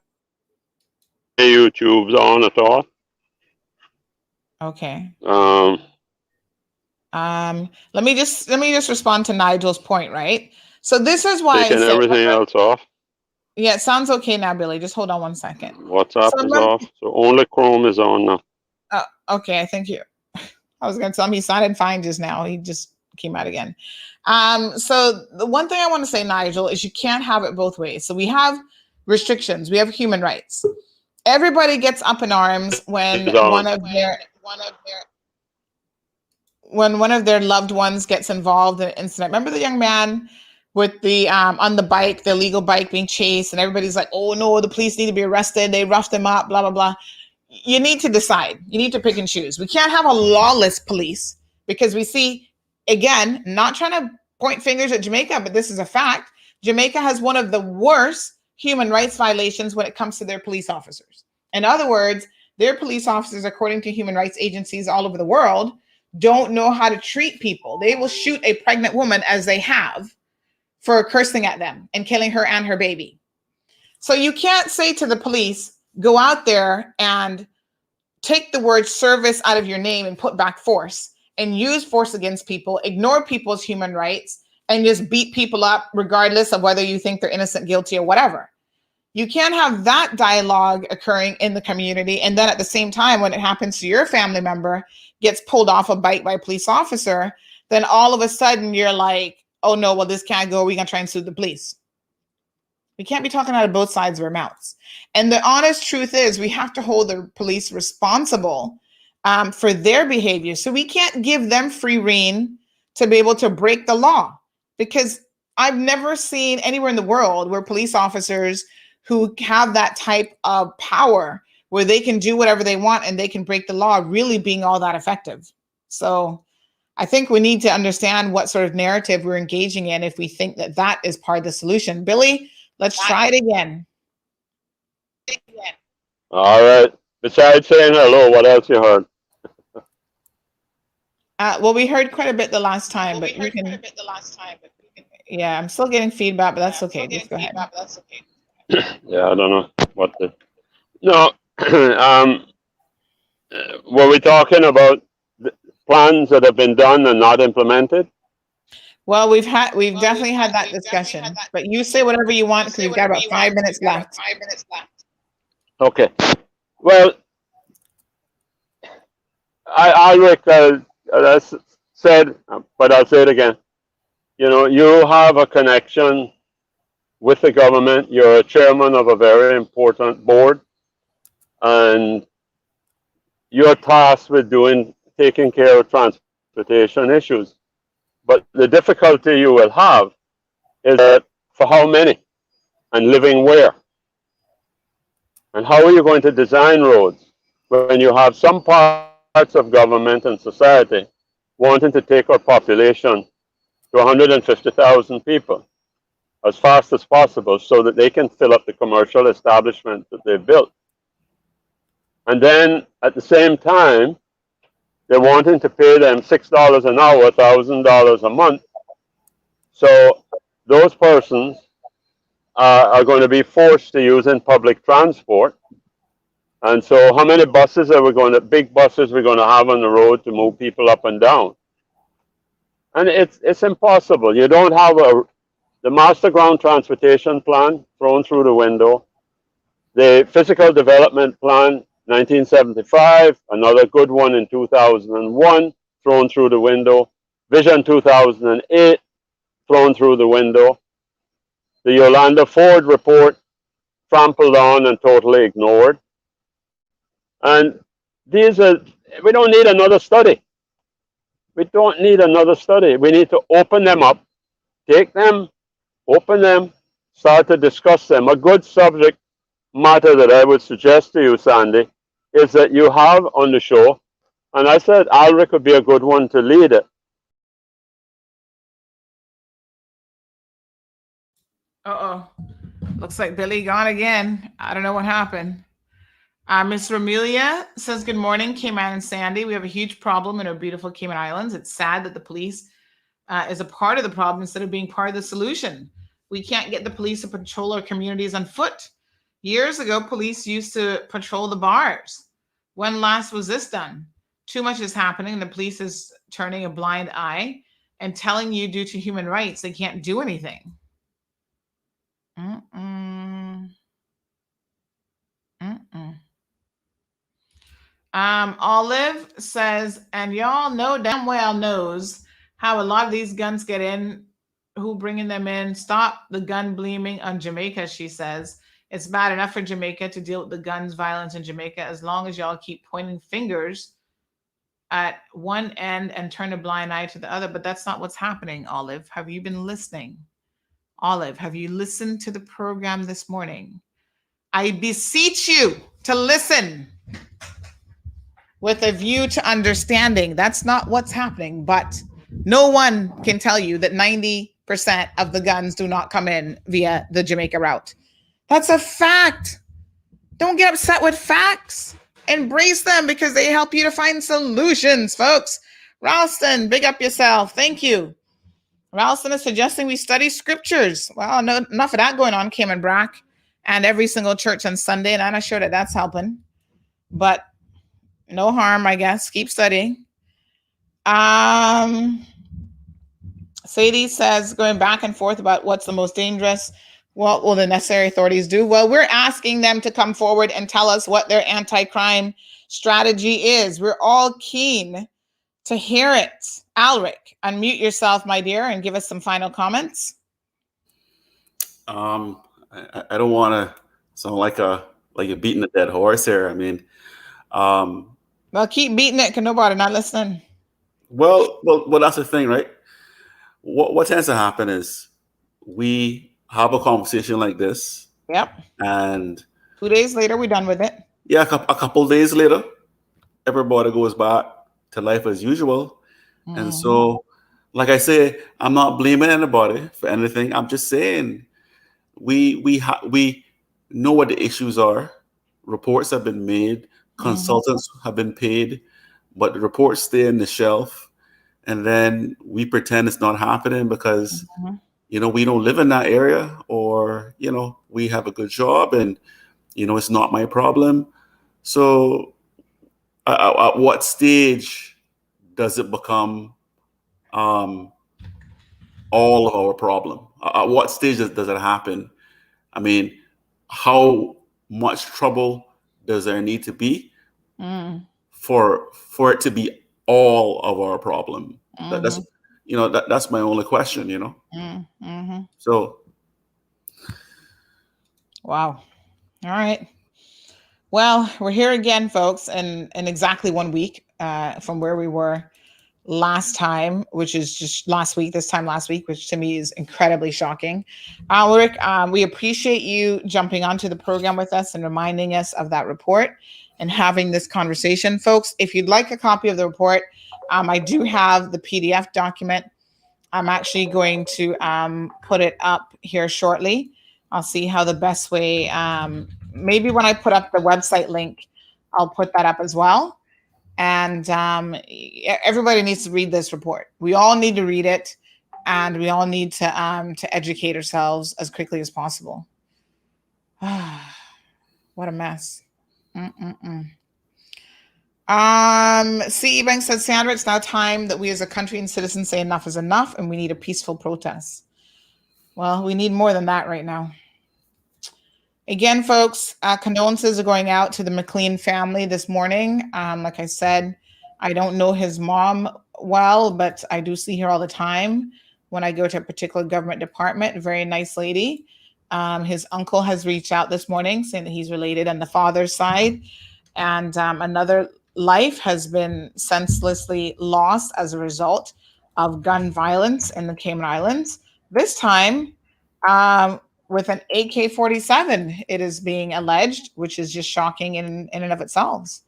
YouTube's on at all. Okay. Let me just respond to Nigel's point, right? So this is why taking everything else off. Yeah, it sounds okay now, Billy. Just hold on one second. WhatsApp is off, so only Chrome is on now. Okay, I think you. I was going to tell him he sounded fine just now. He just came out again. So the one thing I want to say, Nigel, is you can't have it both ways. So we have restrictions. We have human rights. Everybody gets up in arms when one of their loved ones gets involved in an incident. Remember the young man with the on the bike, the illegal bike being chased, and everybody's like, "Oh no, the police need to be arrested. They roughed him up." Blah blah blah. You need to decide. You need to pick and choose. We can't have a lawless police because we see, again, not trying to point fingers at Jamaica, but this is a fact. Jamaica has one of the worst human rights violations when it comes to their police officers. In other words, their police officers, according to human rights agencies all over the world, don't know how to treat people. They will shoot a pregnant woman, as they have, for cursing at them and killing her and her baby. So you can't say to the police, go out there and take the word service out of your name and put back force and use force against people, ignore people's human rights, and just beat people up regardless of whether you think they're innocent, guilty, or whatever. You can't have that dialogue occurring in the community. And then at the same time, when it happens to your family member, gets pulled off a bike by a police officer, then all of a sudden you're like, oh no, well, this can't go. We're going to try and sue the police. We can't be talking out of both sides of our mouths. And the honest truth is we have to hold the police responsible for their behavior. So we can't give them free rein to be able to break the law, because I've never seen anywhere in the world where police officers who have that type of power where they can do whatever they want and they can break the law really being all that effective. So I think we need to understand what sort of narrative we're engaging in if we think that that is part of the solution. Billy, let's try it again. All right. Besides saying hello, what else you heard? Well, we heard quite a bit the last time, but you can. Yeah, I'm still getting feedback, but that's okay. Just go ahead. Yeah, I don't know what the. No, were we talking about the plans that have been done and not implemented? Well, we've definitely had that discussion, but you say whatever you want because we've got about 5 minutes left. Okay. Well, Alric said, but I'll say it again. You know, you have a connection with the government. You're a chairman of a very important board, and you're tasked with taking care of transportation issues. But the difficulty you will have is that for how many and living where? And how are you going to design roads when you have some parts of government and society wanting to take our population to 150,000 people as fast as possible so that they can fill up the commercial establishment that they've built? And then at the same time, they're wanting to pay them $6 an hour, $1,000 a month. So those persons are going to be forced to use in public transport. And so how many buses big buses we're going to have on the road to move people up and down? And it's impossible. You don't have the master ground transportation plan thrown through the window, the physical development plan, 1975, another good one in 2001, thrown through the window, Vision 2008, thrown through the window, the Yolanda Ford report, trampled on and totally ignored. And we don't need another study. We don't need another study. We need to open them up, take them, open them, start to discuss them. A good subject matter that I would suggest to you, Sandy, is that you have on the show, and I said Alric would be a good one to lead it. Looks like Billy gone again. I don't know what happened. Miss Romelia says, good morning, Cayman and Sandy. We have a huge problem in our beautiful Cayman Islands. It's sad that the police is a part of the problem instead of being part of the solution. We can't get the police to patrol our communities on foot. Years ago, police used to patrol the bars. When last was this done? Too much is happening. The police is turning a blind eye and telling you due to human rights they can't do anything. Olive says, and y'all know damn well knows how a lot of these guns get in, who bringing them in. Stop the gun bleaming on Jamaica, she says. It's bad enough for Jamaica to deal with the guns violence in Jamaica as long as y'all keep pointing fingers at one end and turn a blind eye to the other. But that's not what's happening, Olive. Have you been listening? Olive, have you listened to the program this morning? I beseech you to listen with a view to understanding. That's not what's happening, but no one can tell you that 90% of the guns do not come in via the Jamaica route. That's a fact. Don't get upset with facts. Embrace them because they help you to find solutions, folks. Ralston, big up yourself. Thank you. Ralston is suggesting we study scriptures. Well, no, enough of that going on, Cayman Brack, and every single church on Sunday, and I'm not sure that that's helping. But no harm, I guess. Keep studying. Sadie says, going back and forth about what's the most dangerous, what will the necessary authorities do? Well, we're asking them to come forward and tell us what their anti-crime strategy is. We're all keen to hear it. Alric, unmute yourself, my dear, and give us some final comments. I don't want to sound like you're beating a dead horse here. I mean, well, keep beating it because nobody not listening. Well, that's the thing, right? What tends to happen is we have a conversation like this. Yep. And 2 days later, we're done with it. Yeah, a couple days later, everybody goes back to life as usual. Mm-hmm. And so, like I say, I'm not blaming anybody for anything. I'm just saying we know what the issues are. Reports have been made. Consultants have been paid, but the reports stay on the shelf. And then we pretend it's not happening because, we don't live in that area, or, we have a good job and, it's not my problem. So at what stage does it become all of our problem? At what stage does it happen? I mean, how much trouble does there need to be for it to be all of our problem? That's my only question, So. Wow. All right. Well, we're here again, folks, in exactly 1 week from where we were last time, which is just this time last week, which to me is incredibly shocking. Ulrich, we appreciate you jumping onto the program with us and reminding us of that report and having this conversation. Folks, if you'd like a copy of the report, I do have the PDF document. I'm actually going to put it up here shortly. I'll see how the best way, maybe when I put up the website link, I'll put that up as well. And everybody needs to read this report. We all need to read it, and we all need to educate ourselves as quickly as possible. What a mess. CE Bank said, Sandra, it's now time that we as a country and citizens say enough is enough, and we need a peaceful protest. Well, we need more than that right now. Again, folks, condolences are going out to the McLean family this morning. Like I said, I don't know his mom well, but I do see her all the time when I go to a particular government department. A very nice lady. His uncle has reached out this morning saying that he's related on the father's side. And another life has been senselessly lost as a result of gun violence in the Cayman Islands. This time, with an AK-47, it is being alleged, which is just shocking in and of itself.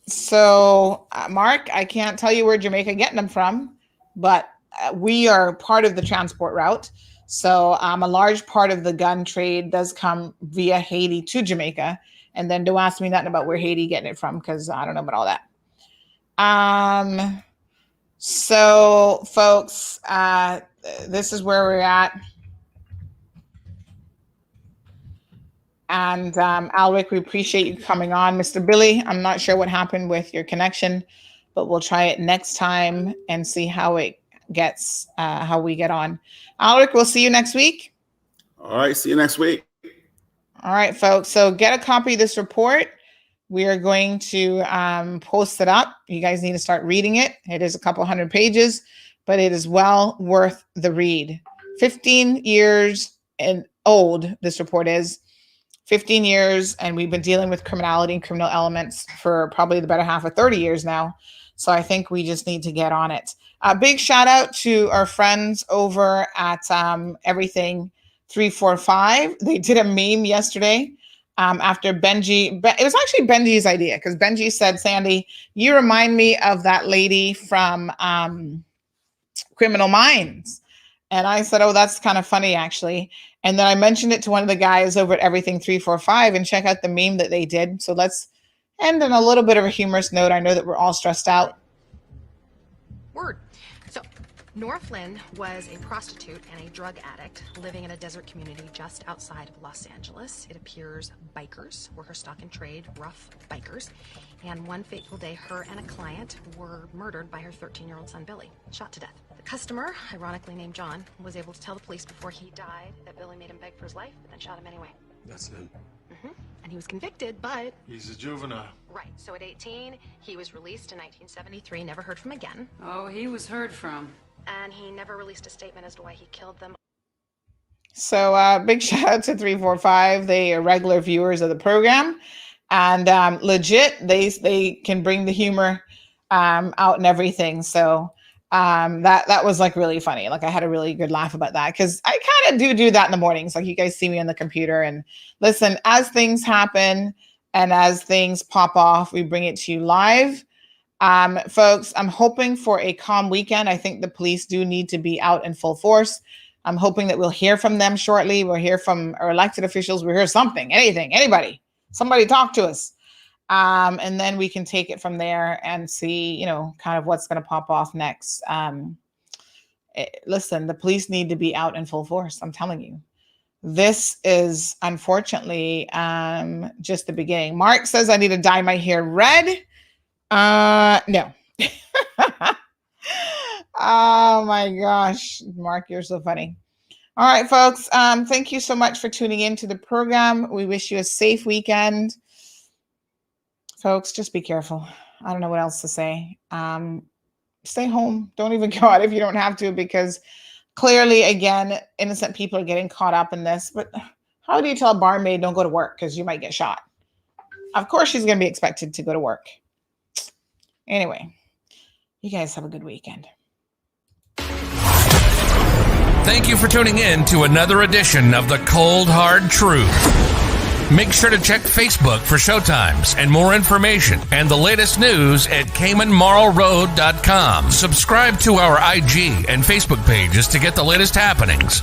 So, Mark, I can't tell you where Jamaica getting them from, but we are part of the transport route. So a large part of the gun trade does come via Haiti to Jamaica. And then don't ask me nothing about where Haiti getting it from, because I don't know about all that. So folks, this is where we're at. And Alric, we appreciate you coming on. Mr. Billy, I'm not sure what happened with your connection, but we'll try it next time and see how it gets, how we get on. Alric, we'll see you next week. All right, see you next week. All right, folks. So get a copy of this report. We are going to post it up. You guys need to start reading it. It is a couple hundred pages, but it is well worth the read. 15 years and old, this report is. 15 years, and we've been dealing with criminality and criminal elements for probably the better half of 30 years now. So I think we just need to get on it. A big shout out to our friends over at Everything 345. They did a meme yesterday after Benji. It was actually Benji's idea, because Benji said, Sandy, you remind me of that lady from Criminal Minds. And I said, oh, that's kind of funny, actually. And then I mentioned it to one of the guys over at Everything 345, and check out the meme that they did. So let's end on a little bit of a humorous note. I know that we're all stressed out. Word. So Nora Flynn was a prostitute and a drug addict living in a desert community just outside of Los Angeles. It appears bikers were her stock in trade, rough bikers. And one fateful day, her and a client were murdered by her 13-year-old son, Billy, shot to death. The customer, ironically named John, was able to tell the police before he died that Billy made him beg for his life, but then shot him anyway. That's it. And he was convicted, but... He's a juvenile. Right. So at 18, he was released in 1973, never heard from again. Oh, he was heard from. And he never released a statement as to why he killed them. So big shout out to 345. They are regular viewers of the program. And legit, they can bring the humor out and everything. So that was like really funny. Like I had a really good laugh about that, because I kind of do that in the mornings. Like you guys see me on the computer, and listen, as things happen and as things pop off, we bring it to you live. Folks, I'm hoping for a calm weekend. I think the police do need to be out in full force. I'm hoping that we'll hear from them shortly. We'll hear from our elected officials. We'll hear something, anything, anybody, somebody talk to us. And then we can take it from there and see, kind of what's going to pop off next. Listen, the police need to be out in full force. I'm telling you, this is unfortunately just the beginning. Mark says I need to dye my hair red. No. Oh my gosh, Mark, you're so funny. All right, folks. Thank you so much for tuning in to the program. We wish you a safe weekend. Folks, just be careful. I don't know what else to say. Stay home. Don't even go out if you don't have to, because clearly, again, innocent people are getting caught up in this. But how do you tell a barmaid don't go to work because you might get shot? Of course, she's going to be expected to go to work. Anyway, you guys have a good weekend. Thank you for tuning in to another edition of The Cold Hard Truth. Make sure to check Facebook for showtimes and more information and the latest news at CaymanMarlRoad.com. Subscribe to our IG and Facebook pages to get the latest happenings.